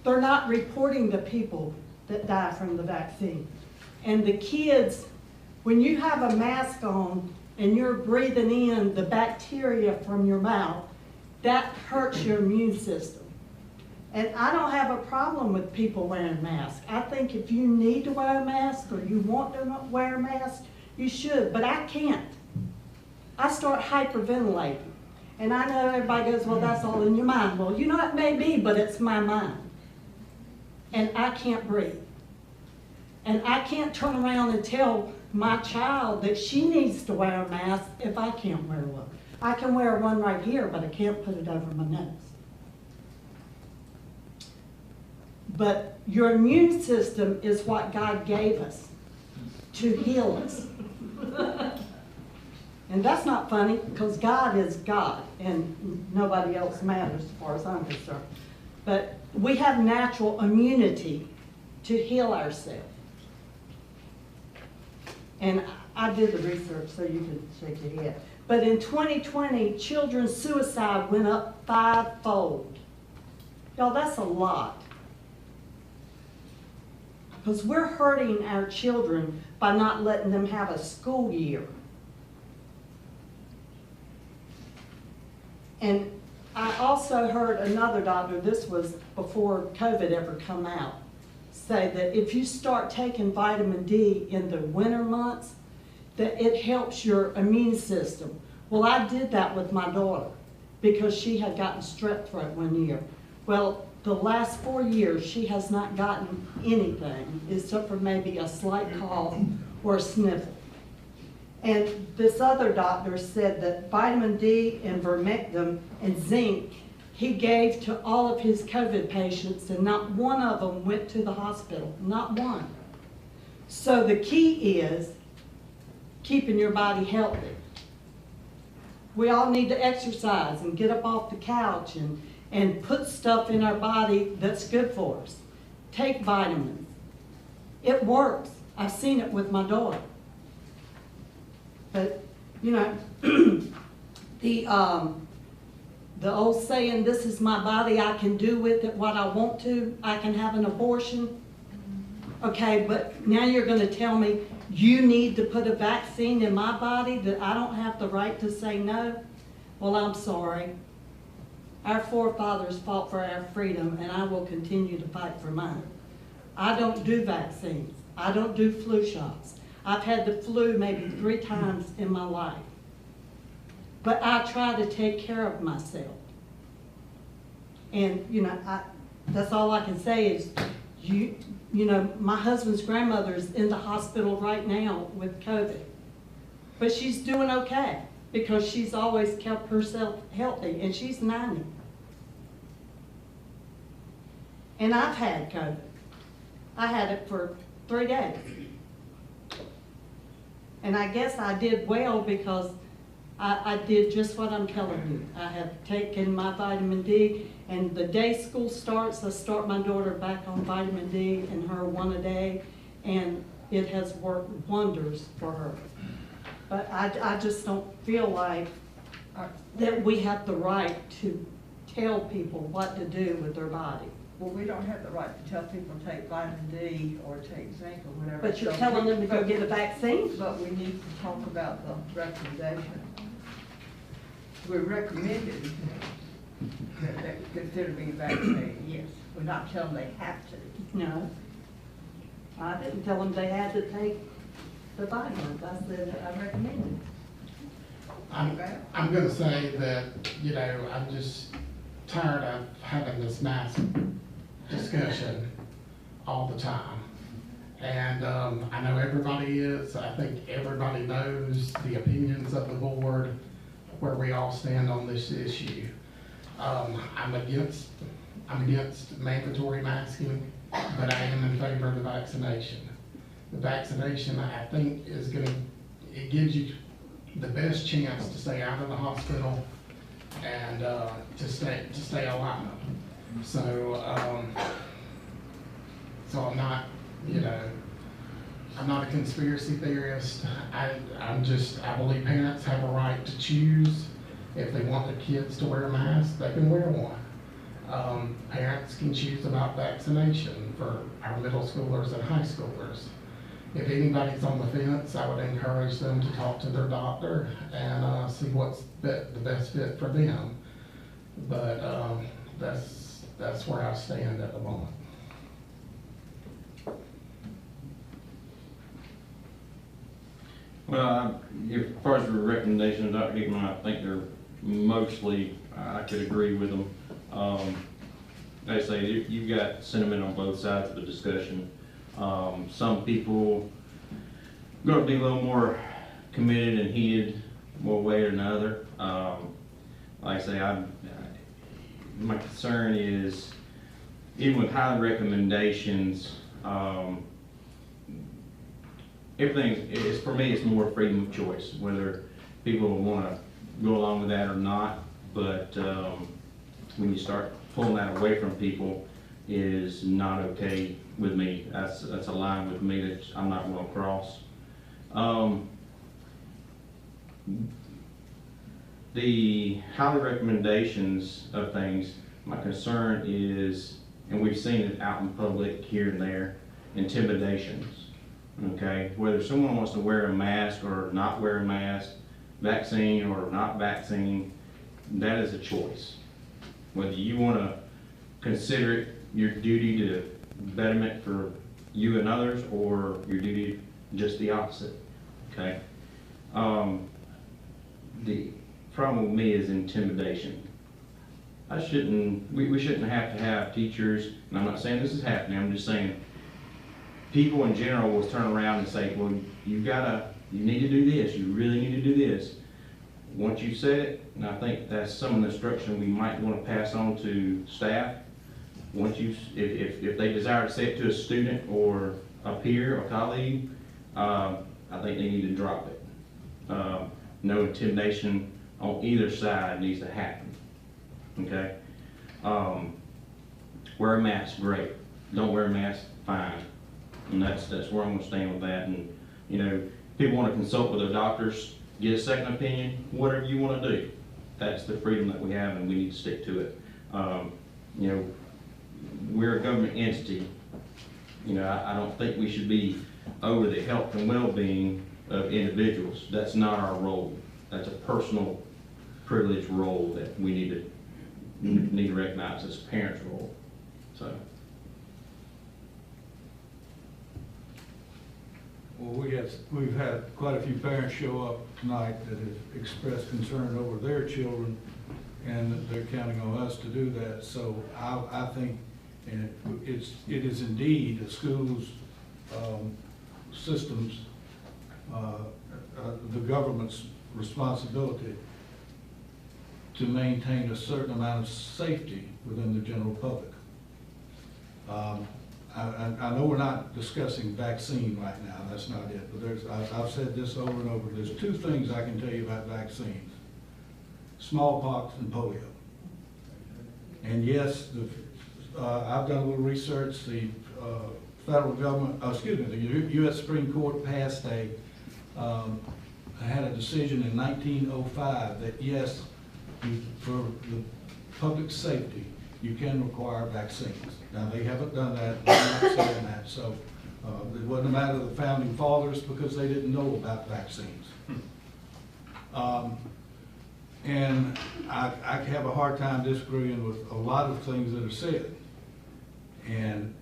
They're not reporting the people that die from the vaccine. And the kids, when you have a mask on and you're breathing in the bacteria from your mouth, that hurts your immune system. And I don't have a problem with people wearing masks. I think if you need to wear a mask or you want to wear a mask, you should, but I can't. I start hyperventilating. And I know everybody goes, well, that's all in your mind. Well, you know, it may be, but it's my mind. And I can't breathe. And I can't turn around and tell my child that she needs to wear a mask if I can't wear one. I can wear one right here, but I can't put it over my nose. But your immune system is what God gave us to heal us. And that's not funny, because God is God, and nobody else matters as far as I'm concerned. But we have natural immunity to heal ourselves. And I did the research, so you can shake your head. But in 2020, children's suicide went up 5-fold. Y'all, that's a lot. Because we're hurting our children by not letting them have a school year. And I also heard another doctor, this was before COVID ever come out, say that if you start taking vitamin D in the winter months, that it helps your immune system. Well, I did that with my daughter because she had gotten strep throat one year. Well, the last 4 years, she has not gotten anything except for maybe a slight cough or a sniffle. And this other doctor said that vitamin D and vermectin and zinc he gave to all of his COVID patients, and not one of them went to the hospital, not one. So the key is keeping your body healthy. We all need to exercise and get up off the couch and put stuff in our body that's good for us. Take vitamins. It works. I've seen it with my daughter. But, you know, the old saying, this is my body, I can do with it what I want to, I can have an abortion. Okay, but now you're going to tell me you need to put a vaccine in my body that I don't have the right to say no? Well, I'm sorry. Our forefathers fought for our freedom, and I will continue to fight for mine. I don't do vaccines. I don't do flu shots. I've had the flu maybe 3 times in my life. But I try to take care of myself. And, you know, that's all I can say is, you know, my husband's grandmother is in the hospital right now with COVID. But she's doing okay. because she's always kept herself healthy, and she's 90. And I've had COVID. I had it for 3 days. And I guess I did well because I did just what I'm telling you. I have taken my vitamin D, and the day school starts, I start my daughter back on vitamin D and her 1 a day, and it has worked wonders for her. But I just don't feel like that we have the right to tell people what to do with their body. Well, we don't have the right to tell people to take vitamin D or take zinc or whatever. But you're telling them to go get a vaccine? But we need to talk about the recommendation. We recommended that they consider being vaccinated, yes. We're not telling them they have to. No. I didn't tell them they had to take the vitamins. I said I recommended. I'm gonna say that, you know, I'm just tired of having this mask discussion all the time. And I know everybody is. I think everybody knows the opinions of the board, where we all stand on this issue. I'm against mandatory masking, but I am in favor of the vaccination. The vaccination, I think, it gives you the best chance to stay out of the hospital and to stay alive. So I'm not, you know, I'm not a conspiracy theorist. I believe parents have a right to choose. If they want their kids to wear a mask, they can wear one. Parents can choose about vaccination for our middle schoolers and high schoolers. If anybody's on the fence, I would encourage them to talk to their doctor and see what's the best fit for them. But that's where I stand at the moment. Well, as far as the recommendations, Dr. Hickman, I think they're mostly, I could agree with them. Like I say, you've got sentiment on both sides of the discussion. Some people are going to be a little more committed and heated one way or another. Like I say, my concern is, even with high recommendations, everything is, for me, it's more freedom of choice, whether people want to go along with that or not. But when you start pulling that away from people, is not okay with me. That's a line with me that I'm not going to cross. The highly recommendations of things, my concern is, and we've seen it out in public here and there, intimidations. Okay, whether someone wants to wear a mask or not wear a mask, vaccine or not vaccine, that is a choice. Whether you want to consider it your duty to betterment for you and others, or your duty just the opposite. Okay. The problem with me is intimidation. We shouldn't have to have teachers, and I'm not saying this is happening, I'm just saying people in general will turn around and say, well, you need to do this, you really need to do this. Once you said it, and I think that's some of the instruction we might want to pass on to staff. Once if they desire to say it to a student or a peer or colleague, I think they need to drop it. No intimidation on either side needs to happen. Okay? Wear a mask, great. Don't wear a mask, fine. And that's where I'm going to stand with that. And you know, people want to consult with their doctors, get a second opinion, whatever you want to do. That's the freedom that we have, and we need to stick to it. You know, we're a government entity. You know, I don't think we should be over the health and well-being of individuals. That's not our role. That's a personal privileged role that we need to recognize as a parent's role. So. Well, we've had quite a few parents show up tonight that have expressed concern over their children, and that they're counting on us to do that. So I think it is indeed a school's systems, the government's responsibility to maintain a certain amount of safety within the general public. I know we're not discussing vaccine right now, that's not it, but I've said this over and over, there's two things I can tell you about vaccines: smallpox and polio. And yes, I've done a little research, the federal government, the U.S. Supreme Court passed had a decision in 1905 that yes, for the public safety, you can require vaccines. Now, they haven't done that, they're not saying that, so it wasn't a matter of the founding fathers because they didn't know about vaccines. And I have a hard time disagreeing with a lot of things that are said. And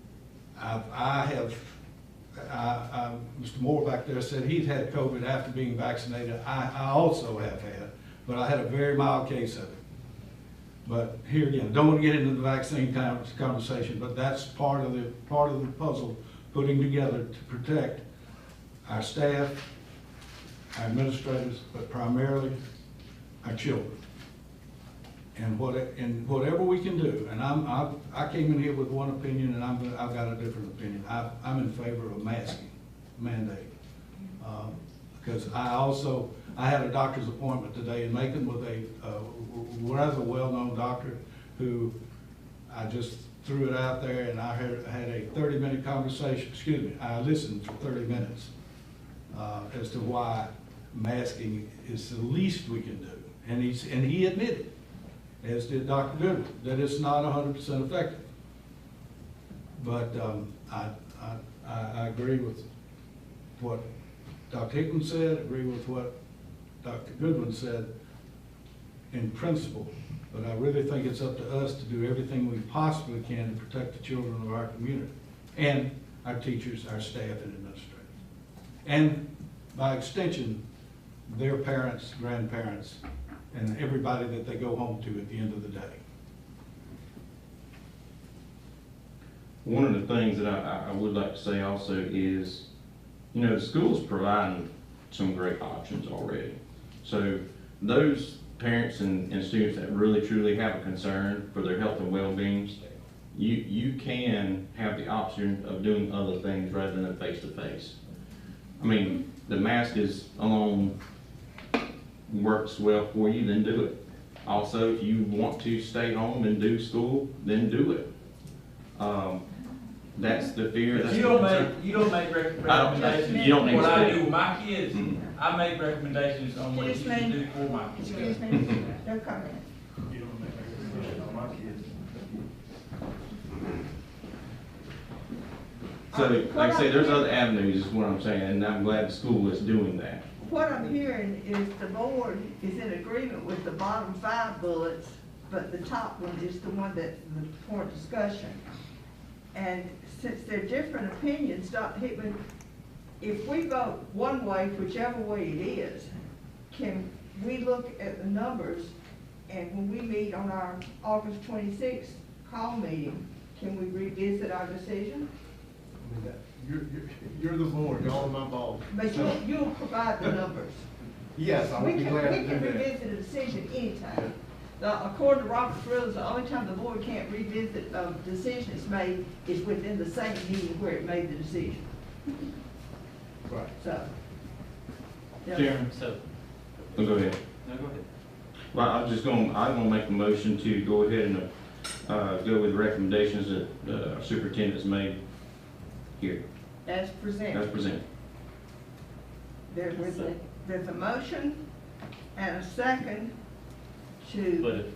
Mr. Moore back there said he'd had COVID after being vaccinated. I also have had, but I had a very mild case of it. But here again, don't want to get into the vaccine conversation, but that's part of the puzzle, putting together to protect our staff, our administrators, but primarily our children. And whatever we can do, and I came in here with one opinion, and I've got a different opinion. I'm in favor of masking mandate, because I had a doctor's appointment today in Macon with a rather well-known doctor who I just threw it out there, and I had a 30-minute conversation. Excuse me, I listened for 30 minutes as to why masking is the least we can do, and he admitted, as did Dr. Goodwin, that it's not 100% effective. But I agree with what Dr. Hickman said, agree with what Dr. Goodwin said in principle, but I really think it's up to us to do everything we possibly can to protect the children of our community, and our teachers, our staff, and administrators. And by extension, their parents, grandparents, and everybody that they go home to at the end of the day. One of the things that I would like to say also is, the school's providing some great options already. So those parents and students that really truly have a concern for their health and well-being, you can have the option of doing other things rather than face-to-face. I mean, the mask is alone works well for you, then do it. Also, if you want to stay home and do school, then do it. That's the fear. But you don't make recommendations. You don't need what to I speak. do with my kids, I make recommendations on what you should do for my kids. Excuse me, no comment. You don't make a decision on my kids. So, like I say, there's other avenues, is what I'm saying, and I'm glad the school is doing that. What I'm hearing is the board is in agreement with the bottom 5 bullets, but the top one is the one that's the point of discussion. And since they're different opinions, Dr. Hickman, if we vote one way, whichever way it is, can we look at the numbers, and when we meet on our August 26th call meeting, can we revisit our decision? You're the board, y'all are my boss. But you'll provide the numbers. Yes, I would be glad to do We can that. revisit a decision anytime. According to Robert's rules, the only time the board can't revisit a decision it's made is within the same meeting where it made the decision. Right. So. yeah. Chairman, so. Oh, go ahead. No, go ahead. Well, I'm gonna make a motion to go ahead and go with the recommendations that the superintendent's made here, As presented. as presented. There's a motion and a second to.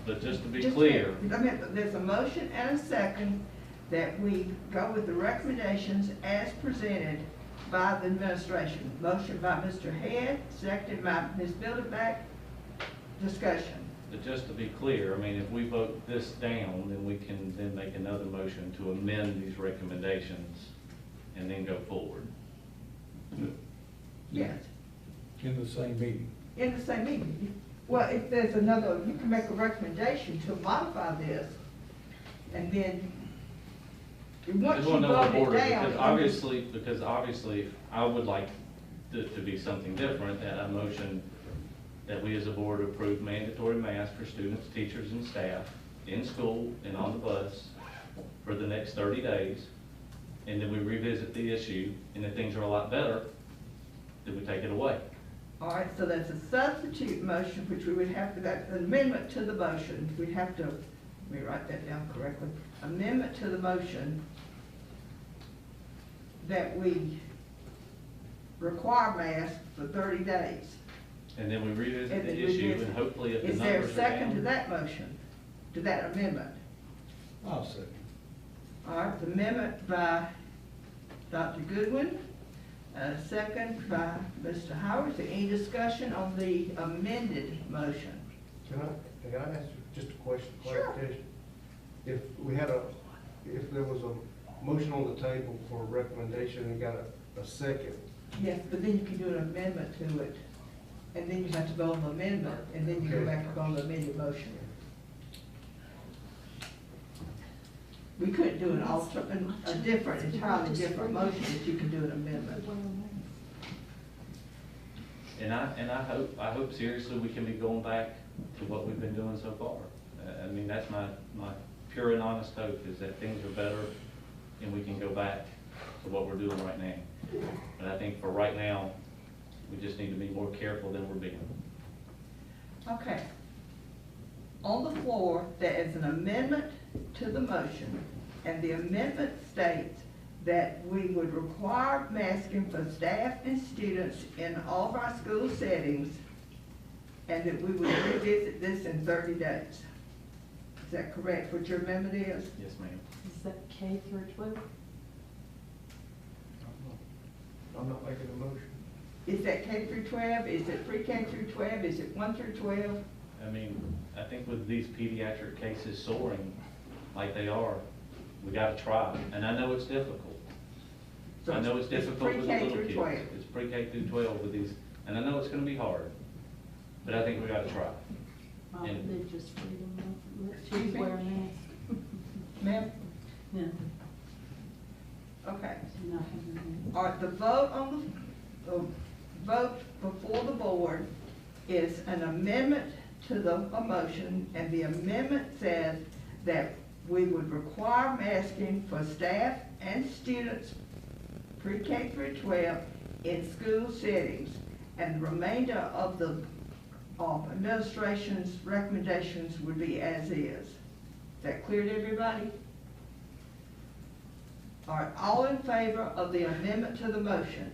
But just to be clear. There's a motion and a second that we go with the recommendations as presented by the administration. Motion by Mr. Head, seconded by Ms. Bilderback. Discussion. But just to be clear, I mean, if we vote this down, then we can then make another motion to amend these recommendations and then go forward. Yes. In the same meeting. In the same meeting. Well, if there's another, you can make a recommendation to modify this, and then once Just you want to know vote the it order, down. because obviously, I would like it to be something different, that a motion that we as a board approve mandatory masks for students, teachers, and staff in school and on the bus for the next 30 days. And then we revisit the issue, and if things are a lot better, then we take it away. All right, so that's a substitute motion, which we would have to, that's an amendment to the motion. We'd have to, let me write that down correctly. Amendment to the motion that we require masks for 30 days. And then we revisit And the then issue, revisit. and hopefully if the Is there numbers a are second to down. that motion, to that amendment? I'll second. All right, the amendment by Dr. Goodwin, second by Mr. Howard. Is there any discussion on the amended motion? Can I ask just a question, Sure. clarification? If there was a motion on the table for a recommendation and got a second, Yes, but then you can do an amendment to it, and then you have to vote on the amendment, and then you go Okay. back on the amended motion. We couldn't do an entirely different motion, but you can do an amendment. And I hope seriously we can be going back to what we've been doing so far. I mean, that's my pure and honest hope, is that things are better and we can go back to what we're doing right now. But I think for right now, we just need to be more careful than we're being. Okay. On the floor, there is an amendment to the motion, and the amendment states that we would require masking for staff and students in all of our school settings, and that we would revisit this in 30 days. Is that correct, what your amendment is? Yes, ma'am. Is that K through 12? I'm not making a motion. Is that K through 12? Is it pre-K through 12? Is it 1 through 12? I mean, I think with these pediatric cases soaring like they are, we gotta try, and I know it's difficult. So I know it's difficult with the pre-K little through kids. 12. It's pre-K through 12 with these, and I know it's gonna be hard, but I think we gotta try. And- They just read them, Excuse me? wear a mask. Ma'am? No, Okay. nothing. All right, the vote on the vote before the board is an amendment to the motion, and the amendment says that we would require masking for staff and students pre-K through 12 in school settings, and the remainder of the administration's recommendations would be as is. Is that clear to everybody? All right, all in favor of the amendment to the motion?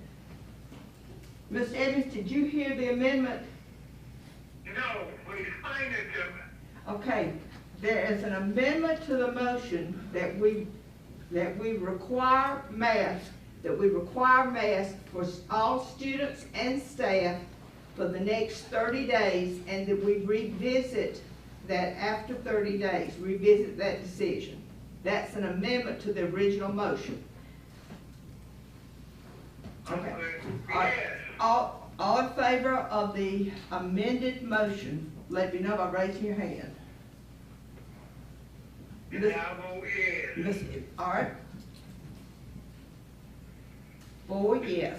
Ms. Evans, did you hear the amendment? No, explain it to me. Okay, there is an amendment to the motion that we require masks, for all students and staff for the next 30 days, and that we revisit that after 30 days, revisit that decision. That's an amendment to the original motion. Okay. All right. All in favor of the amended motion, let me know by raising your hand. And I vote yes. All right. 4 yes.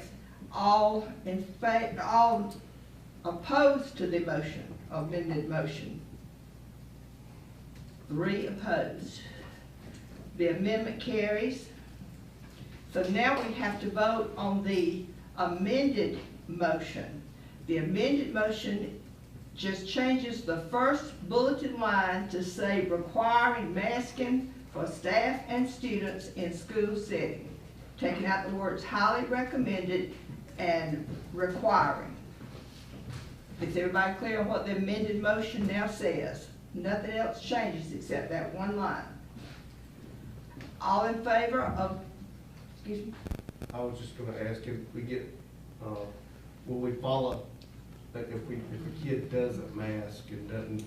All opposed to the motion, amended motion. 3 opposed. The amendment carries. So now we have to vote on the amended motion. The amended motion just changes the first bulleted line to say requiring masking for staff and students in school setting, taking out the words highly recommended and requiring. Is everybody clear on what the amended motion now says? Nothing else changes except that one line. All in favor of, excuse me? I was just gonna ask if we get, will we follow, that if a kid doesn't mask and doesn't,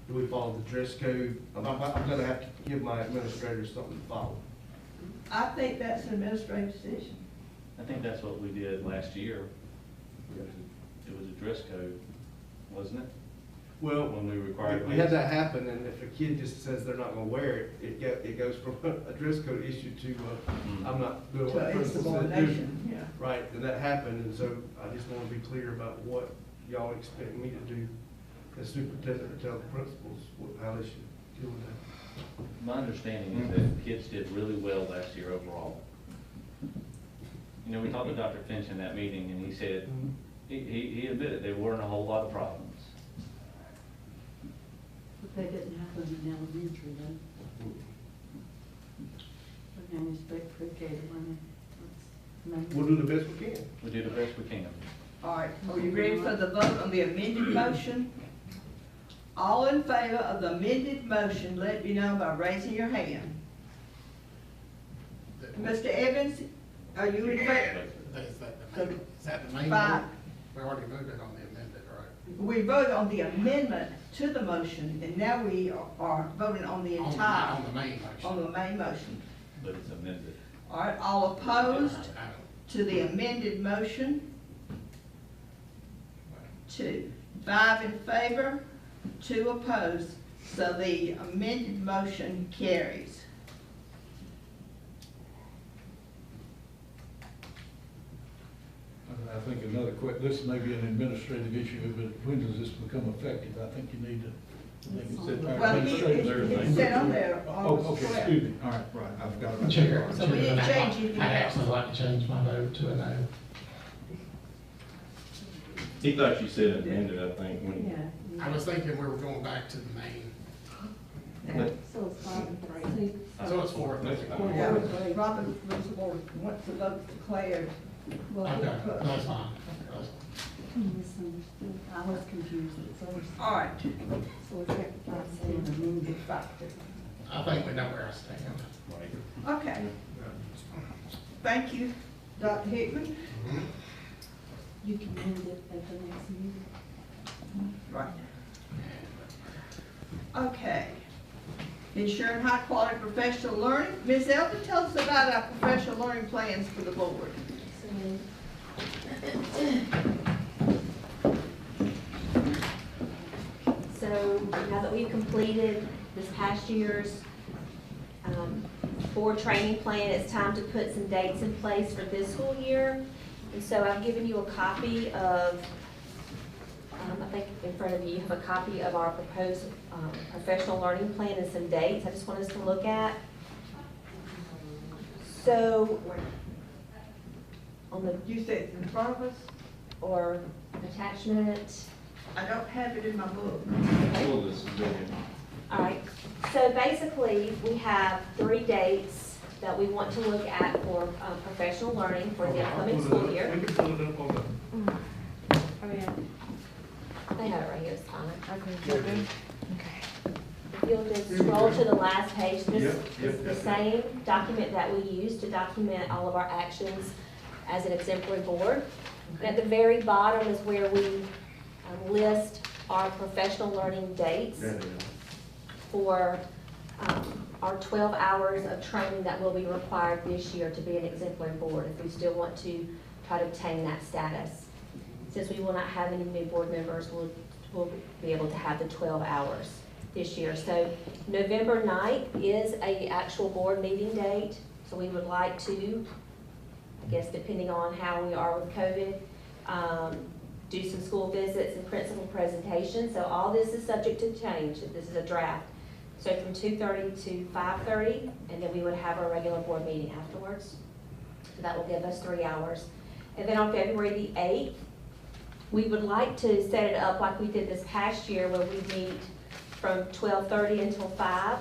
do we follow the dress code? I'm gonna have to give my administrators something to follow. I think that's an administrative decision. I think that's what we did last year. It was a dress code, wasn't it? Well, When we required. we had that happen, and if a kid just says they're not gonna wear it, it goes from a dress code issue to, I'm not doing what the To principal said do. insubordination, yeah. Right, and that happened, and so I just wanna be clear about what y'all expect me to do as superintendent to tell the principals how they should deal with that? My understanding is that kids did really well last year overall. You know, we talked to Dr. Finch in that meeting, and he said, he admitted there weren't a whole lot of problems. But they didn't have them in elementary then. But now you expect pre-K to run it. We'll do the best we can. We do the best we can. All right, are you ready for the vote on the amended motion? All in favor of the amended motion, let me know by raising your hand. Mr. Evans, are you in favor? Is that the main Five. vote? We already voted on the amended, right? We voted on the amendment to the motion, and now we are voting on the entire. On the main motion. On the main motion. But it's amended. All right, all opposed to the amended motion? 2. 5 in favor, 2 opposed, so the amended motion carries. I think another this may be an administrative issue, but when does this become effective? I think you need to. Well, it said on there. Oh, okay, excuse me. All right, right, I've got it. Chair. So we didn't change anything I'd else. actually like to change my vote to a no. He thought you said amended, I think, when. Yeah. I was thinking we were going back to the main. So it's 5 and 3. So it's 4. Yeah, Robert Rules of Order, once the vote's declared. Okay, that's fine. Misunderstood. I was confused at first. All right. So it's at 5 saying amended factor. I think we know where I stand. Okay. Thank you, Dr. Hickman. You can amend it at the next meeting. Right. Okay. Ensuring high quality professional learning. Ms. Elder, tell us about our professional learning plans for the board. So now that we've completed this past year's board training plan, it's time to put some dates in place for this school year. And so I've given you a copy of, I think in front of you have a copy of our proposed professional learning plan and some dates I just want us to look at. So on the, You said it's in front of us? or attachment. I don't have it in my book. All this is good. All right, so basically, we have 3 dates that we want to look at for professional learning for the upcoming school year. We can pull it up on the. Oh, yeah. They have it right here, it's fine. Okay. If you'll just scroll to the last page, this Yep, yep, is the yep. same document that we use to document all of our actions as an exemplary board. And at the very bottom is where we list our professional learning dates for our 12 hours of training that will be required this year to be an exemplary board if we still want to try to obtain that status. Since we will not have any new board members, we'll be able to have the 12 hours this year. So November 9th is a actual board meeting date, so we would like to, I guess depending on how we are with COVID, do some school visits and principal presentations. So all this is subject to change. This is a draft. So from 2:30 to 5:30, and then we would have our regular board meeting afterwards. So that will give us 3 hours. And then on February the 8th, we would like to set it up like we did this past year where we meet from 12:30 until 5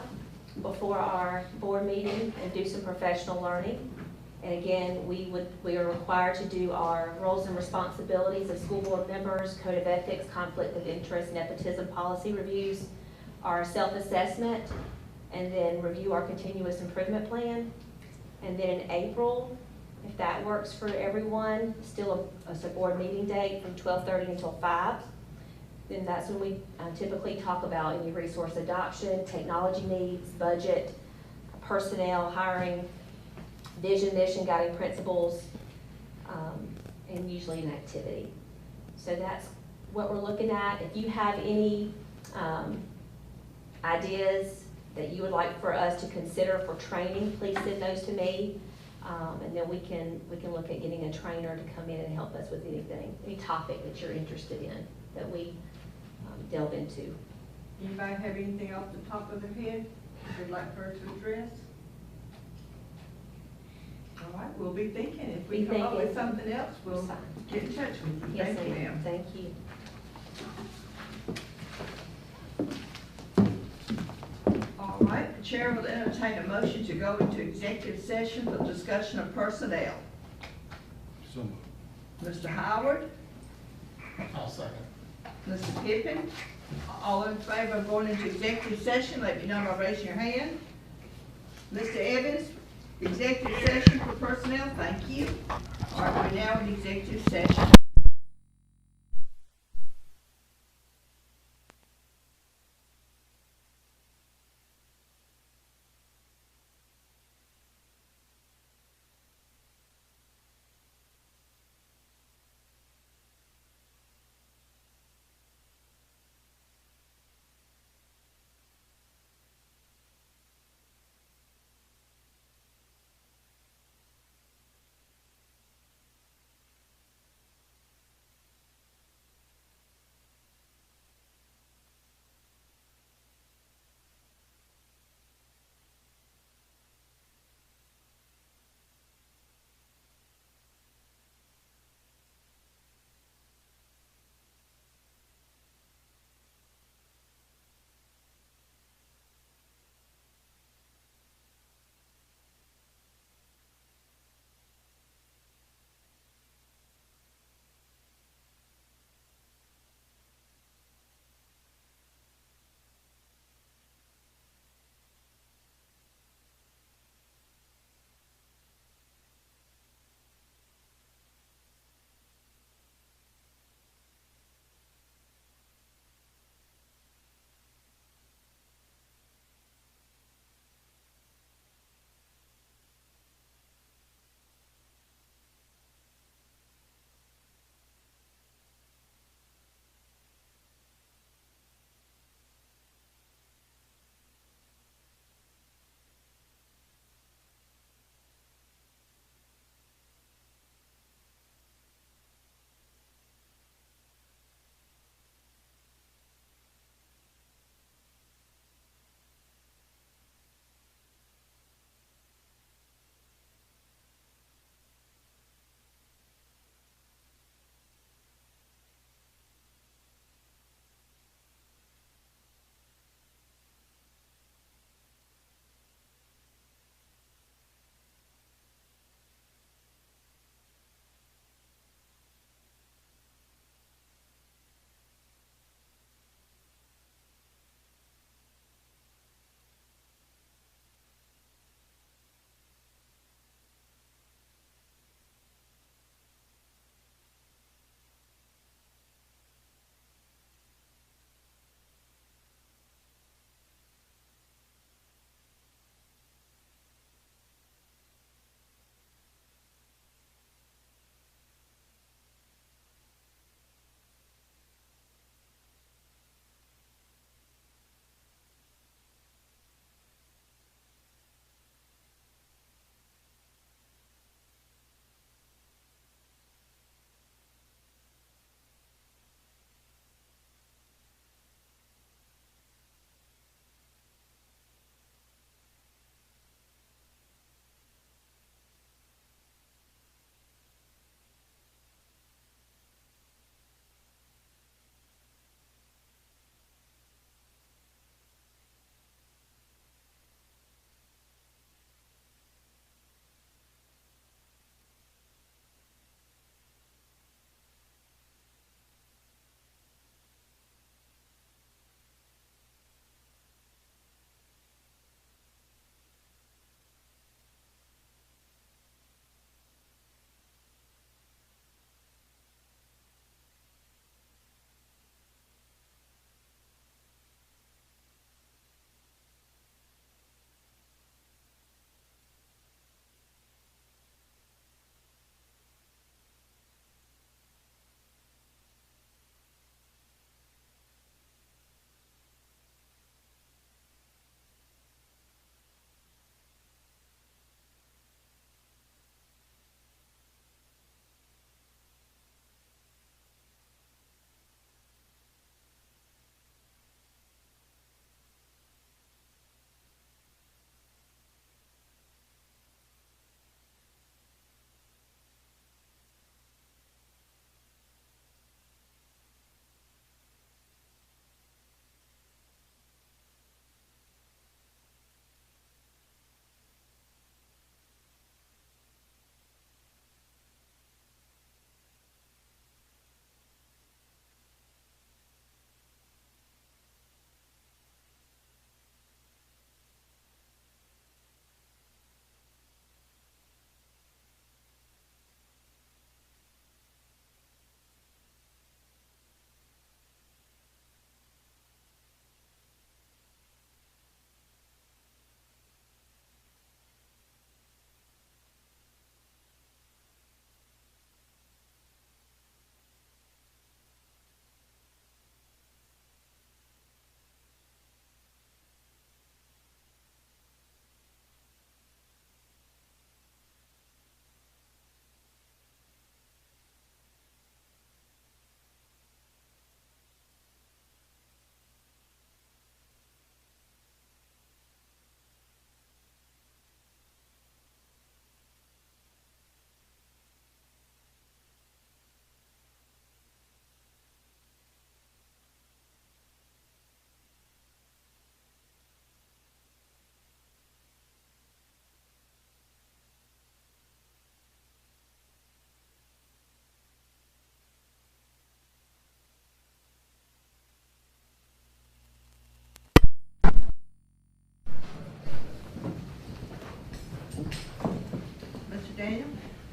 before our board meeting and do some professional learning. And again, we are required to do our roles and responsibilities of school board members, code of ethics, conflict of interest, nepotism policy reviews, our self-assessment, and then review our continuous improvement plan. And then in April, if that works for everyone, still a board meeting date from 12:30 until 5. Then that's when we typically talk about any resource adoption, technology needs, budget, personnel, hiring, vision, mission, guiding principles, and usually an activity. So that's what we're looking at. If you have any ideas that you would like for us to consider for training, please send those to me. And then we can look at getting a trainer to come in and help us with anything, any topic that you're interested in, that we delve into. Anybody have anything off the top of their head they'd like for her to address? All right, we'll be thinking. If we Be come up with thinking. something else, we'll get in touch with you. Yes, Thank you, ma'am. ma'am. Thank you. All right, the chair will entertain a motion to go into executive session for discussion of personnel. So Mr. Howard, I'll second. Mr. Pippin, all in favor of going into executive session, let me know by raising your hand. Mr. Evans, executive session for personnel, thank you. All right, we're now in executive session.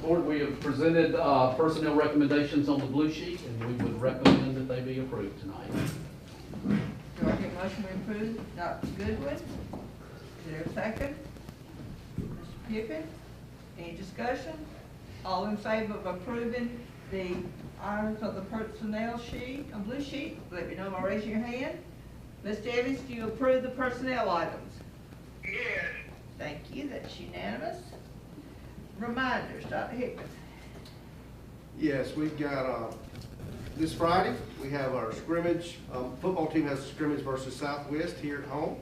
Board, we have presented personnel recommendations on the blue sheet, and we would recommend that they be approved tonight. Do I get a motion to approve Dr. Goodwin? Is there a second? Mr. Pippin? Any discussion? All in favor of approving the items of the personnel sheet, a blue sheet, let me know by raising your hand. Mr. Evans, do you approve the personnel items? Yes. Thank you, that's unanimous. Reminders, Dr. Hickman. Yes, we've got, this Friday, we have our scrimmage, football team has a scrimmage versus Southwest here at home.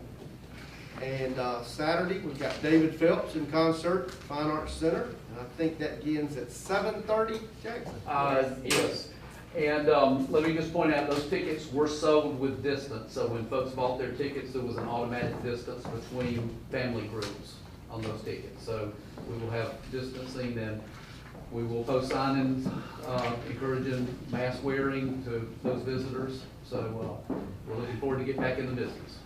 And Saturday, we've got David Phelps in concert, Fine Arts Center. And I think that begins at 7:30, Jackson? Yes. And let me just point out, those tickets were sold with distance. So when folks bought their tickets, there was an automatic distance between family groups on those tickets. So we will have distancing, and we will post signings encouraging mask wearing to those visitors. So we're looking forward to get back in the business.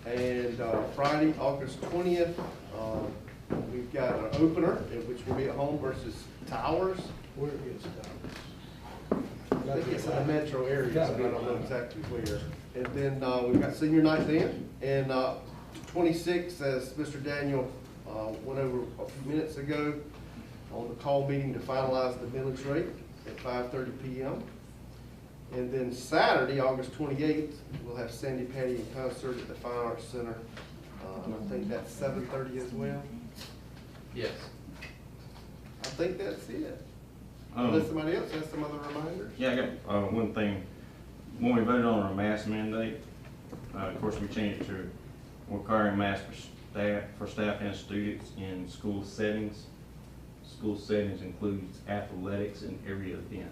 And Friday, August 20th, we've got an opener, which will be at home versus Towers. Where is Towers? I think it's in the metro area, so I don't know exactly where. And then we've got senior night then, and 26th, as Mr. Daniel went over a few minutes ago, on the call meeting to finalize the millage rate at 5:30 p.m. And then Saturday, August 28th, we'll have Sandy Patty in concert at the Fine Arts Center. And I think that's 7:30 as well. Yes. I think that's it. Unless somebody else has some other reminders? Yeah, I got one thing. When we voted on our mask mandate, of course, we changed it to requiring masks for staff and students in school settings. School settings includes athletics and every event.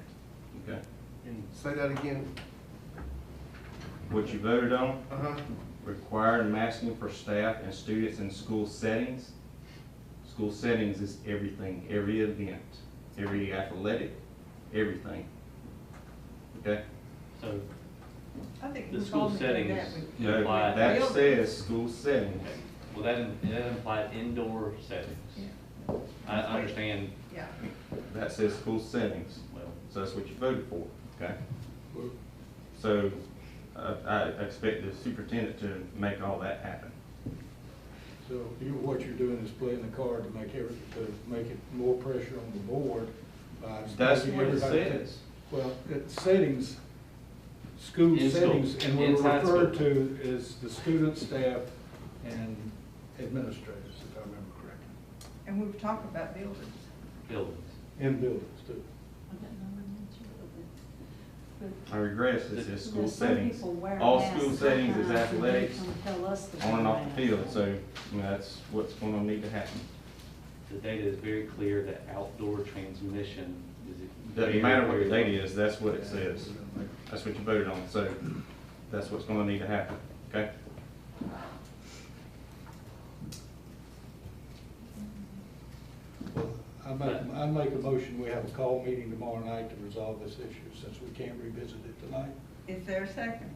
Okay. And say that again. What you voted on? Uh-huh. Required masking for staff and students in school settings. School settings is everything, every event, every athletic, everything. Okay? So I think the we've school already done settings that with- Yeah, that says school settings. Will that imply indoor settings? Yeah. I understand. Yeah. That says school settings. Well, So that's what you voted for, okay? So I expect the superintendent to make all that happen. So what you're doing is playing the card to make it more pressure on the board by. That's making what it everybody says. Well, it's settings, school In settings, school. and what we're Inside referred school. to is the student, staff, and administrators, if I remember correctly, And we were talking about buildings. buildings. in buildings too. I regress, it says school Some settings. people wear All masks school settings is sometimes, and they athletics, come tell us to on and wear off the masks. field, so that's what's gonna need to happen. The data is very clear that outdoor transmission is. Doesn't matter what the date is, that's what it says. That's what you voted on, so that's what's gonna need to happen, okay? I make a motion, we have a call meeting tomorrow night to resolve this issue, since we can't revisit it tonight. Is there a second?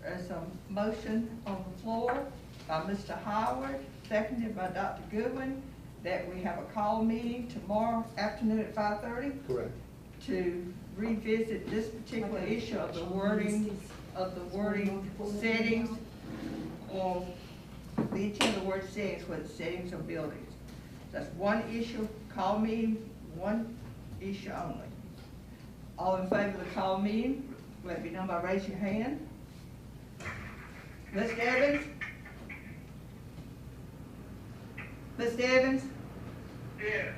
There's a motion on the floor by Mr. Howard, seconded by Dr. Goodwin, that we have a call meeting tomorrow afternoon at 5:30 Correct. to revisit this particular issue of the wording settings, or the intent of the word settings, whether settings or buildings. That's one issue, call meeting, one issue only. All in favor of the call meeting, let me know by raising your hand. Mr. Evans? Mr. Evans? Yes.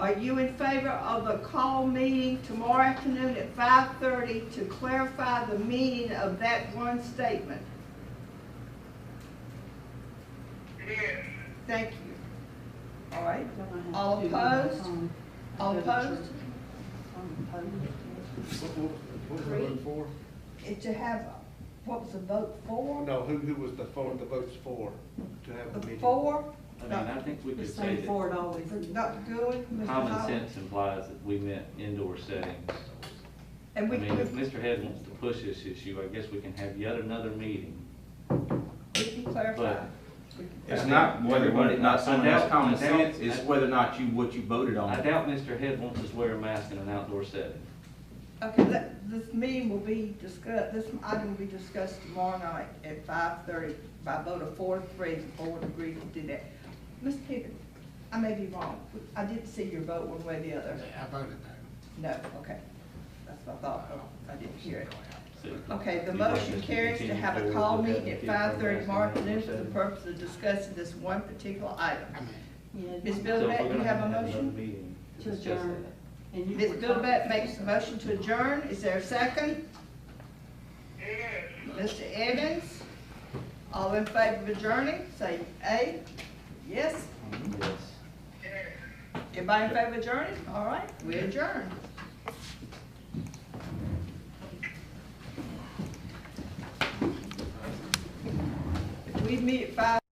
Are you in favor of the call meeting tomorrow afternoon at 5:30 to clarify the meaning of that one statement? Yes. Thank you. All right. All opposed? All opposed? What was the vote for? It's to have, what was the vote for? No, who was the votes for to have the meeting? For? I mean, I think we could The say same that for it always. Dr. Goodwin, Mr. common Howard? sense implies that we meant indoor settings. And I we, mean, if Mr. Head wants to push this issue, I guess we can have yet another meeting. we can clarify. But It's not whether it's not something that's common I doubt- sense, it's whether or not what you voted on. I doubt Mr. Head wants us to wear a mask in an outdoor setting. Okay, this meeting will be discussed, this item will be discussed tomorrow night at 5:30 by vote of 4-3. The board agreed to do that. Mr. Higgins, I may be wrong. I didn't see your vote one way or the other. I voted no. No, okay. That's what I thought. I didn't hear it. Okay, the motion carries to have a call meeting at 5:30 tomorrow afternoon for the purpose of discussing this one particular item. Ms. Bilderbeck, you have a motion? To adjourn. And you Ms. were Bilderbeck makes a motion to adjourn. Is there a second? Mr. Evans, all in favor of adjourning, say aye. Yes? Yes. Everybody in favor of adjourning? All right, we adjourn. We meet at 5.